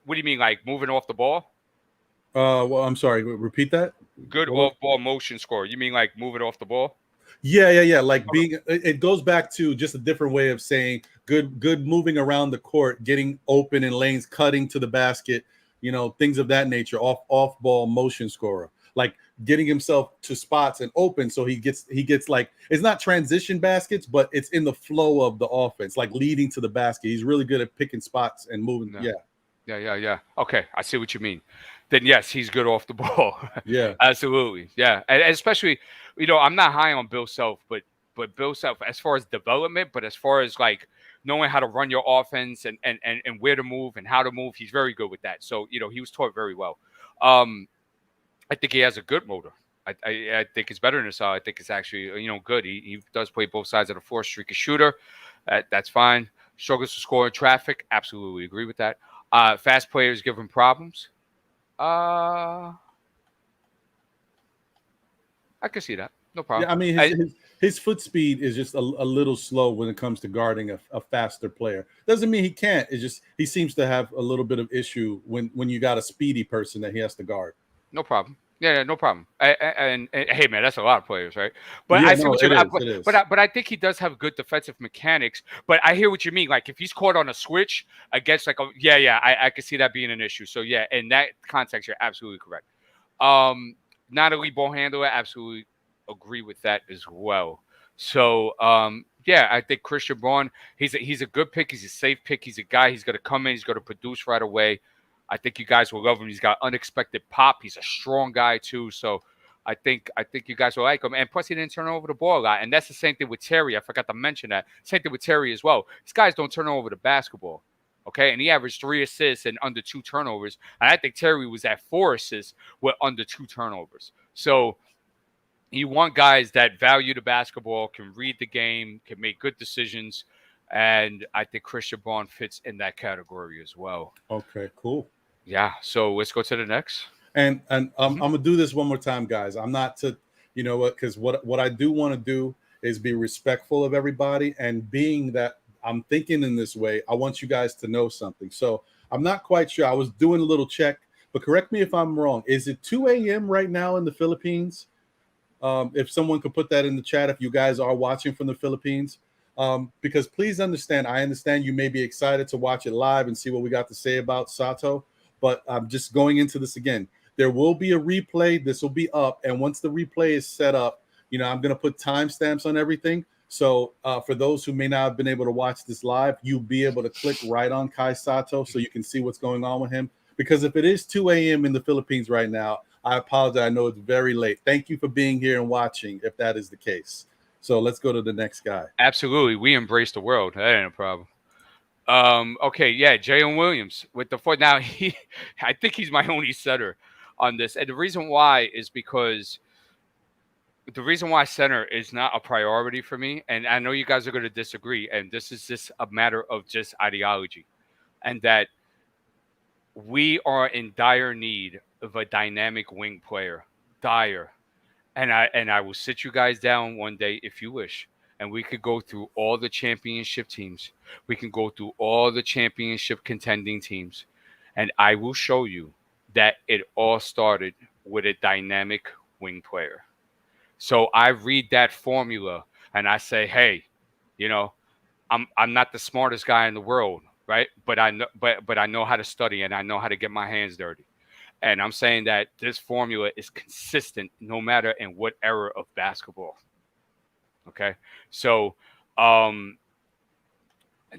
what do you mean? Like moving off the ball? Well, I'm sorry. Repeat that. Good off-ball motion score. You mean like moving off the ball? Yeah. Like being, it goes back to just a different way of saying good moving around the court, getting open in lanes, cutting to the basket, you know, things of that nature. Off-ball motion scorer, like getting himself to spots and open, so he gets like, it's not transition baskets, but it's in the flow of the offense, like leading to the basket. He's really good at picking spots and moving. No. Yeah. Okay, I see what you mean. Then yes, he's good off the ball. Yeah, absolutely. Yeah, and especially, you know, I'm not high on Bill Self, but Bill Self, as far as development, but as far as like knowing how to run your offense and where to move and how to move, he's very good with that. So, you know, he was taught very well. I think he has a good motor. I think it's better than his side. I think it's actually, you know, good. He does play both sides of the floor, streaky shooter. That's fine. Struggles to score in traffic. Absolutely agree with that. Fast players give him problems. I can see that. No problem. Yeah, I mean, his foot speed is just a little slow when it comes to guarding a faster player. Doesn't mean he can't. It's just he seems to have a little bit of issue when you got a speedy person that he has to guard. No problem. Yeah, no problem. And hey, man, that's a lot of players, right? But yeah, I see what you mean. But I think he does have good defensive mechanics. But I hear what you mean. Like if he's caught on a switch against like I can see that being an issue. So yeah, in that context, you're absolutely correct. Not a lead ball handler, absolutely agree with that as well. So yeah, I think Christian Braun, he's a good pick. He's a safe pick. He's a guy. He's going to come in. He's going to produce right away. I think you guys will love him. He's got unexpected pop. He's a strong guy too. So I think you guys will like him. And plus, he didn't turn over the ball a lot. And that's the same thing with Terry. I forgot to mention that. Same thing with Terry as well. These guys don't turn over the basketball. Okay, and he averaged 3 assists and under 2 turnovers. And I think Terry was at 4 assists with under 2 turnovers. So you want guys that value the basketball, can read the game, can make good decisions. And I think Christian Braun fits in that category as well. Okay, cool. Yeah, so let's go to the next. And I'm gonna do this one more time, guys. I'm not to, you know what, because what I do want to do is be respectful of everybody. And being that I'm thinking in this way, I want you guys to know something. So I'm not quite sure. I was doing a little check, but correct me if I'm wrong. Is it 2 a.m. right now in the Philippines? If someone could put that in the chat, if you guys are watching from the Philippines, because please understand, I understand you may be excited to watch it live and see what we got to say about Sotto, but I'm just going into this again. There will be a replay. This will be up. And once the replay is set up, you know, I'm going to put timestamps on everything. So for those who may not have been able to watch this live, you'll be able to click right on Kai Sotto so you can see what's going on with him. Because if it is 2 a.m. in the Philippines right now, I apologize. I know it's very late. Thank you for being here and watching, if that is the case. So let's go to the next guy. Absolutely. We embrace the world. That ain't a problem. Okay, yeah, Jalen Williams with the foot. Now, I think he's my only setter on this. And the reason why is because the reason why center is not a priority for me, and I know you guys are going to disagree, and this is just a matter of just ideology, and that we are in dire need of a dynamic wing player. Dire. And I will sit you guys down one day if you wish, and we could go through all the championship teams. We can go through all the championship contending teams, and I will show you that it all started with a dynamic wing player. So I read that formula and I say, hey, you know, I'm not the smartest guy in the world, right? But I know how to study and I know how to get my hands dirty. And I'm saying that this formula is consistent no matter in what era of basketball. Okay. So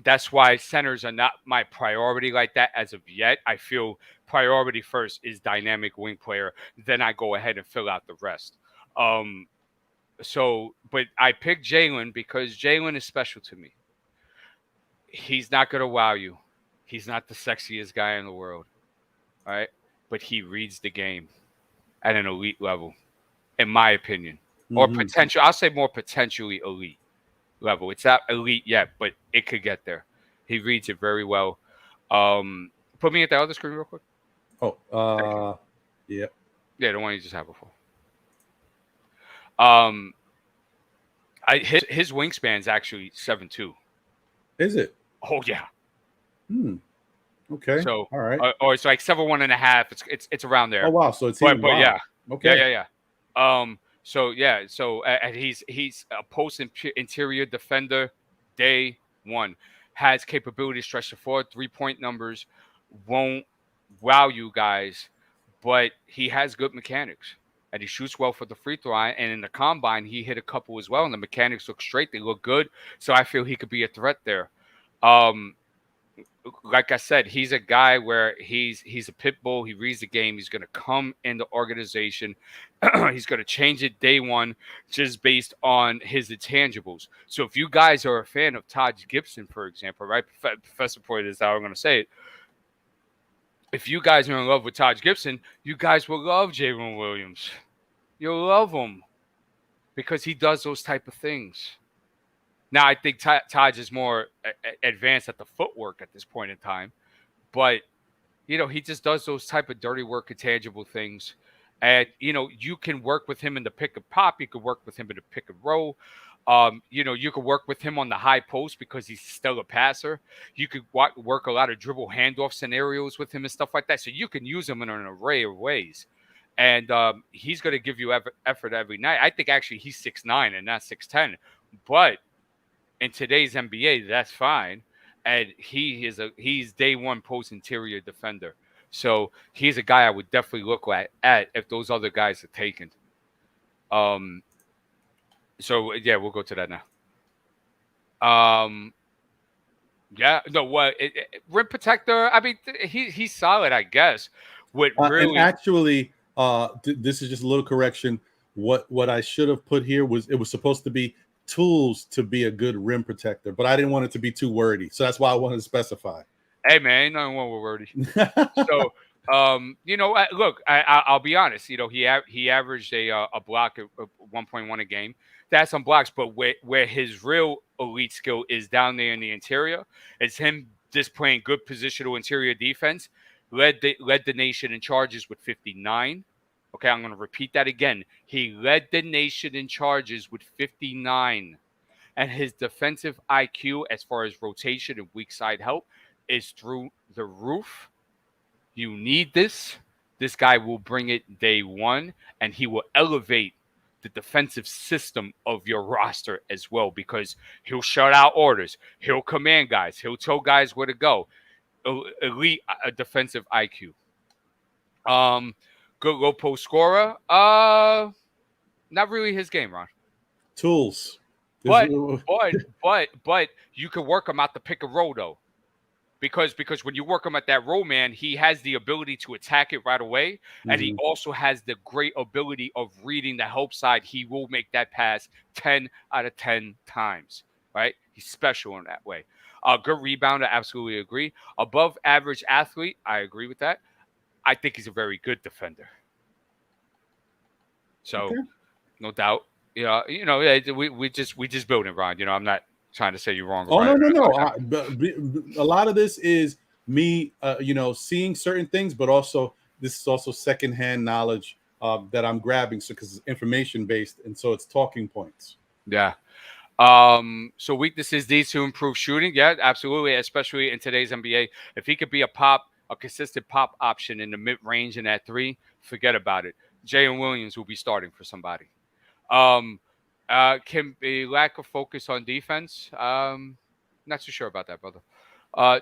that's why centers are not my priority like that as of yet. I feel priority first is dynamic wing player. Then I go ahead and fill out the rest. But I picked Jaylin because Jaylin is special to me. He's not going to wow you. He's not the sexiest guy in the world. All right. But he reads the game at an elite level, in my opinion, or potential. I'll say more potentially elite level. It's not elite yet, but it could get there. He reads it very well. Put me at the other screen real quick. Oh, yeah. Yeah, the one you just had before. His wingspan's actually 7'2". Is it? Oh yeah. Okay. So all right. Or it's like 7'1.5". It's around there. Oh wow. So it's but wow. Yeah. Okay. Yeah. So and he's a post interior defender. Day one has capability to stretch the floor. 3-point numbers won't wow you guys, but he has good mechanics. And he shoots well for the free throw line. And in the combine, he hit a couple as well. And the mechanics look straight. They look good. So I feel he could be a threat there. Like I said, he's a guy where he's a pit bull. He reads the game. He's going to come in the organization. He's going to change it day one just based on his intangibles. So if you guys are a fan of Taj Gibson, for example, right? Professor Poyer is how I'm going to say it. If you guys are in love with Taj Gibson, you guys will love Jalen Williams. You'll love him because he does those type of things. Now, I think Taj is more advanced at the footwork at this point in time. But, you know, he just does those type of dirty work, intangible things. And, you know, you can work with him in the pick and pop. You could work with him in the pick and roll. You know, you could work with him on the high post because he's still a passer. You could work a lot of dribble handoff scenarios with him and stuff like that. So you can use him in an array of ways. And he's going to give you effort every night. I think actually he's 6'9" and not 6'10". But in today's NBA, that's fine. And he's day one post interior defender. So he's a guy I would definitely look at if those other guys are taken. So yeah, we'll go to that now. Rim protector. I mean, he's solid, I guess. And actually, this is just a little correction. What I should have put here was it was supposed to be tools to be a good rim protector, but I didn't want it to be too wordy, so that's why I wanted to specify. Hey man, ain't nothing wrong with wordy. So you know, look, I'll be honest. You know, he averaged a block at 1.1 a game. That's on blocks, but where his real elite skill is down there in the interior, it's him just playing good positional interior defense. Led the nation in charges with 59. Okay, I'm going to repeat that again. He led the nation in charges with 59. And his defensive IQ, as far as rotation and weak side help, is through the roof. You need this. This guy will bring it day one, and he will elevate the defensive system of your roster as well, because he'll shut out orders. He'll command guys. He'll tell guys where to go. Elite defensive IQ. Good low post scorer. Not really his game, Ron. Tools. But you can work him out the pick and roll though, because when you work him at that roll, man, he has the ability to attack it right away, and he also has the great ability of reading the help side. He will make that pass 10 out of 10 times, right? He's special in that way. Good rebounder, absolutely agree. Above average athlete, I agree with that. I think he's a very good defender. So, no doubt. Yeah, we just building, Ron. I'm not trying to say you're wrong. Oh, right. No. A lot of this is me, seeing certain things, but also this is also secondhand knowledge that I'm grabbing. So because it's information based, and so it's talking points. Yeah. So weaknesses these to improve shooting. Yeah, absolutely. Especially in today's NBA, if he could be a consistent pop option in the mid range in that three, forget about it. Jaylin Williams will be starting for somebody. Can be lack of focus on defense. Not too sure about that, brother.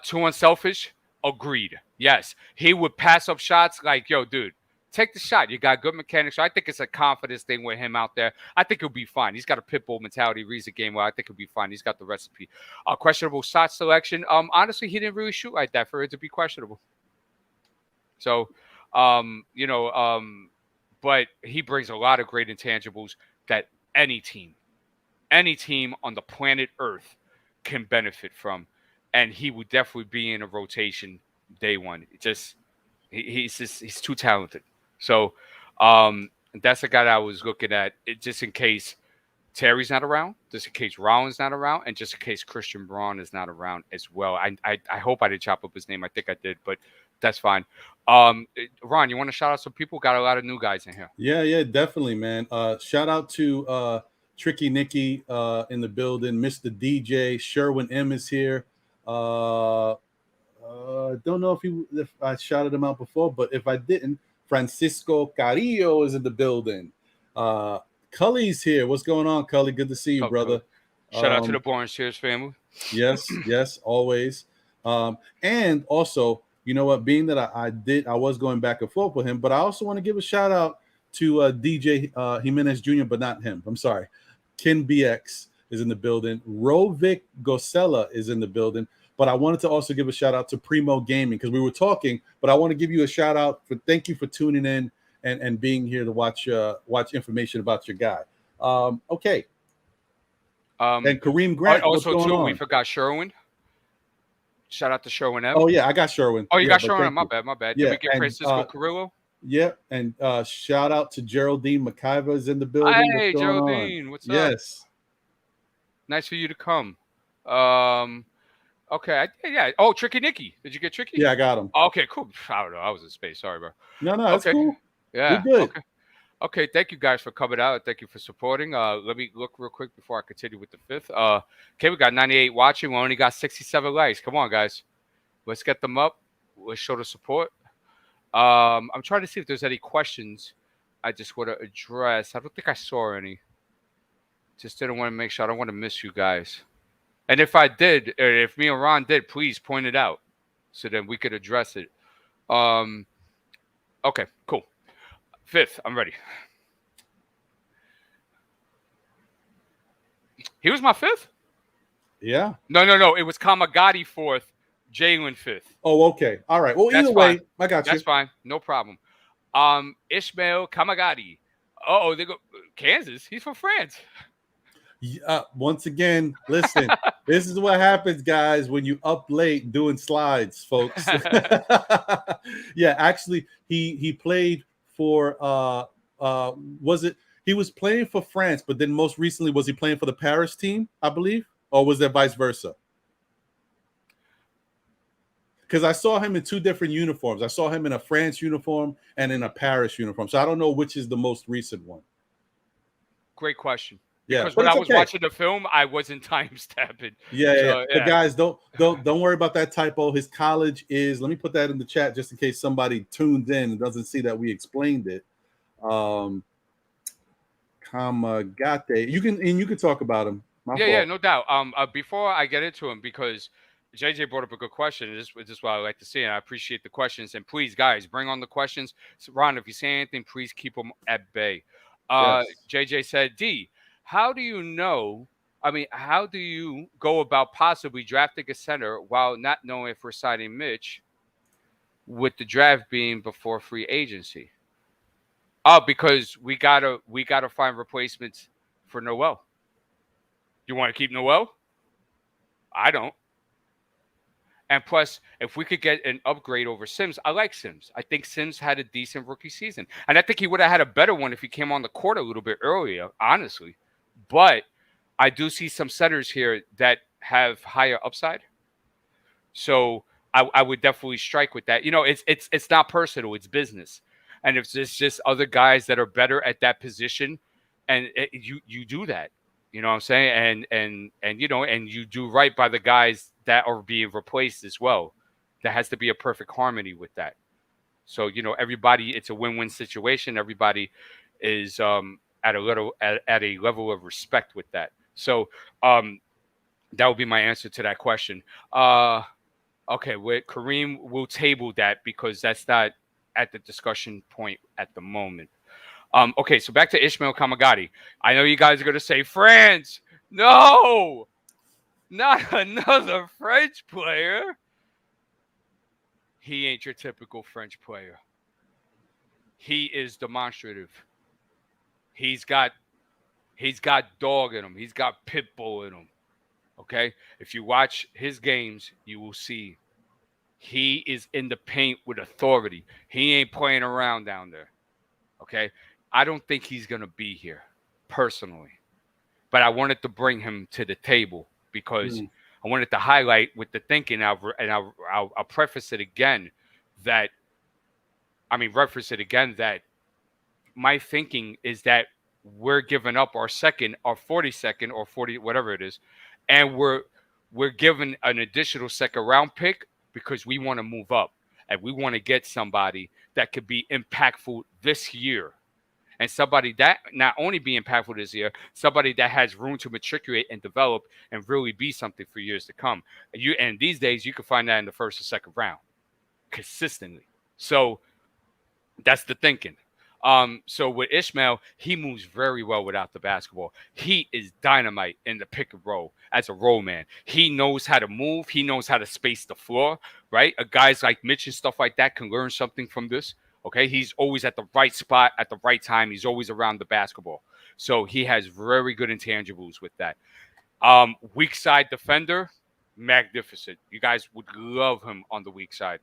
Too unselfish. Agreed. Yes, he would pass up shots like, yo, dude, take the shot. You got good mechanics. So I think it's a confidence thing with him out there. I think he'll be fine. He's got a pit bull mentality. Reads the game well. I think he'll be fine. He's got the recipe. Questionable shot selection. Honestly, he didn't really shoot like that for it to be questionable. So, but he brings a lot of great intangibles that any team on the planet Earth can benefit from, and he would definitely be in a rotation day one. He's too talented. So that's the guy that I was looking at, just in case Terry's not around, just in case Rollins not around, and just in case Christian Braun is not around as well. I hope I didn't chop up his name. I think I did, but that's fine. Ron, you want to shout out some people? Got a lot of new guys in here. Yeah, definitely, man. Shout out to Tricky Nicky in the building. Mr. DJ Sherwin M is here. Don't know if I shouted him out before, but if I didn't, Francisco Carrillo is in the building. Cully's here. What's going on, Cully? Good to see you, brother. Shout out to the Blorange Tears family. Yes, always. And also, you know what? Being that I was going back and forth with him, but I also want to give a shout out to DJ Jimenez Jr., but not him. I'm sorry. Ken BX is in the building. Rovic Gosella is in the building. But I wanted to also give a shout out to Primo Gaming because we were talking. But I want to give you a shout out for thank you for tuning in and being here to watch information about your guy. Okay. And Kareem Grant. Also, too, we forgot Sherwin. Shout out to Sherwin M. Oh yeah, I got Sherwin. Oh, you got Sherwin. My bad. Yeah, did we get Francisco Carrillo? Yeah, and shout out to Geraldine McIver is in the building. Hey, Geraldine, what's up? Yes. Nice for you to come. Okay, yeah. Oh, Tricky Nicky. Did you get Tricky? Yeah, I got him. Okay, cool. I don't know. I was in space. Sorry, bro. No, that's cool. Yeah. We're good. Okay, thank you guys for coming out. Thank you for supporting. Let me look real quick before I continue with the fifth. Okay, we got 98 watching. We only got 67 likes. Come on, guys. Let's get them up. Let's show the support. I'm trying to see if there's any questions I just want to address. I don't think I saw any. Just didn't want to make sure. I don't want to miss you guys. And if I did, or if me and Ron did, please point it out so then we could address it. Okay, cool. Fifth, I'm ready. He was my fifth? Yeah. No. It was Kamagate fourth, Jalen fifth. Oh, okay. All right. Well, either way, I got you. That's fine. No problem. Ismail Kamagate. Oh, they go Kansas. He's from France. Once again, listen, this is what happens, guys, when you up late doing slides, folks. Yeah, actually, he played for he was playing for France, but then most recently was he playing for the Paris team, I believe, or was that vice versa? because I saw him in 2 different uniforms. I saw him in a France uniform and in a Paris uniform. So I don't know which is the most recent one. Great question. Yeah, because but when I was okay. watching the film, I wasn't time stamping. Yeah. But guys, don't worry about that typo. His college is. Let me put that in the chat just in case somebody tuned in and doesn't see that we explained it. Kamagate. You can talk about him. Yeah, no doubt. Before I get into him, because JJ brought up a good question. This is what I like to see, and I appreciate the questions. And please, guys, bring on the questions. So, Ron, if you say anything, please keep them at bay. Yes. JJ said, D, how do you know? I mean, how do you go about possibly drafting a center while not knowing if we're signing Mitch, with the draft being before free agency? Because we gotta find replacements for Noel. You want to keep Noel? I don't. And plus, if we could get an upgrade over Sims, I like Sims. I think Sims had a decent rookie season. And I think he would have had a better one if he came on the court a little bit earlier, honestly. But I do see some setters here that have higher upside. So I would definitely strike with that. You know, it's not personal, it's business. And if there's just other guys that are better at that position, and you do that. You know what I'm saying? And you know, and you do right by the guys that are being replaced as well. There has to be a perfect harmony with that. So, you know, everybody, it's a win-win situation. Everybody is at a level of respect with that. So that would be my answer to that question. Okay, with Kareem, we'll table that because that's not at the discussion point at the moment. Okay, so back to Ismail Kamagate. I know you guys are going to say, France, no, not another French player. He ain't your typical French player. He is demonstrative. He's got dog in him. He's got pit bull in him. Okay? If you watch his games, you will see he is in the paint with authority. He ain't playing around down there. Okay? I don't think he's going to be here, personally. But I wanted to bring him to the table because I wanted to highlight with the thinking, and I'll preface it again that my thinking is that we're giving up our 42nd or 40, whatever it is, and we're given an additional second round pick because we want to move up and we want to get somebody that could be impactful this year. And somebody that not only be impactful this year, somebody that has room to matriculate and develop and really be something for years to come. And these days, you can find that in the first or second round consistently. So that's the thinking. So with Ismail, he moves very well without the basketball. He is dynamite in the pick and roll as a roll man. He knows how to move. He knows how to space the floor, right? Guys like Mitch and stuff like that can learn something from this. Okay, he's always at the right spot at the right time. He's always around the basketball. So he has very good intangibles with that. Weak side defender, magnificent. You guys would love him on the weak side.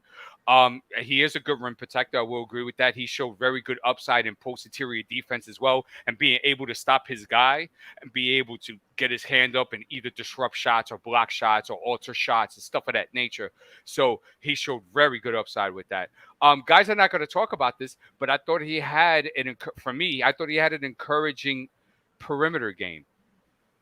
He is a good rim protector. I will agree with that. He showed very good upside in post-interior defense as well, and being able to stop his guy and be able to get his hand up and either disrupt shots or block shots or alter shots and stuff of that nature. So he showed very good upside with that. Guys are not going to talk about this, but I thought he had an encouraging perimeter game.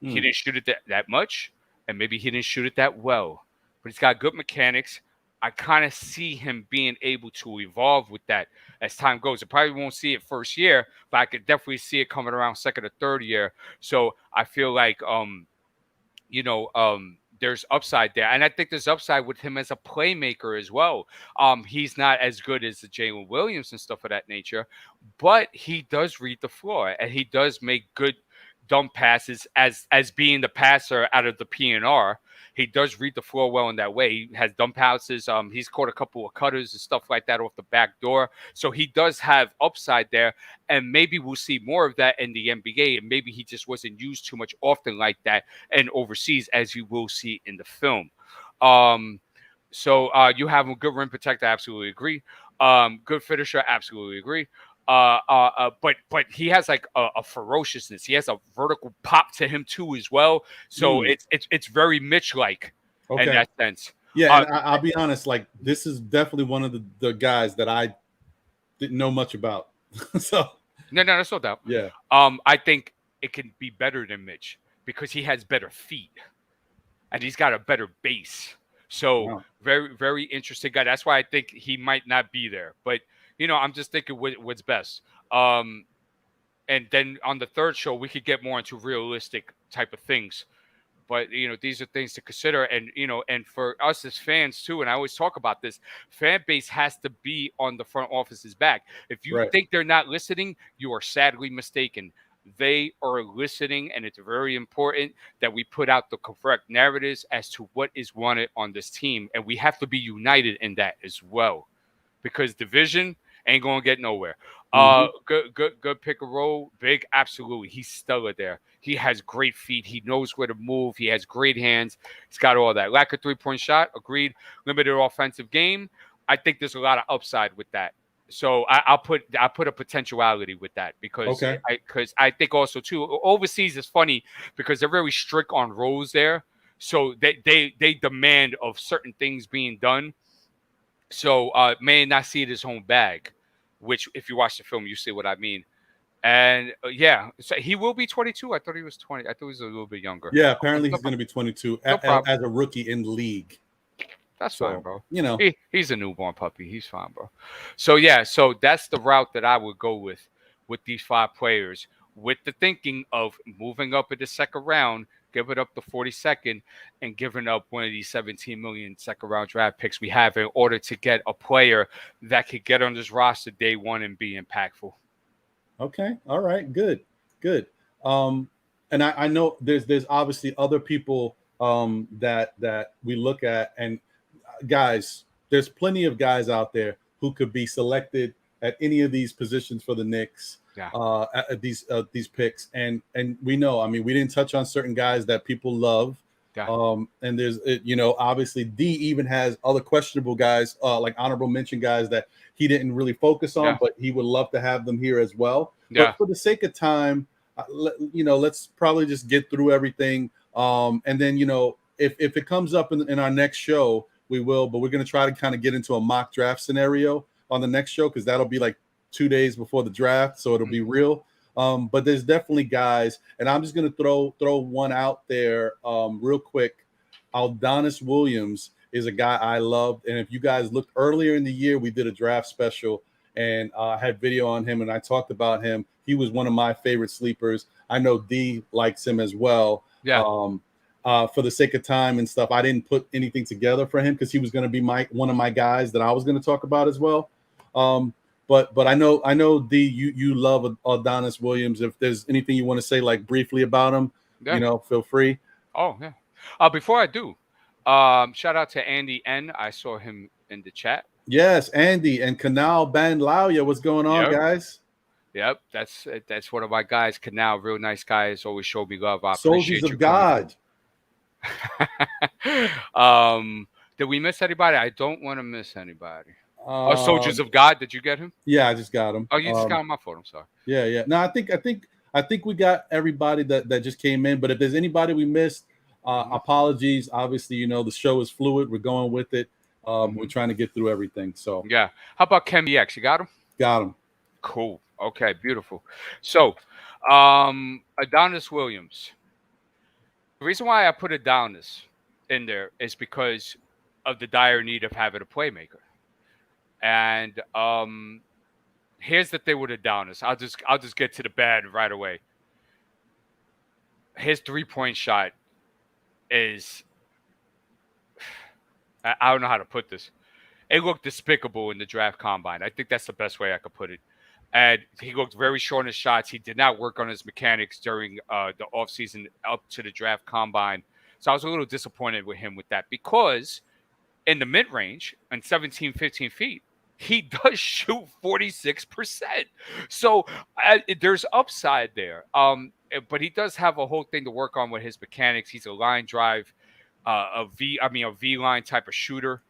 He didn't shoot it that much, and maybe he didn't shoot it that well, but he's got good mechanics. I kind of see him being able to evolve with that as time goes. I probably won't see it first year, but I could definitely see it coming around second or third year. So I feel like, there's upside there. And I think there's upside with him as a playmaker as well. He's not as good as the Jaylin Williams and stuff of that nature, but he does read the floor and he does make good dump passes as being the passer out of the PNR. He does read the floor well in that way. He has dump passes. He's caught a couple of cutters and stuff like that off the back door. So he does have upside there. And maybe we'll see more of that in the NBA. And maybe he just wasn't used too much often like that and overseas, as you will see in the film. So you have a good rim protector. Absolutely agree. Good finisher. Absolutely agree. But he has like a ferociousness. He has a vertical pop to him too as well. So it's very Mitch-like in that sense. Yeah, and I'll be honest. Like, this is definitely one of the guys that I didn't know much about. So no, that's no doubt. Yeah. I think it can be better than Mitch because he has better feet and he's got a better base. So Wow. very, very interesting guy. That's why I think he might not be there. But I'm just thinking what's best. And then on the third show, we could get more into realistic type of things. But, these are things to consider. And, and for us as fans, too, and I always talk about this, fan base has to be on the front office's back. If you think they're not listening, you are sadly mistaken. They are listening, and it's very important that we put out the correct narratives as to what is wanted on this team. And we have to be united in that as well. Because division ain't going to get nowhere. Good pick and roll. Big, absolutely. He's stellar there. He has great feet. He knows where to move. He has great hands. He's got all that. Lack of three-point shot, agreed. Limited offensive game. I think there's a lot of upside with that. So I'll put a potentiality with that because I think also too overseas is funny because they're very strict on roles there. So they demand of certain things being done. So may not see it as home bag, which if you watch the film, you see what I mean. And so he will be 22. I thought he was 20. I thought he was a little bit younger. Yeah, apparently he's going to be 22 as a rookie in the league. That's fine, bro. He's a newborn puppy. He's fine, bro. So so that's the route that I would go with these 5 players, with the thinking of moving up in the second round, giving up the 42nd, and giving up one of these 17 million second round draft picks we have in order to get a player that could get on this roster day one and be impactful. Okay. All right. Good. And I know there's obviously other people that we look at, and guys, there's plenty of guys out there who could be selected at any of these positions for the Knicks. At these picks, and we know, I mean, we didn't touch on certain guys that people love. And there's obviously D even has other questionable guys, like honorable mention guys that he didn't really focus on, but he would love to have them here as well. But for the sake of time, let's probably just get through everything. And then if it comes up in our next show, we will. But we're going to try to kind of get into a mock draft scenario on the next show because that'll be like 2 days before the draft, so it'll be real. But there's definitely guys, and I'm just gonna throw one out there real quick. Jaylin Williams is a guy I loved, and if you guys looked earlier in the year, we did a draft special and had video on him, and I talked about him. He was one of my favorite sleepers. I know D likes him as well. For the sake of time and stuff, I didn't put anything together for him because he was going to be one of my guys that I was going to talk about as well. But I know D, you love Jaylin Williams. If there's anything you want to say, like briefly about him, feel free. Oh yeah. Before I do, shout out to Andy N. I saw him in the chat. Yes, Andy and Canal Ban Lauya. What's going on, guys? Yep, that's one of my guys. Canal, real nice guys. Always show me love. I Soldiers of God. Did we miss anybody? I don't want to miss anybody. Soldiers of God. Did you get him? Yeah, I just got him. Oh, you just got him. My fault. I'm sorry. Yeah. No, I think we got everybody that just came in. But if there's anybody we missed, apologies. Obviously, the show is fluid. We're going with it. We're trying to get through everything. So yeah. How about Ken BX? You got him? Got him. Cool. Okay. Beautiful. So, Jaylin Williams. The reason why I put Adonis in there is because of the dire need of having a playmaker. And here's the thing with Adonis. I'll just get to the bad right away. His 3-point shot is, I don't know how to put this. It looked despicable in the draft combine. I think that's the best way I could put it. And he looked very short in his shots. He did not work on his mechanics during the offseason up to the draft combine. So I was a little disappointed with him with that because in the mid-range and 17, 15 feet, he does shoot 46%. So there's upside there. But he does have a whole thing to work on with his mechanics. He's a line drive, a V-line type of shooter.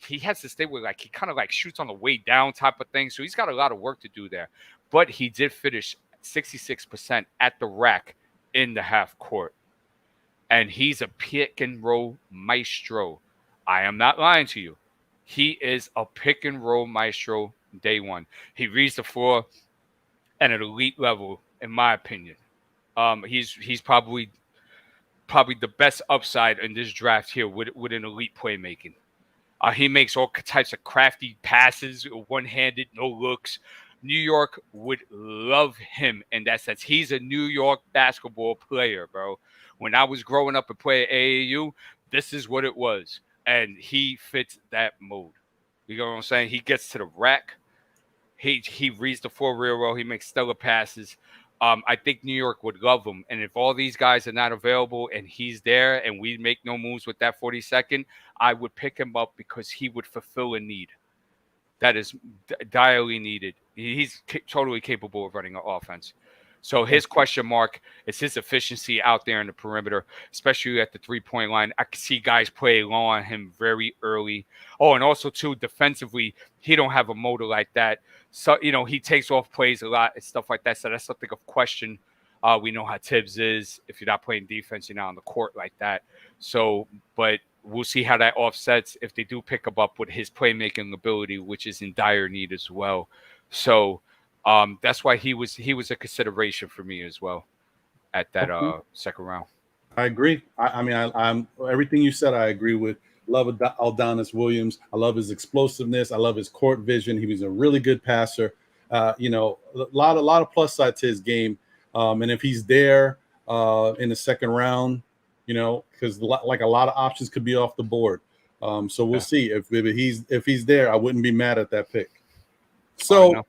He has this thing where he kind of shoots on the way down type of thing. So he's got a lot of work to do there. But he did finish 66% at the rack in the half court. And he's a pick and roll maestro. I am not lying to you. He is a pick and roll maestro day one. He reads the floor at an elite level, in my opinion. He's probably the best upside in this draft here with an elite playmaking. He makes all types of crafty passes, one-handed, no looks. New York would love him in that sense. He's a New York basketball player, bro. When I was growing up and playing AAU, this is what it was. And he fits that mold. You know what I'm saying? He gets to the rack. He reads the floor real well. He makes stellar passes. I think New York would love him. And if all these guys are not available and he's there and we make no moves with that 42nd, I would pick him up because he would fulfill a need that is direly needed. He's totally capable of running an offense. So his question mark is his efficiency out there in the perimeter, especially at the three-point line. I can see guys play low on him very early. Oh, and also, too, defensively, he don't have a motor like that. So, he takes off plays a lot and stuff like that. So that's something of question. We know how Tibbs is. If you're not playing defense, you're not on the court like that. So, but we'll see how that offsets if they do pick him up with his playmaking ability, which is in dire need as well. So that's why he was a consideration for me as well at that second round. I agree. I'm everything you said. I agree with. Love Adonis Williams. I love his explosiveness. I love his court vision. He was a really good passer. A lot of plus side to his game. And if he's there in the second round, because like a lot of options could be off the board. So we'll see if he's there. I wouldn't be mad at that pick. So,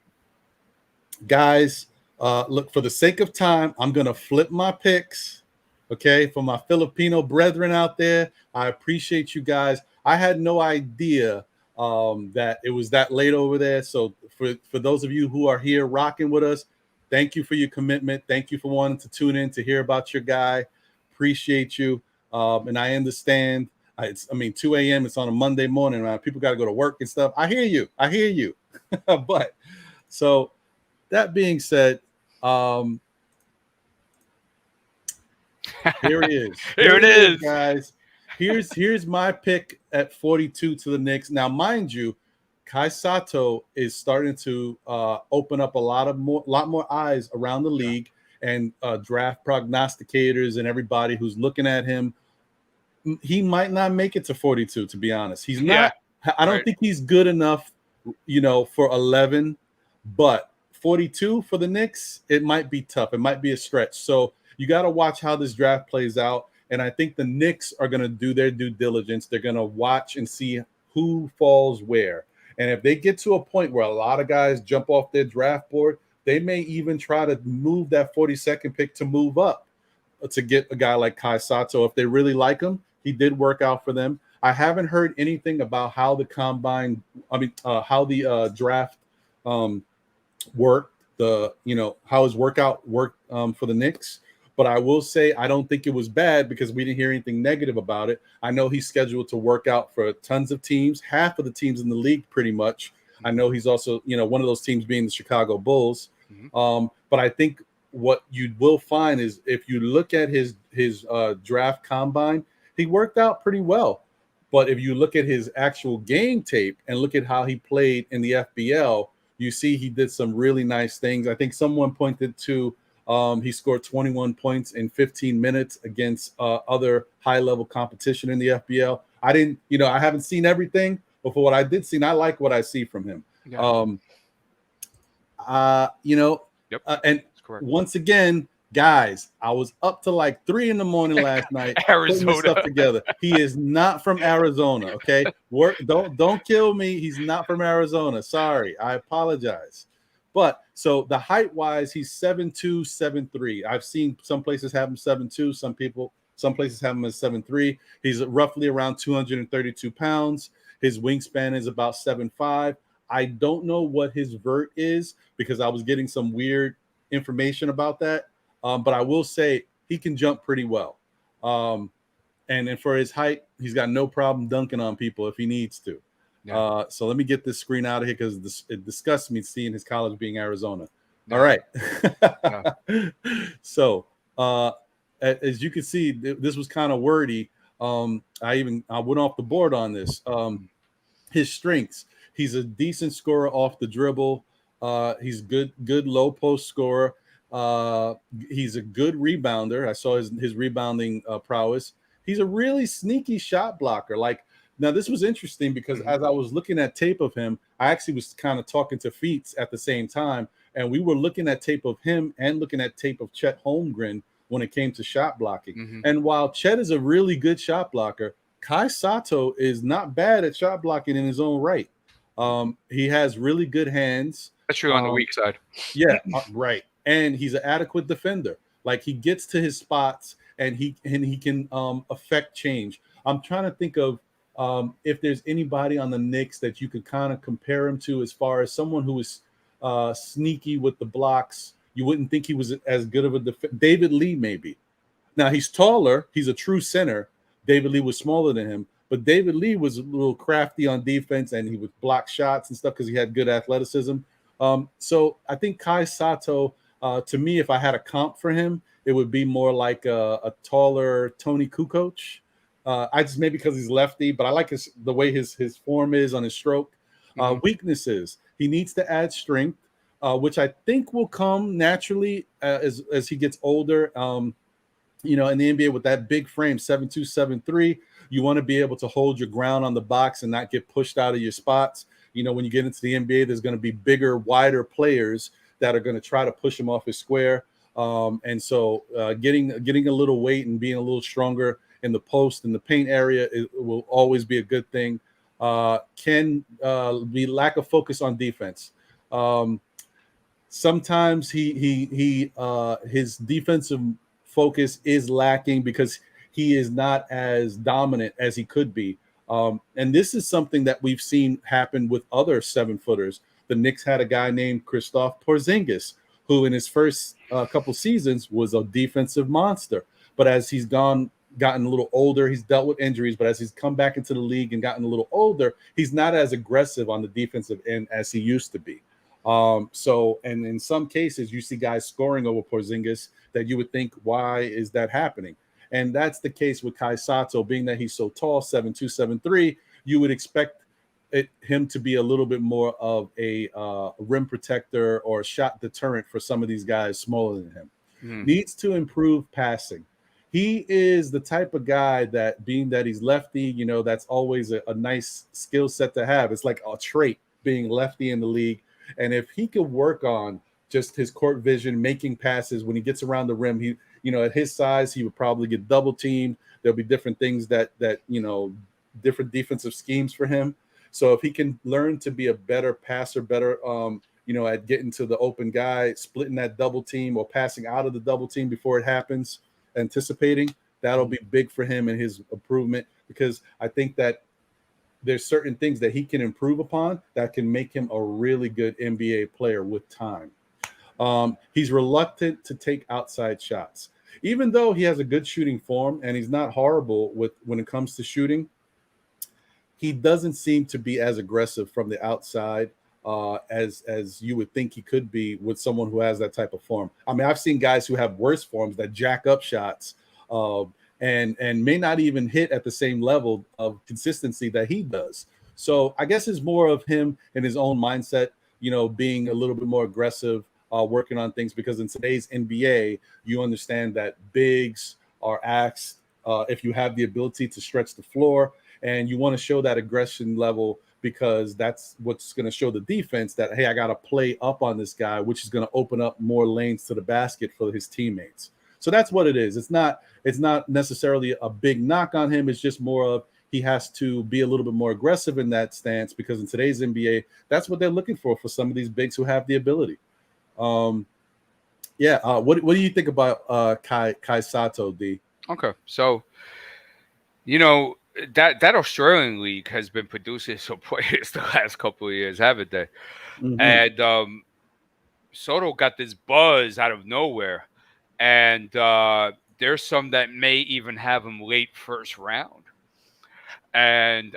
guys, look, for the sake of time, I'm gonna flip my picks. Okay, for my Filipino brethren out there, I appreciate you guys. I had no idea that it was that late over there. So for those of you who are here rocking with us, thank you for your commitment. Thank you for wanting to tune in to hear about your guy. Appreciate you. And I understand. 2 a.m. It's on a Monday morning. People got to go to work and stuff. I hear you. But so that being said, here it is. Here it is, guys. Here's my pick at 42 to the Knicks. Now, mind you, Sotto is starting to open up a lot more eyes around the league, and draft prognosticators and everybody who's looking at him. He might not make it to 42, to be honest. He's not. Yeah, I don't think he's good enough, for 11. But 42 for the Knicks, it might be tough. It might be a stretch. So you got to watch how this draft plays out. And I think the Knicks are going to do their due diligence. They're going to watch and see who falls where. And if they get to a point where a lot of guys jump off their draft board, they may even try to move that 42nd pick to move up to get a guy like Sotto. If they really like him, he did work out for them. I haven't heard anything about how the draft worked, how his workout worked for the Knicks. But I will say I don't think it was bad because we didn't hear anything negative about it. I know he's scheduled to work out for tons of teams, half of the teams in the league pretty much. I know he's also, one of those teams being the Chicago Bulls. Mm-hmm. But I think what you will find is if you look at his draft combine, he worked out pretty well. But if you look at his actual game tape and look at how he played in the FBL, you see he did some really nice things. I think someone pointed to he scored 21 points in 15 minutes against other high-level competition in the FBL. I haven't seen everything, but for what I did see, I like what I see from him. Yeah. Yep. And once again, guys, I was up to like 3 a.m. last night putting this stuff together. He is not from Arizona, okay? Don't kill me. He's not from Arizona. Sorry, I apologize. But so the height-wise, he's 7'2", 7'3". I've seen some places have him 7'2", some places have him as 7'3". He's roughly around 232 pounds. His wingspan is about 7'5". I don't know what his vert is because I was getting some weird information about that. But I will say he can jump pretty well. And then for his height, he's got no problem dunking on people if he needs to. Yeah. So let me get this screen out of here because it disgusts me seeing his college being Arizona. Yeah. All right. Yeah. So as you can see, this was kind of wordy. I went off the board on this. His strengths: he's a decent scorer off the dribble. He's good low post scorer. He's a good rebounder. I saw his rebounding prowess. He's a really sneaky shot blocker. Like, now this was interesting because as I was looking at tape of him, I actually was kind of talking to Feats at the same time, and we were looking at tape of him and looking at tape of Chet Holmgren when it came to shot blocking. And while Chet is a really good shot blocker, Kai Sotto is not bad at shot blocking in his own right. He has really good hands. That's true on the weak side. Yeah, right. And he's an adequate defender. Like, he gets to his spots and he can affect change. I'm trying to think of if there's anybody on the Knicks that you could kind of compare him to as far as someone who is sneaky with the blocks. You wouldn't think he was as good of a defender. David Lee, maybe. Now, he's taller. He's a true center. David Lee was smaller than him, but David Lee was a little crafty on defense, and he would block shots and stuff because he had good athleticism. So I think Kai Sotto, to me, if I had a comp for him, it would be more like a taller Tony Kukoc. I just, maybe because he's lefty, but I like the way his form is on his stroke. Weaknesses: he needs to add strength, which I think will come naturally as he gets older. In the NBA with that big frame, 7'2", 7'3", you want to be able to hold your ground on the box and not get pushed out of your spots. When you get into the NBA, there's going to be bigger, wider players that are going to try to push him off his square. And so getting a little weight and being a little stronger in the post and the paint area will always be a good thing. Can be lack of focus on defense. Sometimes his defensive focus is lacking because he is not as dominant as he could be. And this is something that we've seen happen with other 7-footers. The Knicks had a guy named Kristaps Porzingis, who in his first couple seasons was a defensive monster. But as he's gotten a little older, he's dealt with injuries, but as he's come back into the league and gotten a little older, he's not as aggressive on the defensive end as he used to be. And in some cases, you see guys scoring over Porzingis that you would think, why is that happening? And that's the case with Kai Sotto, being that he's so tall, 7'2", 7'3", you would expect him to be a little bit more of a rim protector or shot deterrent for some of these guys smaller than him. Needs to improve passing. He is the type of guy that, being that he's lefty, that's always a nice skill set to have. It's like a trait, being lefty in the league. And if he could work on just his court vision, making passes when he gets around the rim, he, at his size, he would probably get double teamed. There'll be different things that different defensive schemes for him. So if he can learn to be a better passer, at getting to the open guy, splitting that double team or passing out of the double team before it happens, anticipating, that'll be big for him and his improvement, because I think that there's certain things that he can improve upon that can make him a really good NBA player with time. He's reluctant to take outside shots, even though he has a good shooting form and he's not horrible when it comes to shooting. He doesn't seem to be as aggressive from the outside as you would think he could be with someone who has that type of form. I mean, I've seen guys who have worse forms that jack up shots and may not even hit at the same level of consistency that he does. So I guess it's more of him and his own mindset, being a little bit more aggressive, working on things, because in today's NBA, you understand that bigs are asked if you have the ability to stretch the floor, and you want to show that aggression level, because that's what's going to show the defense that, hey, I got to play up on this guy, which is going to open up more lanes to the basket for his teammates. So that's what it is. It's not necessarily a big knock on him. It's just more of, he has to be a little bit more aggressive in that stance, because in today's NBA, that's what they're looking for some of these bigs who have the ability. What do you think about Kai Sotto, D? Okay, so that Australian league has been producing some players the last couple of years, haven't they? Mm-hmm. And Sotto got this buzz out of nowhere, and there's some that may even have him late first round. And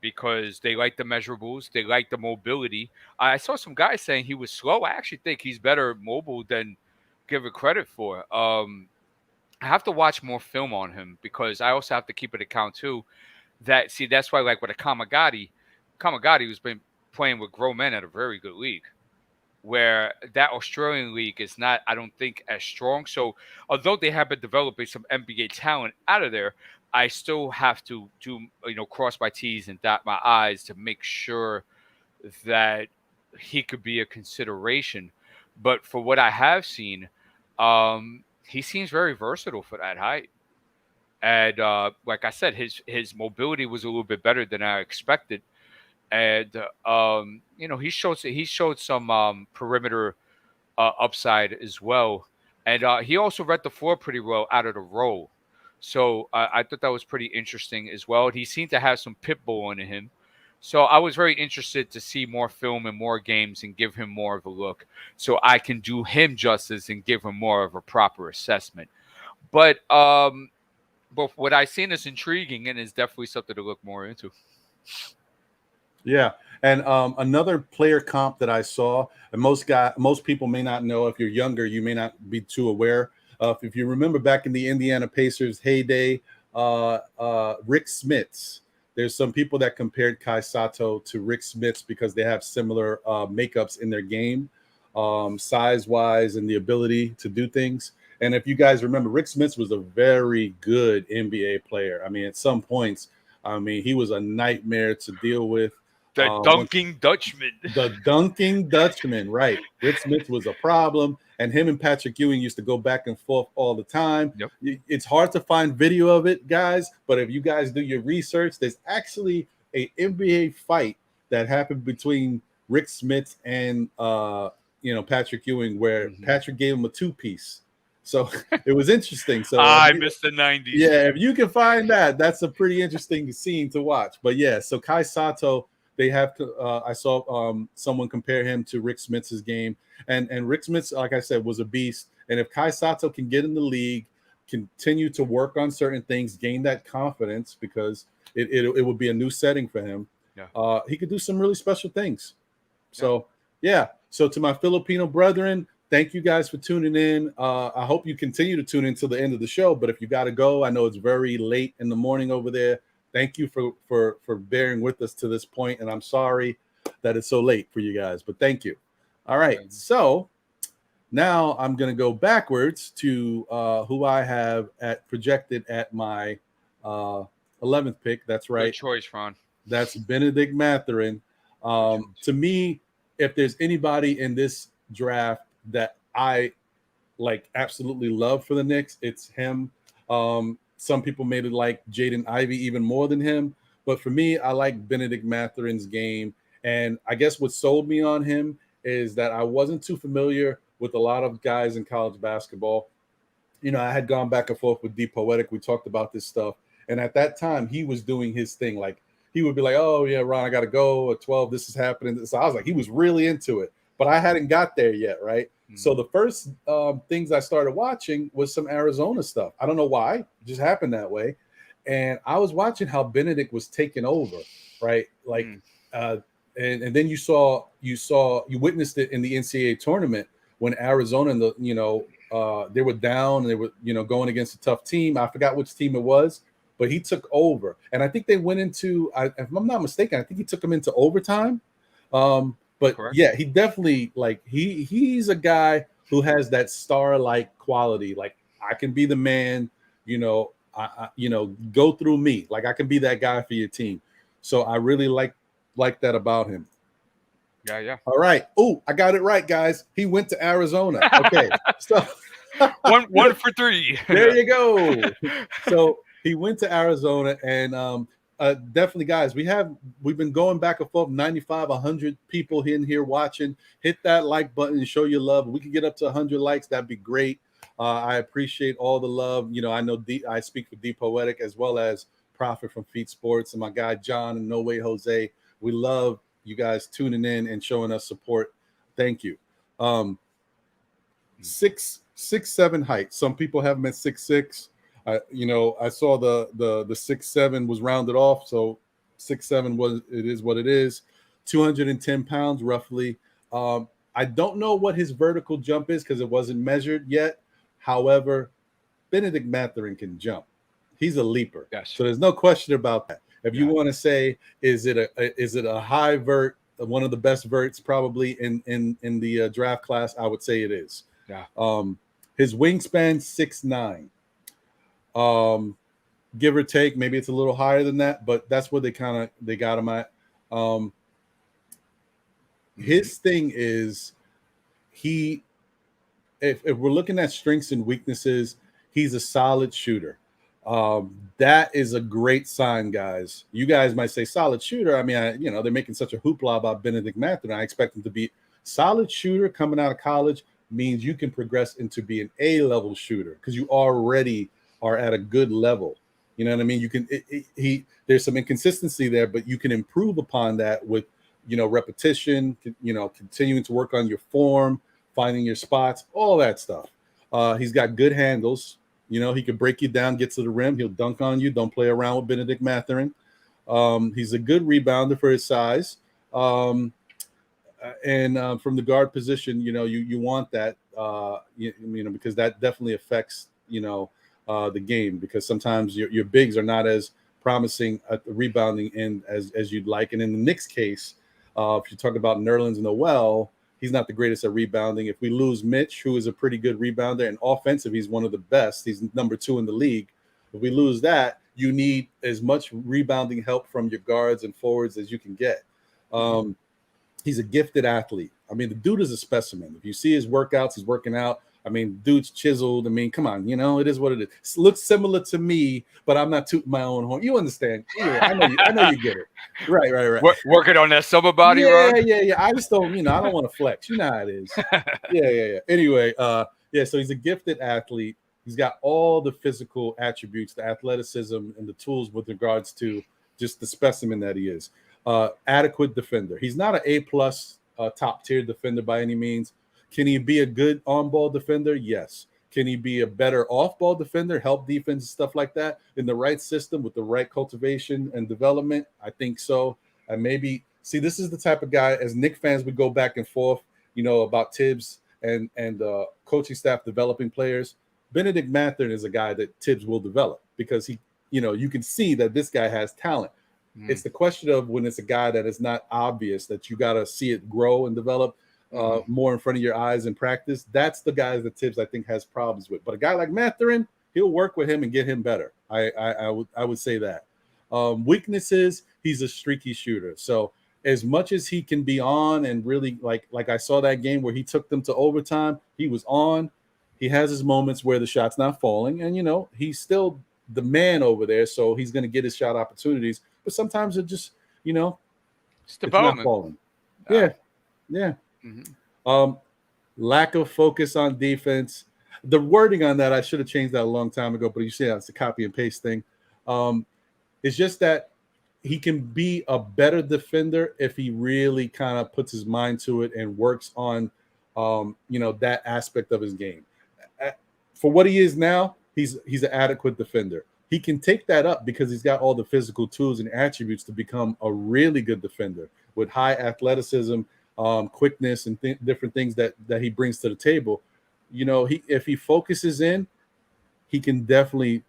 because they like the measurables, they like the mobility. I saw some guys saying he was slow. I actually think he's better mobile than given credit for. I have to watch more film on him because I also have to keep it account too. That's why like with a Kamagate who's been playing with grown men at a very good league, where that Australian league is not, I don't think, as strong. So although they have been developing some NBA talent out of there, I still have to do, cross my T's and dot my I's to make sure that he could be a consideration. But for what I have seen, he seems very versatile for that height. And like I said, his mobility was a little bit better than I expected. And he showed some perimeter upside as well, and he also read the floor pretty well out of the roll. So I thought that was pretty interesting as well. He seemed to have some pit bull in him, so I was very interested to see more film and more games and give him more of a look, so I can do him justice and give him more of a proper assessment. But what I've seen is intriguing and is definitely something to look more into. Yeah, and another player comp that I saw, and most people may not know. If you're younger, you may not be too aware. If you remember back in the Indiana Pacers heyday, Rick Smits. There's some people that compared Kai Sotto to Rick Smits because they have similar makeups in their game, size-wise and the ability to do things. And if you guys remember, Rick Smits was a very good NBA player. I mean, at some points, he was a nightmare to deal with. The dunking Dutchman. The dunking Dutchman, right. Rick Smith was a problem, and him and Patrick Ewing used to go back and forth all the time. Yep. It's hard to find video of it, guys, but if you guys do your research, there's actually a NBA fight that happened between Rick Smith and Patrick Ewing where Patrick gave him a two-piece. So it was interesting. So I missed the 90s. Yeah, if you can find that, that's a pretty interesting scene to watch. But yeah, so Kai Sotto, they have to. I saw someone compare him to Rick Smits' game, and Rick Smits, like I said, was a beast. And if Kai Sotto can get in the league, continue to work on certain things, gain that confidence, because it would be a new setting for him. Yeah. He could do some really special things. So yeah. So to my Filipino brethren, thank you guys for tuning in. I hope you continue to tune in till the end of the show. But if you got to go, I know it's very late in the morning over there. Thank you for bearing with us to this point, and I'm sorry that it's so late for you guys, but thank you. All right, so now I'm going to go backwards to who I have projected at my 11th pick. That's right. Good choice, Ron. That's Benedict Mathurin. To me, if there's anybody in this draft that I absolutely love for the Knicks, it's him. Some people made it like Jaden Ivey even more than him. But for me, I like Benedict Mathurin's game. And I guess what sold me on him is that I wasn't too familiar with a lot of guys in college basketball. I had gone back and forth with D Poetic. We talked about this stuff. And at that time, he was doing his thing. Like, he would be like, oh, yeah, Ron, I got to go at 12. This is happening. So I was like, he was really into it. But I hadn't got there yet, right? So the first things I started watching was some Arizona stuff. I don't know why. It just happened that way. And I was watching how Benedict was taking over, right? And then you witnessed it in the NCAA tournament when Arizona, they were down and they were, going against a tough team. I forgot which team it was, but he took over. And I think they went into, if I'm not mistaken, I think he took them into overtime. But correct. Yeah, he definitely he's a guy who has that star-like quality. Like, I can be the man, go through me. Like, I can be that guy for your team. So I really like that about him. Yeah. All right. Oh, I got it right, guys. He went to Arizona. Okay. So one for three. There you go. So he went to Arizona, and definitely, guys, we've been going back and forth. 95, 100 people in here watching. Hit that like button and show your love. If we can get up to 100 likes, that'd be great. I appreciate all the love. I know I speak for D Poetic as well as Prophet from Feats Sports and my guy John and No Way Jose. We love you guys tuning in and showing us support. Thank you. 6'7" height. Some people have him at 6'6". I saw the 6'7" was rounded off, so 6'7" is what it is. 210 pounds roughly. I don't know what his vertical jump is because it wasn't measured yet. However, Benedict Mathurin can jump. He's a leaper. Yes. So there's no question about that. If you want to say, is it a high vert, one of the best verts probably in the draft class, I would say it is. Yeah. His wingspan 6'9". Give or take, maybe it's a little higher than that, but that's where they got him at. His thing is if we're looking at strengths and weaknesses, he's a solid shooter. That is a great sign, guys. You guys might say solid shooter. I mean, they're making such a hoopla about Benedict Mathurin. I expect him to be solid shooter coming out of college means you can progress into be an A-level shooter because you already are at a good level. You know what I mean? You can there's some inconsistency there, but you can improve upon that with repetition, continuing to work on your form, finding your spots, all that stuff. He's got good handles. He can break you down, get to the rim. He'll dunk on you. Don't play around with Benedict Mathurin. He's a good rebounder for his size. And from the guard position, you want that, because that definitely affects, the game, because sometimes your bigs are not as promising at the rebounding end as you'd like. And in the Knicks case, if you talk about Nerlens Noel, he's not the greatest at rebounding. If we lose Mitch, who is a pretty good rebounder and offensive, he's one of the best. He's number 2 in the league. If we lose that, you need as much rebounding help from your guards and forwards as you can get. He's a gifted athlete. I mean, the dude is a specimen. If you see his workouts, he's working out. I mean, dude's chiseled. I mean, come on, it is what it is. It looks similar to me, but I'm not tooting my own horn. You understand? Yeah, I know you get it. Right. Working on that summer body, right? Yeah. I just don't, I don't want to flex. You know how it is. Yeah. Anyway, so he's a gifted athlete. He's got all the physical attributes, the athleticism, and the tools with regards to just the specimen that he is. Adequate defender. He's not an A-plus top tier defender by any means. Can he be a good on-ball defender? Yes. Can he be a better off-ball defender, help defense, stuff like that in the right system with the right cultivation and development? I think so. And maybe this is the type of guy, as Knicks fans would go back and forth, about Tibbs and coaching staff developing players. Benedict Mathurin is a guy that Tibbs will develop because he, you can see that this guy has talent. It's the question of when it's a guy that is not obvious that you got to see it grow and develop more in front of your eyes in practice. That's the guys that Tibbs, I think, has problems with. But a guy like Mathurin, he'll work with him and get him better. I would say that. Weaknesses, he's a streaky shooter. So as much as he can be on and really like I saw that game where he took them to overtime, he was on. He has his moments where the shot's not falling, and he's still the man over there, so he's going to get his shot opportunities. But sometimes it just, it's not falling. Yeah. Lack of focus on defense. The wording on that, I should have changed that a long time ago, but you see it's a copy and paste thing. It's just that he can be a better defender if he really kind of puts his mind to it and works on, that aspect of his game. For what he is now, he's an adequate defender. He can take that up because he's got all the physical tools and attributes to become a really good defender with high athleticism, quickness, and different things that he brings to the table. If he focuses in, he can definitely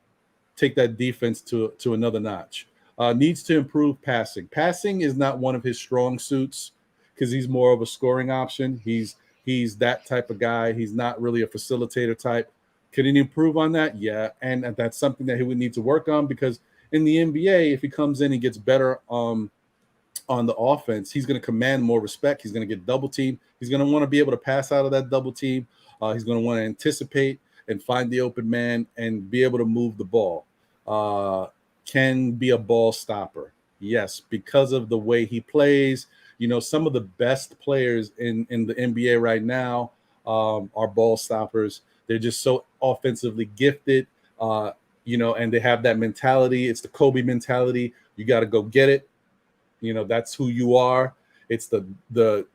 take that defense to another notch. Needs to improve passing. Passing is not one of his strong suits because he's more of a scoring option. He's that type of guy. He's not really a facilitator type. Can he improve on that? Yeah, and that's something that he would need to work on because in the NBA, if he comes in and gets better on the offense, he's going to command more respect. He's going to get double teamed. He's going to want to be able to pass out of that double team. He's going to want to anticipate and find the open man and be able to move the ball. Can be a ball stopper. Yes, because of the way he plays. Some of the best players in the NBA right now are ball stoppers. They're just so offensively gifted, and they have that mentality. It's the Kobe mentality. You got to go get it. That's who you are. It's the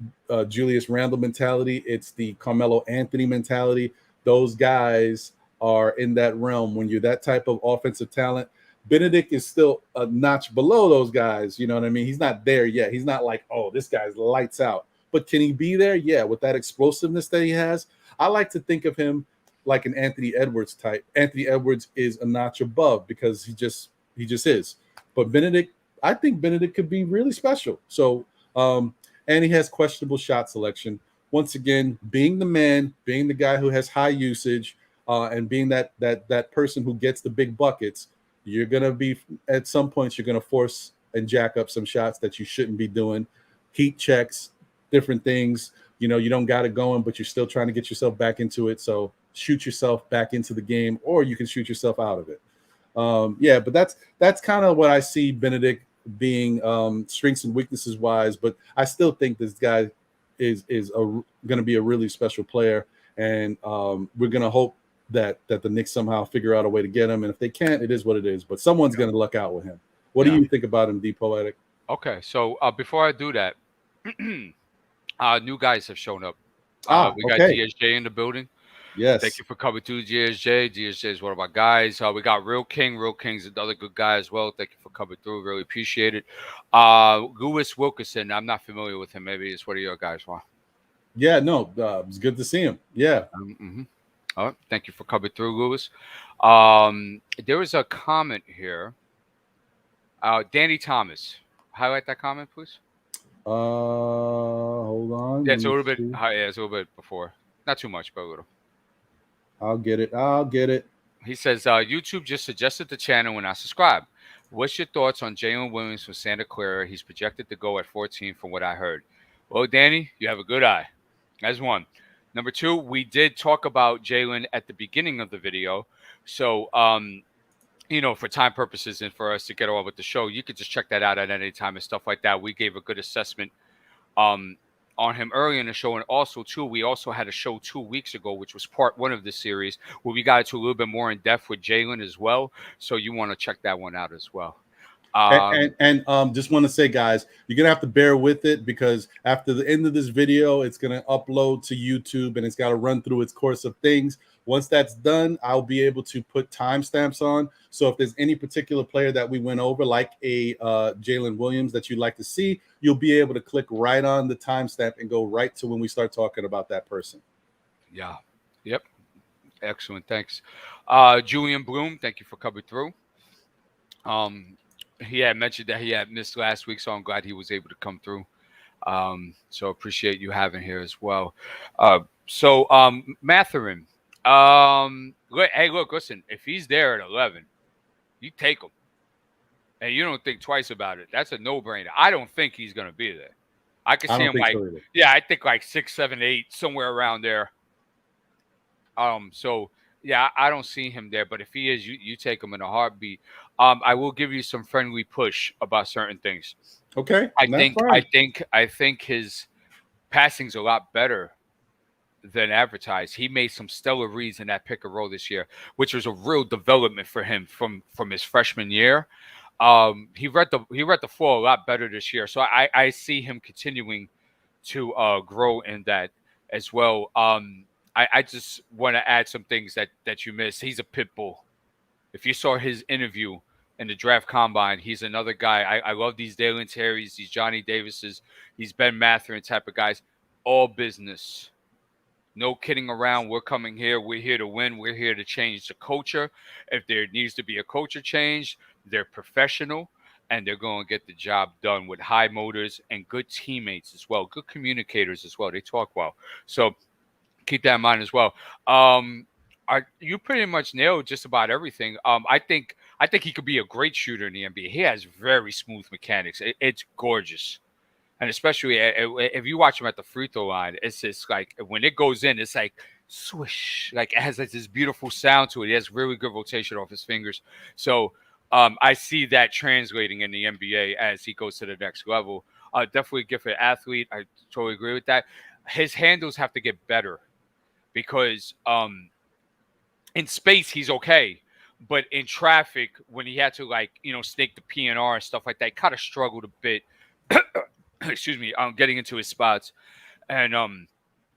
Julius Randle mentality. It's the Carmelo Anthony mentality. Those guys are in that realm. When you're that type of offensive talent, Benedict is still a notch below those guys. You know what I mean? He's not there yet. He's not like, oh, this guy's lights out. But can he be there? Yeah, with that explosiveness that he has. I like to think of him like an Anthony Edwards type. Anthony Edwards is a notch above because he just is. But Benedict, I think Benedict could be really special. So, and he has questionable shot selection. Once again, being the man, being the guy who has high usage, and being that person who gets the big buckets, you're gonna be at some points you're gonna force and jack up some shots that you shouldn't be doing. Heat checks, different things. You know, you don't got it going, but you're still trying to get yourself back into it. So shoot yourself back into the game, or you can shoot yourself out of it. Yeah, but that's kind of what I see Benedict being, strengths and weaknesses wise. But I still think this guy is going to be a really special player, and we're going to hope that the Knicks somehow figure out a way to get him. And if they can't, it is what it is. But someone's going to luck out with him. What do you think about him, D Poetic? Okay, so before I do that, new guys have shown up. We got DSJ in the building. Yes. Thank you for coming through, DSJ. DSJ is one of my guys. We got Real King. Real King's another good guy as well. Thank you for coming through. Really appreciate it. Lewis Wilkerson. I'm not familiar with him. Maybe it's one of your guys. Wow. Yeah, no, it's good to see him. Yeah. All right. Thank you for coming through, Lewis. There was a comment here. Danny Thomas. Highlight that comment, please. Hold on. Yeah, it's a little bit. Yeah, it's a little bit before. Not too much, but a little. I'll get it. He says, YouTube just suggested the channel and I subscribe. What's your thoughts on Jaylin Williams from Santa Clara? He's projected to go at 14 from what I heard. Well, Danny, you have a good eye. That's one. Number two, we did talk about Jaylin at the beginning of the video. So, you know, for time purposes and for us to get on with the show, you could just check that out at any time and stuff like that. We gave a good assessment on him early in the show. And also, too, we also had a show 2 weeks ago, which was part one of this series, where we got into a little bit more in depth with Jaylin as well. So you want to check that one out as well. And just want to say, guys, you're going to have to bear with it because after the end of this video, it's going to upload to YouTube and it's got to run through its course of things. Once that's done, I'll be able to put timestamps on. So if there's any particular player that we went over, like a Jaylin Williams that you'd like to see, you'll be able to click right on the timestamp and go right to when we start talking about that person. Yeah. Yep. Excellent. Thanks. Julian Bloom, thank you for coming through. He had mentioned that he had missed last week, so I'm glad he was able to come through. So appreciate you having here as well. Mathurin. Hey, look, listen, if he's there at 11, you take him. And you don't think twice about it. That's a no-brainer. I don't think he's going to be there. I could see him like, I think like 6, 7, 8, somewhere around there. So yeah, I don't see him there. But if he is, you take him in a heartbeat. I will give you some friendly push about certain things. Okay. I think his passing's a lot better than advertised. He made some stellar reads in that pick and roll this year, which was a real development for him from his freshman year. He read the floor a lot better this year, so I see him continuing to grow in that as well. I just want to add some things that you missed. He's a pit bull. If you saw his interview in the draft combine, he's another guy. I love these Dalen Terrys, these Johnny Davises, these Ben Mathurin type of guys. All business. No kidding around. We're coming here. We're here to win. We're here to change the culture. If there needs to be a culture change, they're professional, and they're going to get the job done with high motors and good teammates as well, good communicators as well. They talk well. So keep that in mind as well. You pretty much nailed just about everything. I think he could be a great shooter in the NBA. He has very smooth mechanics. It's gorgeous. And especially if you watch him at the free throw line, it's just like when it goes in, it's like swish. Like it has like this beautiful sound to it. He has really good rotation off his fingers. So I see that translating in the NBA as he goes to the next level. Definitely a gifted athlete. I totally agree with that. His handles have to get better because in space he's okay. But in traffic, when he had to snake the PNR and stuff like that, kind of struggled a bit. Excuse me, getting into his spots and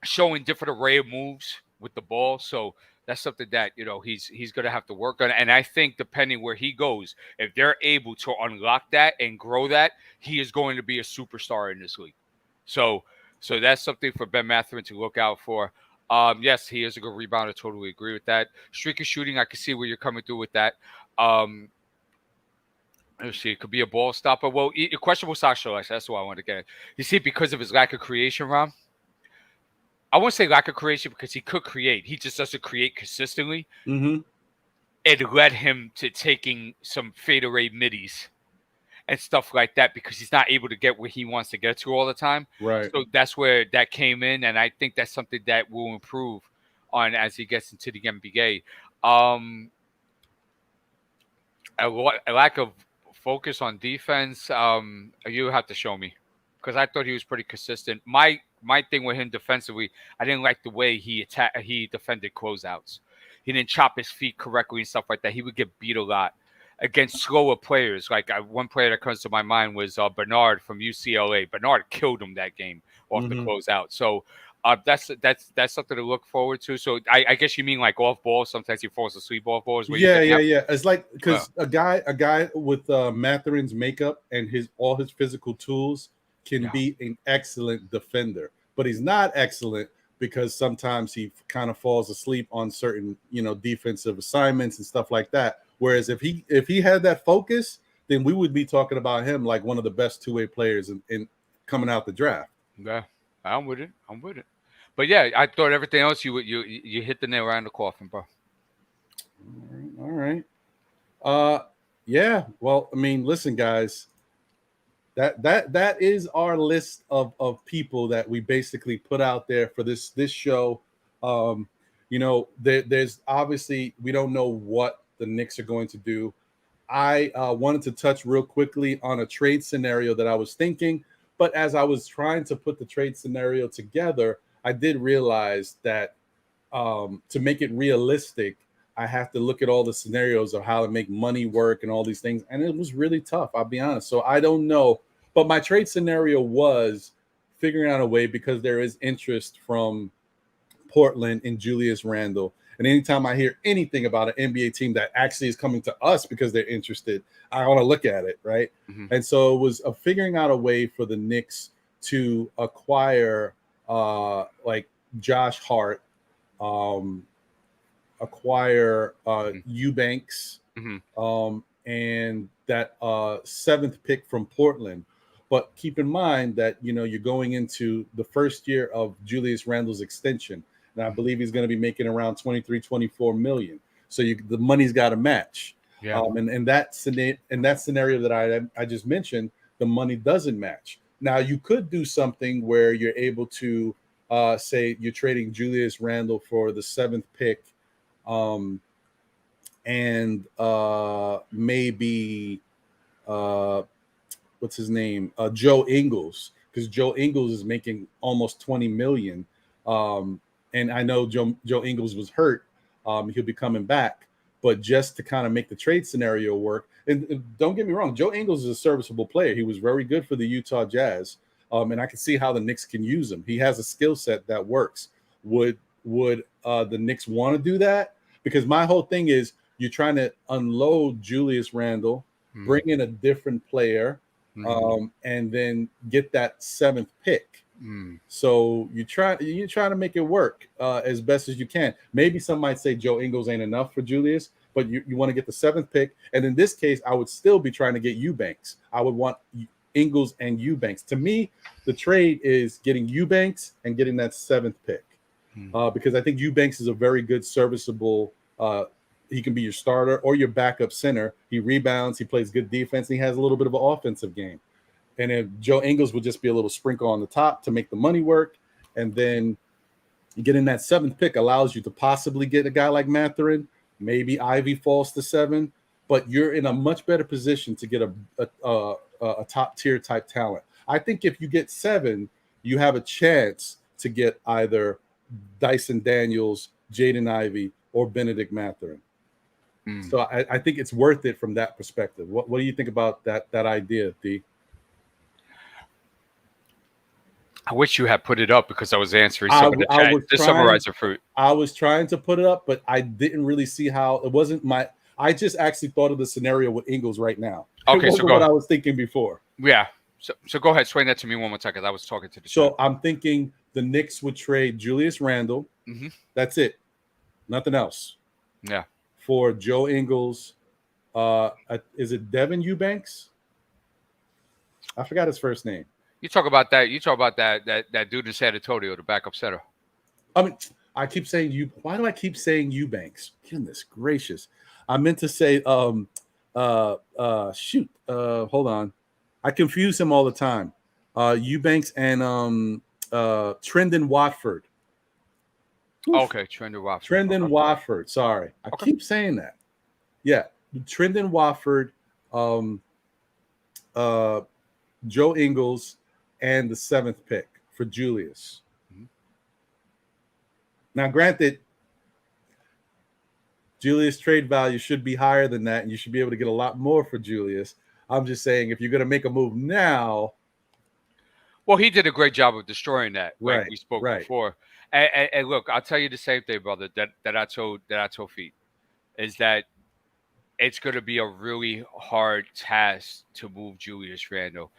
showing different array of moves with the ball. So that's something that, he's going to have to work on. And I think depending where he goes, if they're able to unlock that and grow that, he is going to be a superstar in this league. So that's something for Ben Mathurin to look out for. Yes, he is a good rebounder. Totally agree with that. Streaky shooting, I can see where you're coming through with that. Let's see, it could be a ball stopper. Well, questionable shot selection. That's what I want to get at. You see, because of his lack of creation, Ron. I won't say lack of creation because he could create. He just doesn't create consistently. Mm-hmm. It led him to taking some fadeaway middies and stuff like that because he's not able to get where he wants to get to all the time. Right. So that's where that came in, and I think that's something that will improve on as he gets into the NBA. A lack of focus on defense. You have to show me because I thought he was pretty consistent. My thing with him defensively, I didn't like the way he defended closeouts. He didn't chop his feet correctly and stuff like that. He would get beat a lot against slower players. Like one player that comes to my mind was Bernard from UCLA. Bernard killed him that game off the closeout. So that's something to look forward to. So I guess you mean like off ball. Sometimes he falls asleep off balls. Yeah. It's like because a guy with Mathurin's makeup and all his physical tools can be an excellent defender, but he's not excellent because sometimes he kind of falls asleep on certain defensive assignments and stuff like that. Whereas if he had that focus, then we would be talking about him like one of the best two-way players in coming out the draft. Yeah, I'm with it. But yeah, I thought everything else you hit the nail right in the coffin, bro. All right. Yeah. Well, I mean, listen, guys. That is our list of people that we basically put out there for this show. There's obviously we don't know what the Knicks are going to do. I wanted to touch real quickly on a trade scenario that I was thinking, but as I was trying to put the trade scenario together, I did realize that to make it realistic, I have to look at all the scenarios of how to make money work and all these things, and it was really tough. I'll be honest. So I don't know. But my trade scenario was figuring out a way because there is interest from Portland in Julius Randle. And anytime I hear anything about an NBA team that actually is coming to us because they're interested, I want to look at it, right? Mm-hmm. And so it was figuring out a way for the Knicks to acquire like Josh Hart, acquire Eubanks, and that 7th pick from Portland. But keep in mind that, you're going into the first year of Julius Randle's extension. And I believe he's going to be making around 23-24 million. So the money's got to match. Yeah. And that scenario that I just mentioned, the money doesn't match. Now, you could do something where you're able to say you're trading Julius Randle for the 7th pick and maybe what's his name? Joe Ingles, because Joe Ingles is making almost 20 million. And I know Joe Ingles was hurt. He'll be coming back, but just to kind of make the trade scenario work. And don't get me wrong, Joe Ingles is a serviceable player. He was very good for the Utah Jazz. And I can see how the Knicks can use him. He has a skill set that works. Would the Knicks want to do that? Because my whole thing is you're trying to unload Julius Randle, bring in a different player, and then get that 7th pick. So you're trying to make it work as best as you can. Maybe some might say Joe Ingles ain't enough for Julius, but you want to get the 7th pick. And in this case, I would still be trying to get Eubanks. I would want Ingles and Eubanks. To me, the trade is getting Eubanks and getting that 7th pick because I think Eubanks is a very good serviceable. He can be your starter or your backup center. He rebounds, he plays good defense, and he has a little bit of an offensive game. And if Joe Ingles would just be a little sprinkle on the top to make the money work, and then getting that 7th pick allows you to possibly get a guy like Mathurin. Maybe Ivy falls to 7, but you're in a much better position to get a top tier type talent. I think if you get 7, you have a chance to get either Dyson Daniels, Jaden Ivey, or Benedict Mathurin. So I think it's worth it from that perspective. What do you think about that idea, D? I wish you had put it up because I was answering some of the chat. Just summarize your fruit. I was trying to put it up, but I didn't really see how. It wasn't I just actually thought of the scenario with Ingles right now. Okay, so what I was thinking before. Yeah. So go ahead, explain that to me one more time because I was talking to the chat. I'm thinking the Knicks would trade Julius Randle. Mm-hmm. That's it. Nothing else. Yeah. For Joe Ingles. Is it Devin Eubanks? I forgot his first name. You talk about that. You talk about that dude in San Antonio, the backup center. I mean, I keep saying you. Why do I keep saying Eubanks? Goodness gracious! I meant to say hold on. I confuse him all the time. Eubanks and Trendon Watford. Okay, Trendon Watford. Trendon Watford. Sorry, I keep saying that. Yeah, Trendon Watford, Joe Ingles, and the 7th pick for Julius. Mm-hmm. Now, granted, Julius trade value should be higher than that, and you should be able to get a lot more for Julius. I'm just saying, if you're going to make a move now. Well, he did a great job of destroying that. Like we spoke before. And look, I'll tell you the same thing, brother, that I told Feat, is that it's going to be a really hard task to move Julius Randle.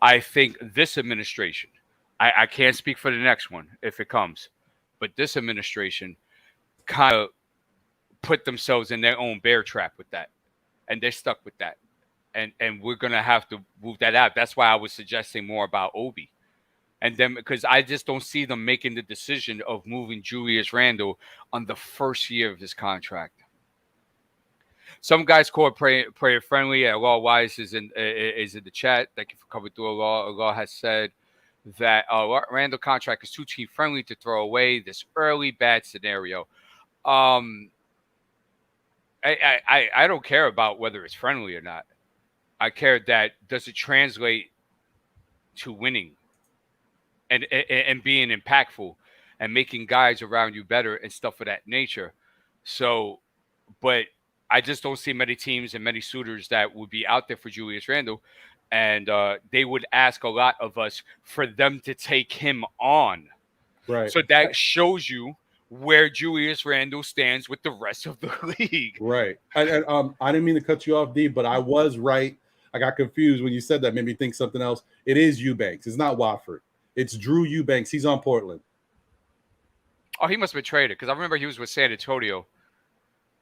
I think this administration, I can't speak for the next one if it comes, but this administration kind of put themselves in their own bear trap with that, and they're stuck with that. And we're going to have to move that out. That's why I was suggesting more about Obi. And then because I just don't see them making the decision of moving Julius Randle on the first year of his contract. Some guys call it prayer friendly. Law Wise is in the chat. Thank you for coming through. Law has said that Randle contract is too team friendly to throw away this early bad scenario. I don't care about whether it's friendly or not. I care that does it translate to winning and being impactful and making guys around you better and stuff of that nature. So, but I just don't see many teams and many suitors that would be out there for Julius Randle, and they would ask a lot of us for them to take him on. Right. So that shows you where Julius Randle stands with the rest of the league. Right. I didn't mean to cut you off, D, but I was right. I got confused when you said that. Made me think something else. It is Eubanks. It's not Watford. It's Drew Eubanks. He's on Portland. Oh, he must have been traded because I remember he was with San Antonio.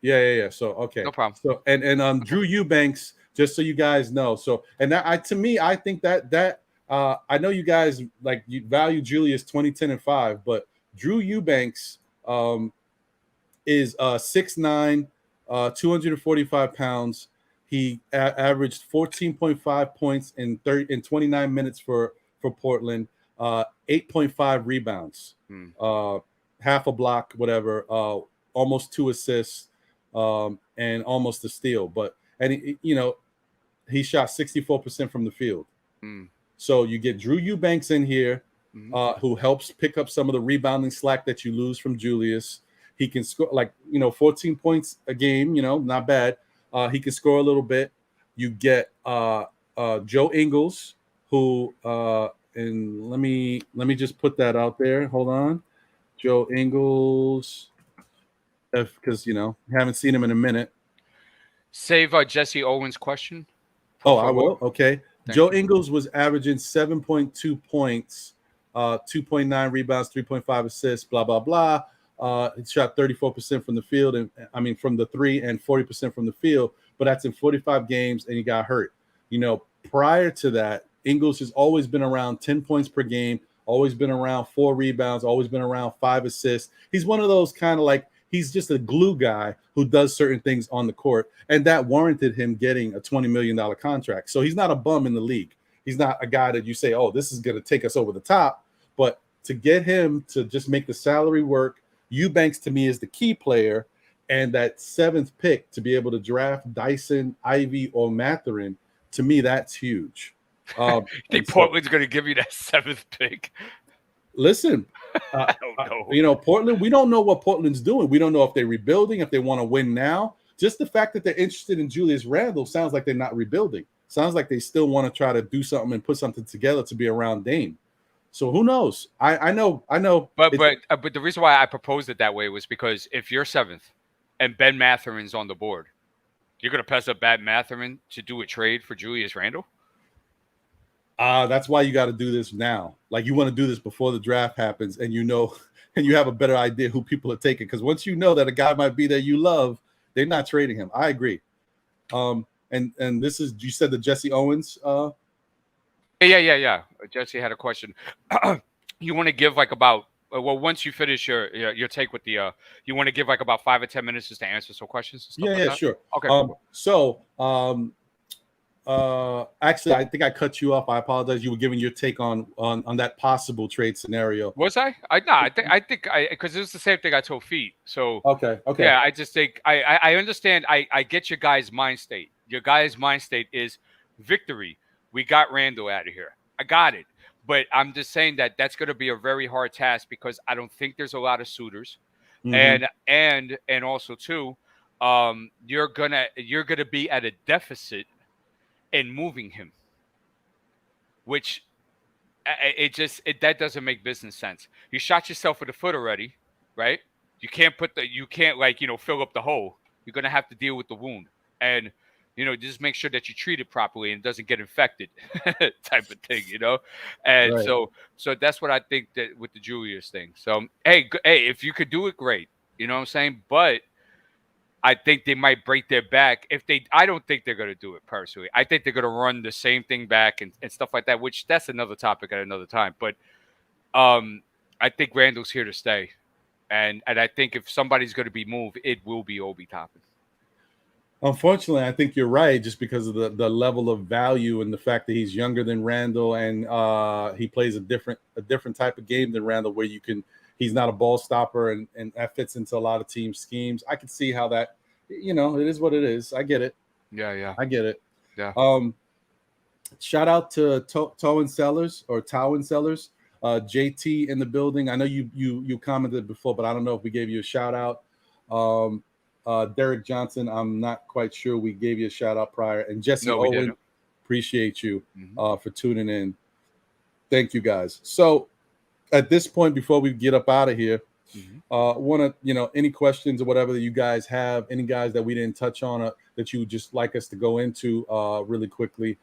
Yeah. So okay, no problem. So and Drew Eubanks, just so you guys know. So and that to me, I think that I know you guys like you value Julius 20, 10, and 5, but Drew Eubanks is 6'9", 245 pounds. He averaged 14.5 points in 29 minutes for Portland. 8.5 rebounds, half a block, whatever, almost 2 assists, and almost a steal. He shot 64% from the field. So you get Drew Eubanks in here, who helps pick up some of the rebounding slack that you lose from Julius. He can score 14 points a game, not bad. He can score a little bit. You get Joe Ingles, who and let me just put that out there. Hold on. Joe Ingles, because haven't seen him in a minute. Save Jesse Owens' question. Oh, I will. Okay. Thank Joe you. Ingles was averaging 7.2 points, 2.9 rebounds, 3.5 assists, blah blah blah. He shot 34% from the field, and from the 3 and 40% from the field. But that's in 45 games, and he got hurt. Prior to that, Ingles has always been around 10 points per game, always been around 4 rebounds, always been around 5 assists. He's one of those kind of like he's just a glue guy who does certain things on the court, and that warranted him getting a $20 million contract. So he's not a bum in the league. He's not a guy that you say, oh, this is going to take us over the top. But to get him to just make the salary work, Eubanks to me is the key player, and that 7th pick to be able to draft Dyson, Ivy, or Mathurin, to me that's huge. You think Portland's going to give you that 7th pick? Listen, I don't know. Portland, we don't know what Portland's doing. We don't know if they're rebuilding, if they want to win now. Just the fact that they're interested in Julius Randle sounds like they're not rebuilding. Sounds like they still want to try to do something and put something together to be around Dame. So who knows? I know. But the reason why I proposed it that way was because if you're 7th and Ben Mathurin's on the board, you're going to pass up Ben Mathurin to do a trade for Julius Randle? That's why you got to do this now. Like, you want to do this before the draft happens, and you have a better idea who people are taking. Because once you know that a guy might be there you love, they're not trading him. I agree. And this is, you said the Jesse Owens. Yeah. Jesse had a question. You want to give like about once you finish your take with the you want to give like about 5 or 10 minutes just to answer some questions and stuff like that? Sure. Okay. Actually, I think I cut you off. I apologize. You were giving your take on that possible trade scenario. Was I? I think because it was the same thing I told Feat. So okay. Yeah, I just think I understand. I get your guys' mind state. Your guys' mind state is victory. We got Randall out of here. I got it. But I'm just saying that that's going to be a very hard task because I don't think there's a lot of suitors, and also too, you're gonna be at a deficit in moving him, which that doesn't make business sense. You shot yourself in the foot already, right? You can't fill up the hole. You're gonna have to deal with the wound, and just make sure that you treat it properly and it doesn't get infected, type of thing, And right. So that's what I think that with the Julius thing. So hey, if you could do it, great. You know what I'm saying? But I think they might break their back I don't think they're gonna do it personally. I think they're gonna run the same thing back and stuff like that. Which that's another topic at another time. But I think Randall's here to stay, and I think if somebody's gonna be moved, it will be Obi Toppin. Unfortunately, I think you're right, just because of the level of value and the fact that he's younger than Randall, and he plays a different type of game than Randall, where he's not a ball stopper, and that fits into a lot of team schemes. I can see how that, it is what it is. I get it. Yeah. I get it. Yeah. Shout out to Towin Sellers, JT in the building. I know you commented before, but I don't know if we gave you a shout out. Derek Johnson, I'm not quite sure we gave you a shout out prior. And Jesse Owen, appreciate you for tuning in. Thank you, guys. So at this point, before we get up out of here, want to, any questions or whatever that you guys have, any guys that we didn't touch on that you would just like us to go into really quickly,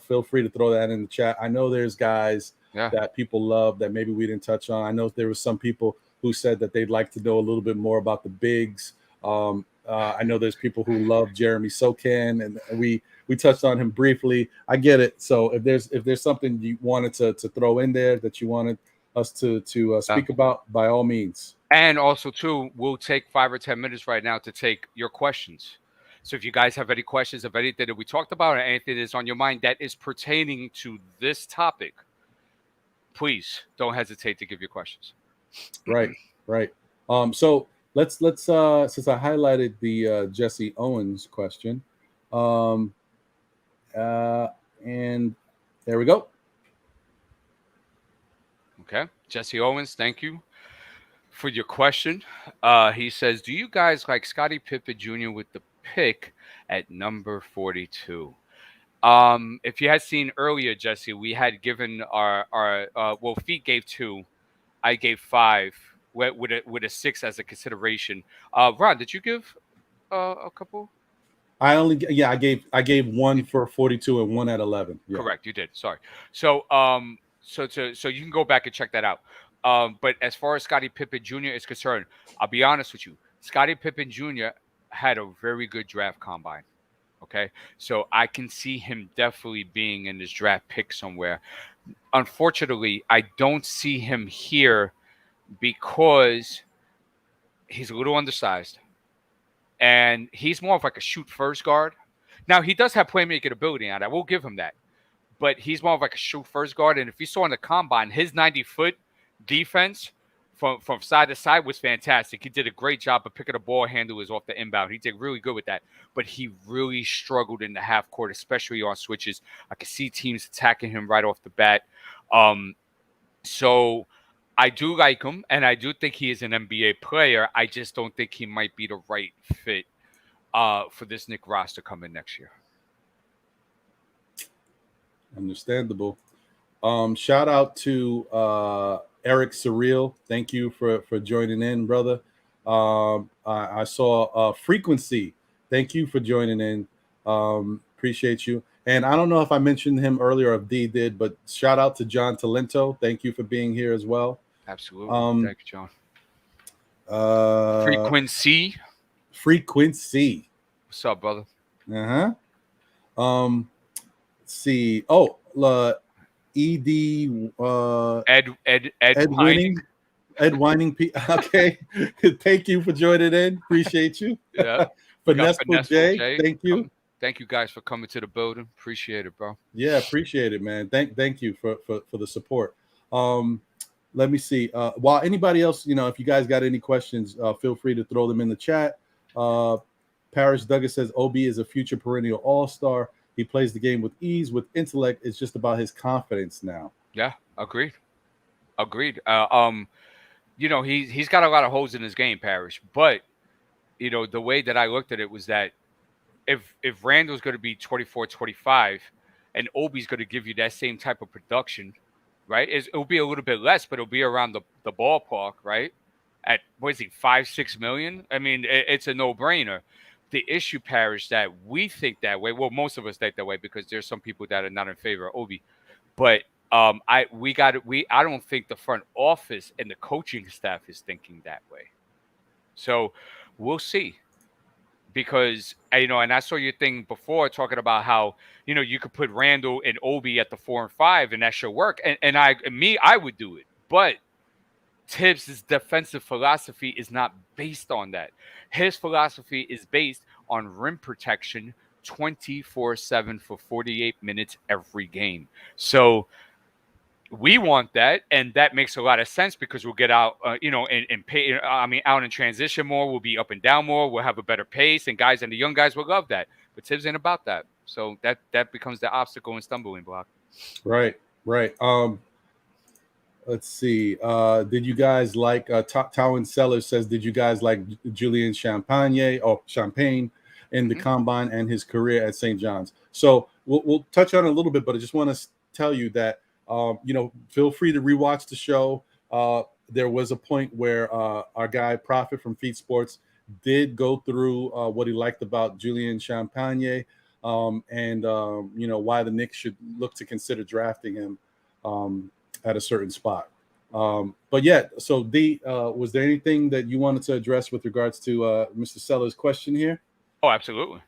feel free to throw that in the chat. I know there's guys that people love that maybe we didn't touch on. I know there were some people who said that they'd like to know a little bit more about the bigs. I know there's people who love Jeremy Sokan, and we touched on him briefly. I get it. So if there's something you wanted to throw in there that you wanted us to speak about, by all means. And also too, we'll take 5 or 10 minutes right now to take your questions. So if you guys have any questions of anything that we talked about or anything that's on your mind that is pertaining to this topic, please don't hesitate to give your questions. Right. So let's since I highlighted the Jesse Owens question, and there we go. Okay, Jesse Owens, thank you for your question. He says, do you guys like Scottie Pippen Jr. with the pick at number 42? If you had seen earlier, Jesse, we had given our Feat gave 2, I gave 5 with a 6 as a consideration. Ron, did you give a couple? I gave 1 for 42 and 1 at 11. Yeah. Correct, you did. Sorry. So so you can go back and check that out. But as far as Scottie Pippen Jr. is concerned, I'll be honest with you. Scottie Pippen Jr. had a very good draft combine. Okay, so I can see him definitely being in this draft pick somewhere. Unfortunately, I don't see him here because he's a little undersized, and he's more of like a shoot first guard. Now he does have playmaking ability, and I will give him that, but he's more of like a shoot first guard. And if you saw in the combine, his 90-foot defense from side to side was fantastic. He did a great job of picking the ball handlers off the inbound. He did really good with that, but he really struggled in the half court, especially on switches. I could see teams attacking him right off the bat. So I do like him, and I do think he is an NBA player. I just don't think he might be the right fit for this Knicks roster coming next year. Understandable. Shout out to Eric Surreal. Thank you for joining in, brother. I saw Frequency. Thank you for joining in. Appreciate you. And I don't know if I mentioned him earlier or if D did, but shout out to John Talento. Thank you for being here as well. Absolutely. Thank you, John. Frequency. What's up, brother? Let's see. Oh, ED. Ed Winning. Ed Whining. Okay. Thank you for joining in. Appreciate you. Yeah. Finesse J. Thank you. Thank you guys for coming to the building. Appreciate it, bro. Yeah, appreciate it, man. Thank you for the support. Let me see. While anybody else, if you guys got any questions, feel free to throw them in the chat. Parrish Douglas says Obi is a future perennial all-star. He plays the game with ease, with intellect. It's just about his confidence now. Yeah, agreed. He's got a lot of holes in his game, Parrish. But the way that I looked at it was that if Randall's going to be 24-25 and Obi's going to give you that same type of production, right? It'll be a little bit less, but it'll be around the ballpark, right? At, what is he, 5-6 million? I mean, it's a no-brainer. The issue, Parrish, that we think that way. Well, most of us think that way because there's some people that are not in favor of Obi. But I don't think the front office and the coaching staff is thinking that way. So we'll see. Because, and I saw your thing before talking about how, you could put Randall and Obi at the 4 and 5 and that should work. And I would do it. But Tibbs' defensive philosophy is not based on that. His philosophy is based on rim protection 24/7 for 48 minutes every game. So we want that, and that makes a lot of sense because we'll get out, and pay. Out in transition more. We'll be up and down more. We'll have a better pace, and the young guys will love that. But Tibbs ain't about that, so that becomes the obstacle and stumbling block. Right. Let's see. Did you guys like? Tywin Sellers says, did you guys like Julian Champagnie in the combine and his career at St. John's? So we'll touch on it a little bit, but I just want to tell you that. Feel free to rewatch the show. There was a point where our guy Prophet from Feats Sports did go through what he liked about Julian Champagnie, and why the Knicks should look to consider drafting him at a certain spot. But yeah, so D, was there anything that you wanted to address with regards to Mr. Sellers' question here? Oh, absolutely.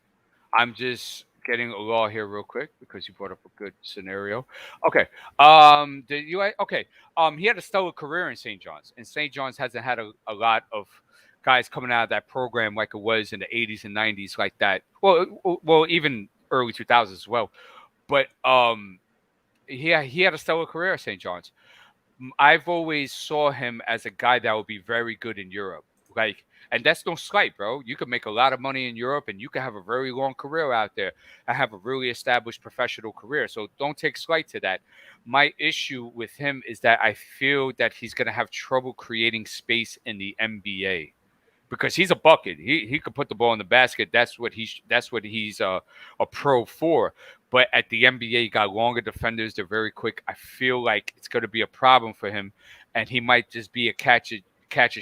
I'm just getting a law here real quick because you brought up a good scenario. Okay. He had a stellar career in St. John's, and St. John's hasn't had a lot of guys coming out of that program like it was in the 80s and 90s like that. Well, even early 2000s as well. But he had a stellar career at St. John's. I've always saw him as a guy that would be very good in Europe. And that's no slight, bro. You could make a lot of money in Europe and you could have a very long career out there and have a really established professional career. So don't take slight to that. My issue with him is that I feel that he's going to have trouble creating space in the NBA because he's a bucket. He could put the ball in the basket. That's what he's a pro for. But at the NBA, you got longer defenders. They're very quick. I feel like it's going to be a problem for him, and he might just be a catch and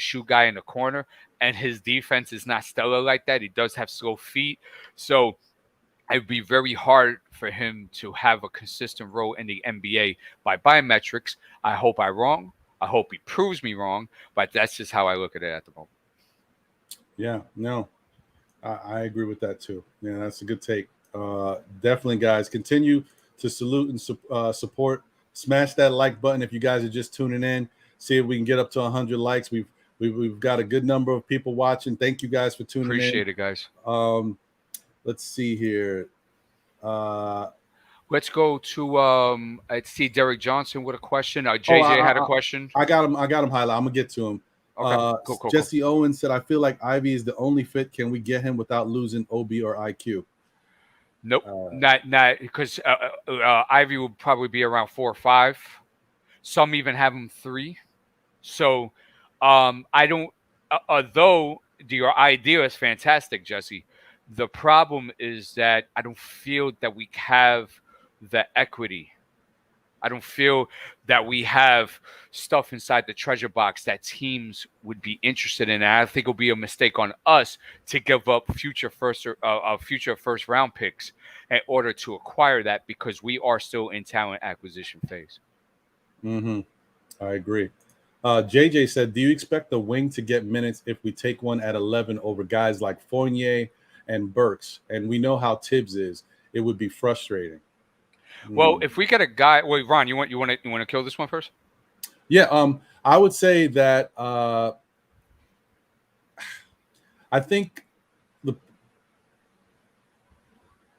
shoot guy in the corner. And his defense is not stellar like that. He does have slow feet. So it would be very hard for him to have a consistent role in the NBA by biometrics. I hope I'm wrong. I hope he proves me wrong. But that's just how I look at it at the moment. Yeah, no, I agree with that too. Yeah, that's a good take. Definitely, guys, continue to salute and support. Smash that like button if you guys are just tuning in. See if we can get up to 100 likes. We've got a good number of people watching. Thank you guys for tuning in. Appreciate it, guys. Let's see here. Let's go to I see Derek Johnson with a question. JJ had a question. I got him highlighted. I'm gonna get to him. Okay. Cool. Jesse Owens said, I feel like Ivy is the only fit. Can we get him without losing OB or IQ? Nope, not because Ivy will probably be around 4 or 5. Some even have him 3. So I don't. Although your idea is fantastic, Jesse, the problem is that I don't feel that we have the equity I don't feel that we have stuff inside the treasure box that teams would be interested in. And I think it'll be a mistake on us to give up future first round picks in order to acquire that, because we are still in talent acquisition phase. Mm-hmm. I agree. JJ said, do you expect the wing to get minutes if we take one at 11 over guys like Fournier and Burks? And we know how Tibbs is. It would be frustrating. Well, if we get a guy, wait, Ron, you want to kill this one first? Yeah, I would say that I think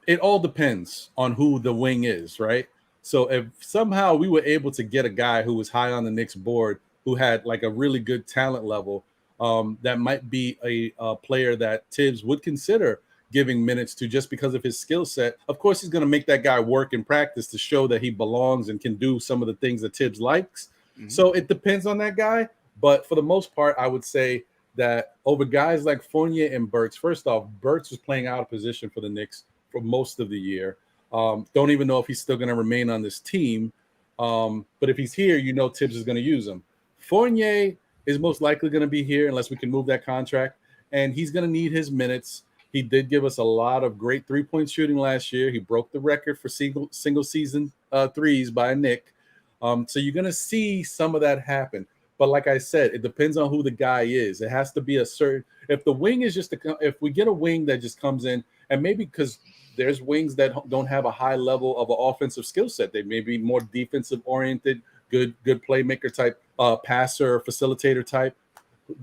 it all depends on who the wing is, right? So if somehow we were able to get a guy who was high on the Knicks board, who had like a really good talent level, that might be a player that Tibbs would consider giving minutes to just because of his skill set. Of course, he's going to make that guy work in practice to show that he belongs and can do some of the things that Tibbs likes. Mm-hmm. So it depends on that guy. But for the most part, I would say that over guys like Fournier and Burks, first off, Burks was playing out of position for the Knicks for most of the year. Don't even know if he's still going to remain on this team. But if he's here, Tibbs is going to use him. Fournier is most likely going to be here unless we can move that contract. And he's going to need his minutes. He did give us a lot of great three-point shooting last year. He broke the record for single season threes by a Knick. So you're going to see some of that happen. But like I said, it depends on who the guy is. It has to be a certain – if the wing is just – if we get a wing that just comes in, and maybe because there's wings that don't have a high level of an offensive skill set. They may be more defensive-oriented, good playmaker type, passer, facilitator type,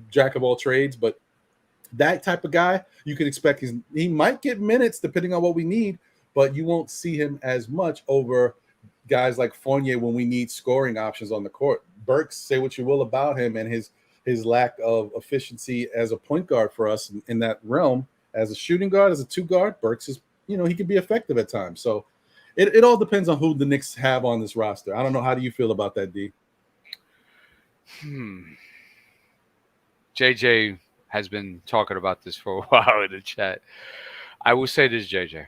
jack of all trades. But that type of guy, you can expect he might get minutes depending on what we need, but you won't see him as much over guys like Fournier when we need scoring options on the court. Burks, say what you will about him and his lack of efficiency as a point guard for us in that realm. As a shooting guard, as a two guard, Burks is, he can be effective at times. So it all depends on who the Knicks have on this roster. I don't know. How do you feel about that, D? JJ has been talking about this for a while in the chat. I will say this, JJ.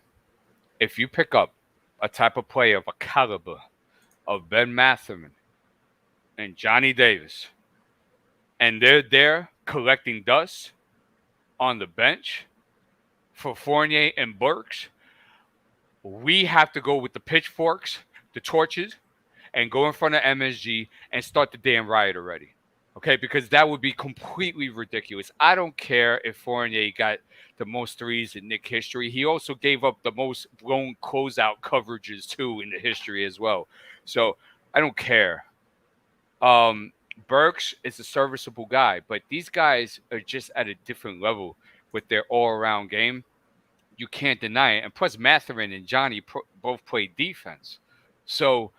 If you pick up a type of player of a caliber of Ben Mathurin and Johnny Davis, and they're there collecting dust on the bench for Fournier and Burks, we have to go with the pitchforks, the torches, and go in front of MSG and start the damn riot already. Okay, because that would be completely ridiculous. I don't care if Fournier got the most threes in Knicks history. He also gave up the most blown closeout coverages, too, in the history as well. So I don't care. Burks is a serviceable guy, but these guys are just at a different level with their all-around game. You can't deny it. And plus, Mathurin and Johnny both play defense. So...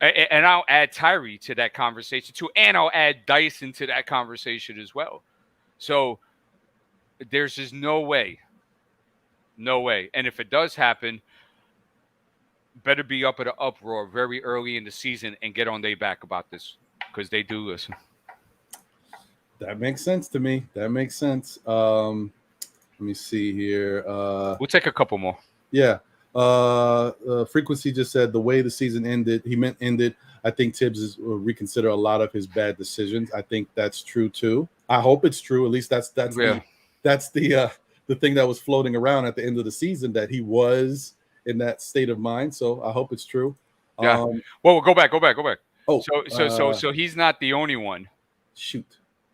And I'll add Tyree to that conversation too, and I'll add Dyson to that conversation as well. So there's just no way. And if it does happen, better be up at an uproar very early in the season and get on their back about this, because they do listen. That makes sense to me. That makes sense. Let me see here. We'll take a couple more. Yeah. Frequency just said the way the season ended, he meant ended. I think Tibbs will reconsider a lot of his bad decisions. I think that's true too. I hope it's true. At least that's the thing that was floating around at the end of the season, that he was in that state of mind. So I hope it's true. Yeah. Well, go back. Oh, so he's not the only one. Shoot.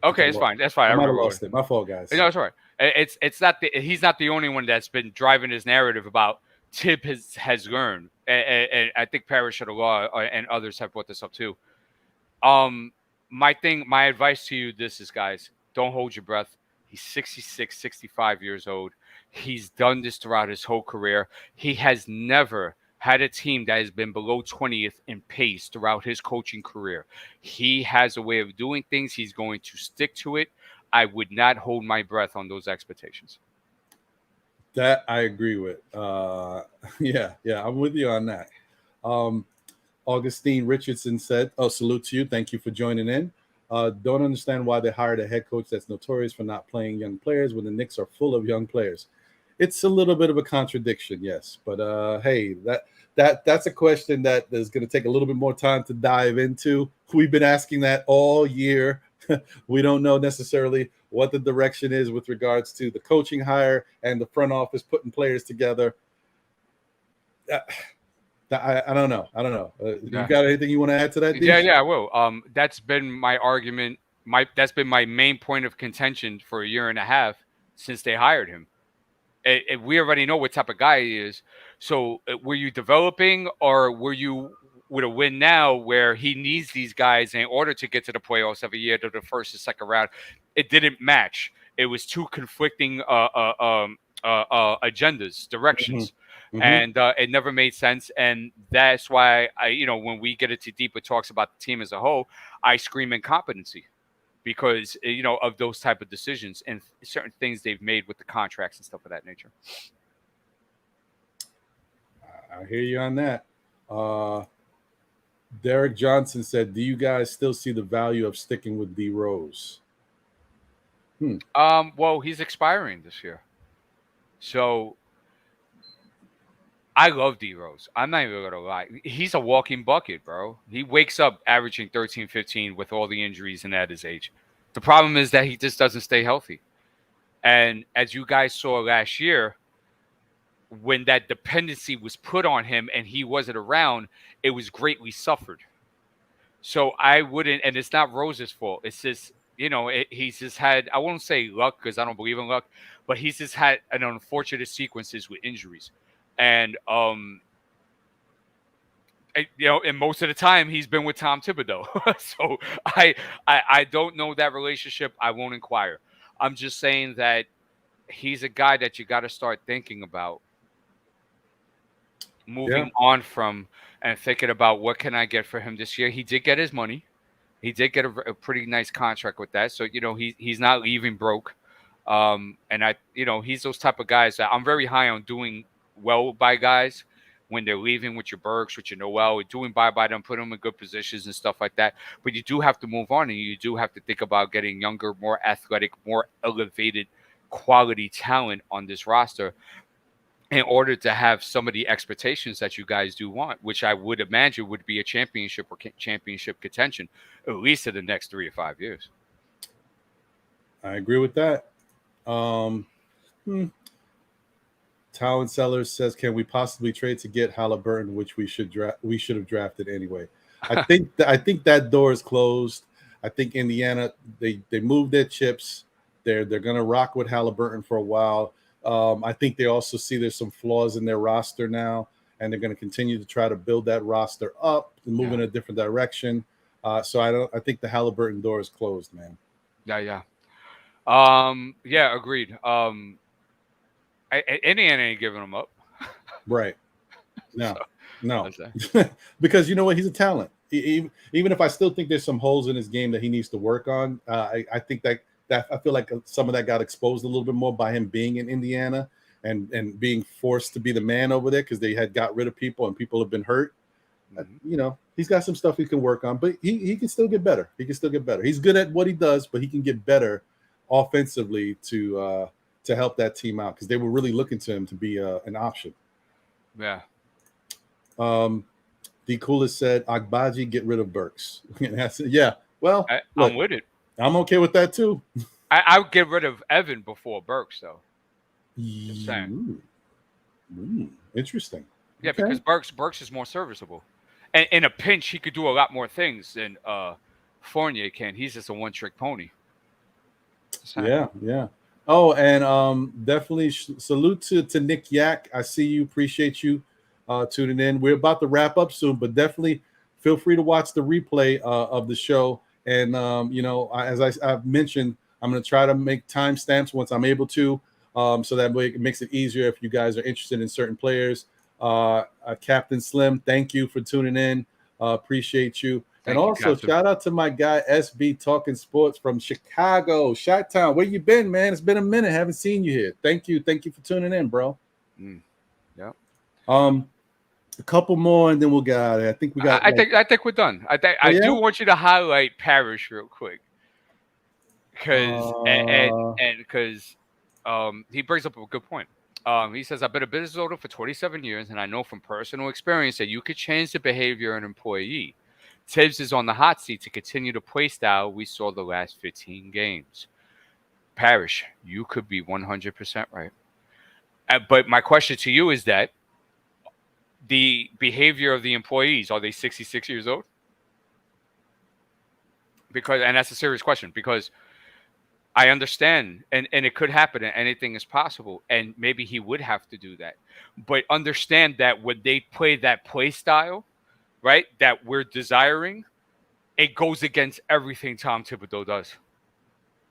Okay, it's fine. That's fine. I might have lost it. My fault, guys. No, it's all right. It's not he's not the only one that's been driving his narrative about Tibb has learned, and I think Parrish of the Law and others have brought this up too. My advice to you, this is, guys, don't hold your breath. He's 66, 65 years old. He's done this throughout his whole career. He has never had a team that has been below 20th in pace throughout his coaching career. He has a way of doing things. He's going to stick to it. I would not hold my breath on those expectations. That I agree with. Yeah, I'm with you on that. Augustine Richardson said, salute to you. Thank you for joining in. Don't understand why they hired a head coach that's notorious for not playing young players when the Knicks are full of young players. it's a little bit of a contradiction, yes. But hey, that's a question that is going to take a little bit more time to dive into. We've been asking that all year. We don't know necessarily what the direction is with regards to the coaching hire and the front office putting players together. I don't know. You got anything you want to add to that? Yeah, I will. That's been my argument. That's been my main point of contention for a year and a half since they hired him. We already know what type of guy he is. So were you developing, or were you with a win now where he needs these guys in order to get to the playoffs every year, to the first and second round? It didn't match. It was two conflicting agendas, directions. Mm-hmm. And it never made sense. And that's why when we get into deeper talks about the team as a whole, I scream incompetency because, of those type of decisions and certain things they've made with the contracts and stuff of that nature. I hear you on that. Derek Johnson said, do you guys still see the value of sticking with D Rose? Well, he's expiring this year. So I love D Rose. I'm not even going to lie. He's a walking bucket, bro. He wakes up averaging 13, 15 with all the injuries and at his age. The problem is that he just doesn't stay healthy. And as you guys saw last year, when that dependency was put on him and he wasn't around, it was greatly suffered. So I wouldn't, and it's not Rose's fault. It's just, he's just had, I won't say luck because I don't believe in luck, but he's just had an unfortunate sequences with injuries. And, and most of the time he's been with Tom Thibodeau. So I don't know that relationship. I won't inquire. I'm just saying that he's a guy that you got to start thinking about moving on from and thinking about what can I get for him this year. He did get his money. He did get a pretty nice contract with that. So, he's not leaving broke. And he's those type of guys that I'm very high on doing well by guys when they're leaving with your Burks, with your Noel, doing bye by them, put them in good positions and stuff like that. But you do have to move on, and you do have to think about getting younger, more athletic, more elevated quality talent on this roster in order to have some of the expectations that you guys do want, which I would imagine would be a championship or championship contention, at least in the next 3 to 5 years. I agree with that. Talon Sellers says, can we possibly trade to get Halliburton, which we should have drafted anyway? I think that door is closed. I think Indiana, they moved their chips. They're going to rock with Halliburton for a while. I think they also see there's some flaws in their roster now, and they're going to continue to try to build that roster up and move in a different direction. So I think the Halliburton door is closed, man. Yeah. Agreed. Indiana ain't giving them up. Right. No. Because you know what? He's a talent. Even if I still think there's some holes in his game that he needs to work on, I think that I feel like some of that got exposed a little bit more by him being in Indiana and being forced to be the man over there because they had got rid of people and people have been hurt. Mm-hmm. He's got some stuff he can work on, but he can still get better. He's good at what he does, but he can get better offensively to help that team out because they were really looking to him to be an option. Yeah. The coolest said, Agbaji, get rid of Burks. Yeah. Well, I'm with it. I'm okay with that too. I would get rid of Evan before Burks, though. Interesting. Yeah, okay. Because Burks is more serviceable. And in a pinch, he could do a lot more things than Fournier can. He's just a one-trick pony. Yeah. Oh, and definitely salute to Nick Yak. I see you. Appreciate you tuning in. We're about to wrap up soon, but definitely feel free to watch the replay of the show. And, as I've mentioned, I'm going to try to make timestamps once I'm able to, so that way it makes it easier if you guys are interested in certain players. Captain Slim, thank you for tuning in. Appreciate you. And also, shout out to my guy, SB Talking Sports from Chicago, Chi-Town. Where you been, man? It's been a minute. Haven't seen you here. Thank you for tuning in, bro. Yeah. A couple more, and then we'll get out of here. I think we got. I think we're done. I do want you to highlight Parrish real quick, because he brings up a good point. He says, I've been a business owner for 27 years, and I know from personal experience that you could change the behavior of an employee. Tibbs is on the hot seat to continue the play style we saw the last 15 games. Parrish, you could be 100% right. But my question to you is that the behavior of the employees, are they 66 years old? And that's a serious question, because I understand, and it could happen, and anything is possible, and maybe he would have to do that. But understand that when they play that play style, right, that we're desiring, it goes against everything Tom Thibodeau does.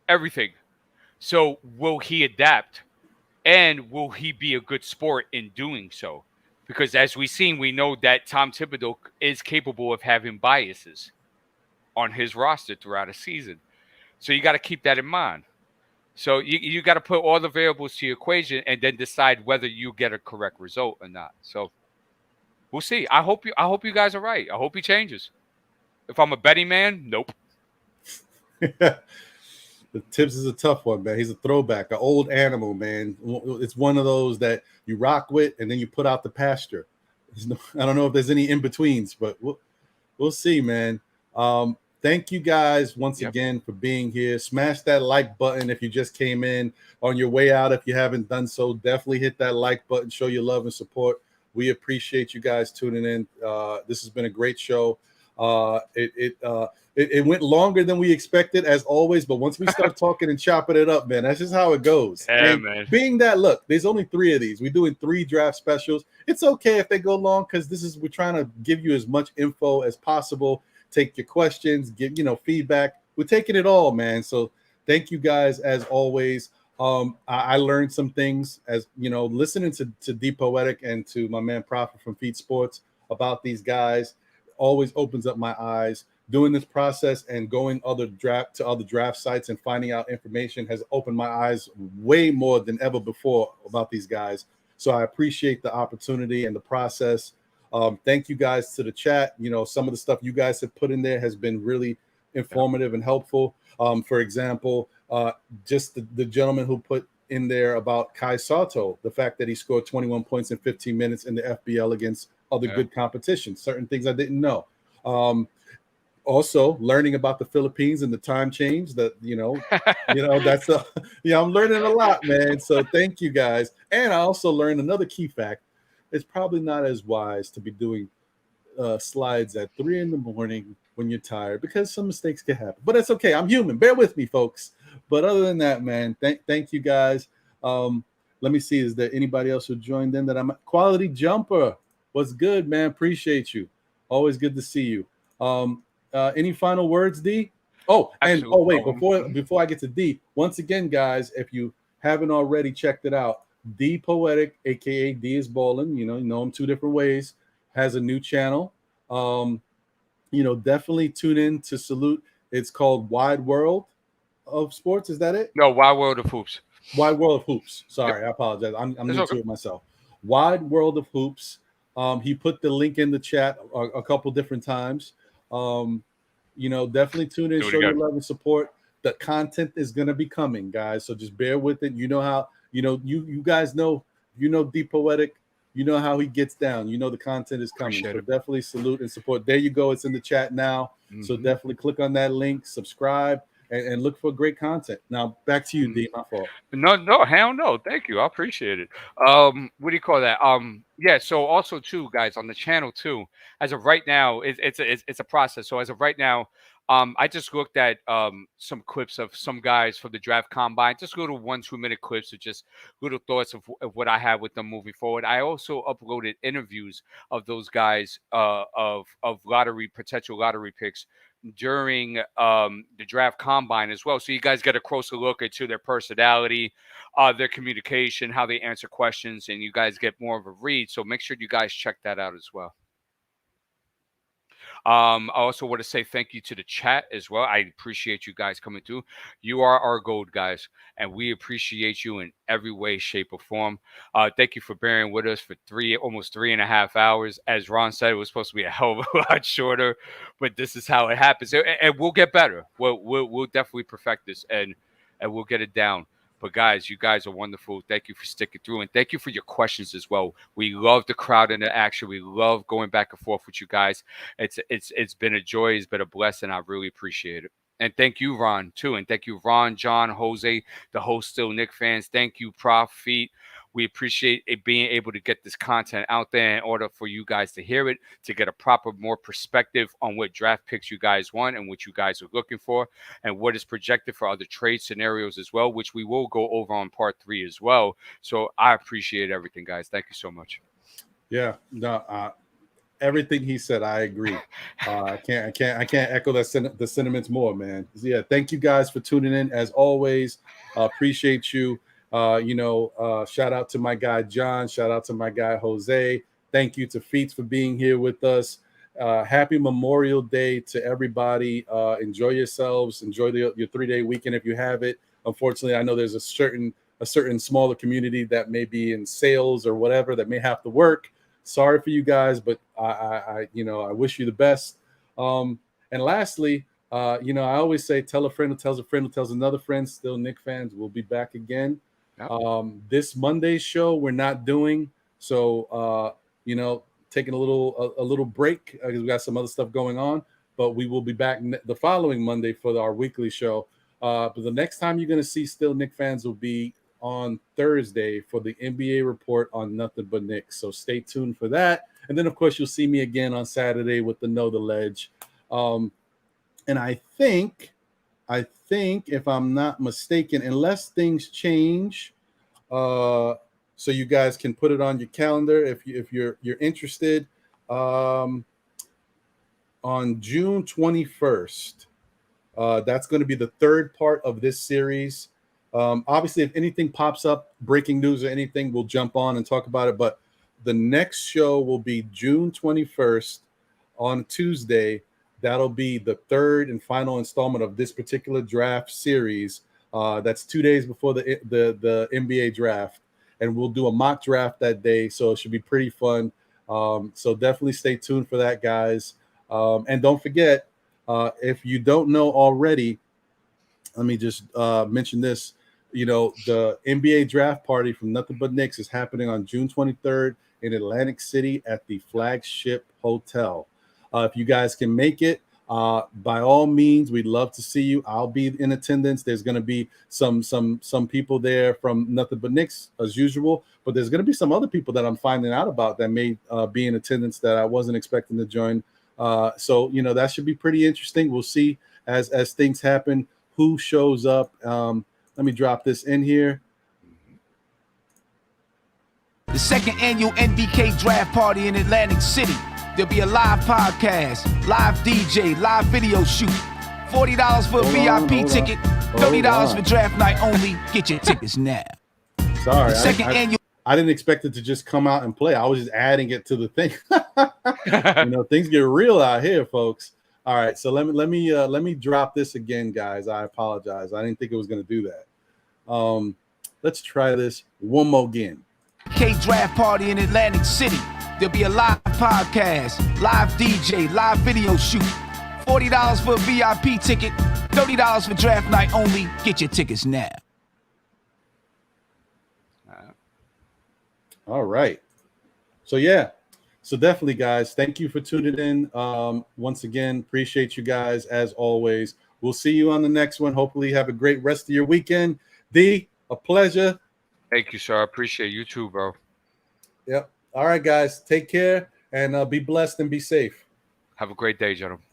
Everything. So will he adapt, and will he be a good sport in doing so? Because as we've seen, we know that Tom Thibodeau is capable of having biases on his roster throughout a season. So you got to keep that in mind. So you got to put all the variables to your equation and then decide whether you get a correct result or not. So we'll see. I hope you guys are right. I hope he changes. If I'm a betting man, nope. The Tibbs is a tough one, man. He's a throwback, an old animal, man. It's one of those that you rock with and then you put out the pasture. I don't know if there's any in-betweens, but we'll see, man. Thank you guys once again for being here. Smash that like button if you just came in. On your way out, if you haven't done so, definitely hit that like button. Show your love and support. We appreciate you guys tuning in. This has been a great show. It went longer than we expected, as always. But once we start talking and chopping it up, man, that's just how it goes. Yeah, and man. Being that, look, there's only 3 of these. We're doing 3 draft specials. It's okay if they go long, because we're trying to give you as much info as possible. Take your questions, give feedback. We're taking it all, man. So thank you guys as always. I learned some things as listening to D Poetic and to my man Prophet from Feats Sports about these guys. Always opens up my eyes. Doing this process and going to other draft sites and finding out information has opened my eyes way more than ever before about these guys. So I appreciate the opportunity and the process. Thank you guys to the chat. Some of the stuff you guys have put in there has been really informative and helpful. For example, just the gentleman who put in there about Kai Sotto, the fact that he scored 21 points in 15 minutes in the FBL against other good competition, certain things I didn't know. Also learning about the Philippines and the time change that, that's I'm learning a lot, man. So thank you guys. And I also learned another key fact. It's probably not as wise to be doing slides at 3 a.m. when you're tired, because some mistakes can happen. But it's okay. I'm human. Bear with me, folks. But other than that, man, thank you guys. Let me see. Is there anybody else who joined in that I'm Quality Jumper? What's good, man? Appreciate you. Always good to see you. Any final words, D? Oh, and wait, before I get to D, once again, guys, if you haven't already checked it out, D Poetic, aka D is Ballin', you know him 2 different ways, has a new channel. Definitely tune in to Salute. It's called Wide World of Sports. Is that it? No, Wide World of Hoops. Wide World of Hoops. Sorry, I apologize. I'm new to it myself. Wide World of Hoops. He put the link in the chat a couple different times. Definitely tune in, show your love and support. The content is going to be coming, guys. So just bear with it. You know how, you guys know, D Poetic, you know how he gets down. The content is coming. So definitely salute and support. There you go. It's in the chat now. Mm-hmm. So definitely click on that link, subscribe, and look for great content. Now back to you, D. My fault. No, hell no. Thank you. I appreciate it. What do you call that? Yeah. So also too, guys, on the channel too. As of right now, it's a process. So as of right now, I just looked at some clips of some guys from the draft combine. Just little 1-2 minute clips of just little thoughts of what I have with them moving forward. I also uploaded interviews of those guys of potential lottery picks during the draft combine as well. So you guys get a closer look into their personality, their communication, how they answer questions, and you guys get more of a read. So make sure you guys check that out as well. I also want to say thank you to the chat as well. I appreciate you guys coming through. You are our gold, guys, and we appreciate you in every way, shape, or form. Thank you for bearing with us for almost 3.5 hours. As Ron said, it was supposed to be a hell of a lot shorter, but this is how it happens, and we'll get better. We'll definitely perfect this, and we'll get it down. But guys, you guys are wonderful. Thank you for sticking through, and thank you for your questions as well. We love the crowd interaction. We love going back and forth with you guys. It's been a joy. It's been a blessing. I really appreciate it. And thank you, Ron, too. And thank you, Ron, John, Jose, the host, Still Knick fans. Thank you, Prof, Feat. We appreciate it being able to get this content out there in order for you guys to hear it, to get a proper, more perspective on what draft picks you guys want and what you guys are looking for, and what is projected for other trade scenarios as well, which we will go over on part 3 as well. So I appreciate everything, guys. Thank you so much. Yeah, no, everything he said, I agree. I can't echo the sentiments more, man. Yeah, thank you guys for tuning in as always. Appreciate you. Shout out to my guy John. Shout out to my guy Jose. Thank you to Feats for being here with us. Happy Memorial Day to everybody. Enjoy yourselves. Enjoy your 3-day weekend if you have it. Unfortunately, I know there's a certain smaller community that may be in sales or whatever that may have to work. Sorry for you guys, but I wish you the best. And lastly, I always say, tell a friend who tells a friend who tells another friend. Still Knick fans, we'll be back again. Yep. This Monday's show we're not doing, so taking a little break because we got some other stuff going on. But we will be back the following Monday for our weekly show. But the next time you're going to see Still Knick fans will be on Thursday for the NBA report on Nothing But Knicks. So stay tuned for that. And then, of course, you'll see me again on Saturday with the Know the Ledge. And I think, if I'm not mistaken, unless things change, so you guys can put it on your calendar if you're interested, on June 21st. That's going to be the third part of this series. Obviously, if anything pops up, breaking news or anything, we'll jump on and talk about it. But the next show will be June 21st on Tuesday. That'll be the third and final installment of this particular draft series. That's 2 days before the NBA draft. And we'll do a mock draft that day. So it should be pretty fun. So definitely stay tuned for that, guys. And don't forget, if you don't know already, let me just mention this. The NBA draft party from Nothing But Knicks is happening on June 23rd in Atlantic City at the Flagship Hotel. If you guys can make it, by all means, we'd love to see you. I'll be in attendance. There's going to be some people there from Nothing But Knicks as usual, but there's going to be some other people that I'm finding out about that may be in attendance that I wasn't expecting to join. So that should be pretty interesting. We'll see as things happen who shows up. Let me drop this in here. The second annual NBK draft party in Atlantic City. There'll be a live podcast, live DJ, live video shoot. $40 for a VIP ticket, $30 for draft night only. Get your tickets now. Sorry, annual. I didn't expect it to just come out and play. I was just adding it to the thing. Things get real out here, folks. All right, so let me drop this again, guys. I apologize. I didn't think it was going to do that. Let's try this one more again. K draft party in Atlantic City. There'll be a live podcast, live DJ, live video shoot. $40 for a VIP ticket, $30 for draft night only. Get your tickets now. All right. So definitely, guys, thank you for tuning in. Once again, appreciate you guys as always. We'll see you on the next one. Hopefully you have a great rest of your weekend. D, a pleasure. Thank you, sir. I appreciate you too, bro. Yep. All right, guys. Take care and be blessed and be safe. Have a great day, gentlemen.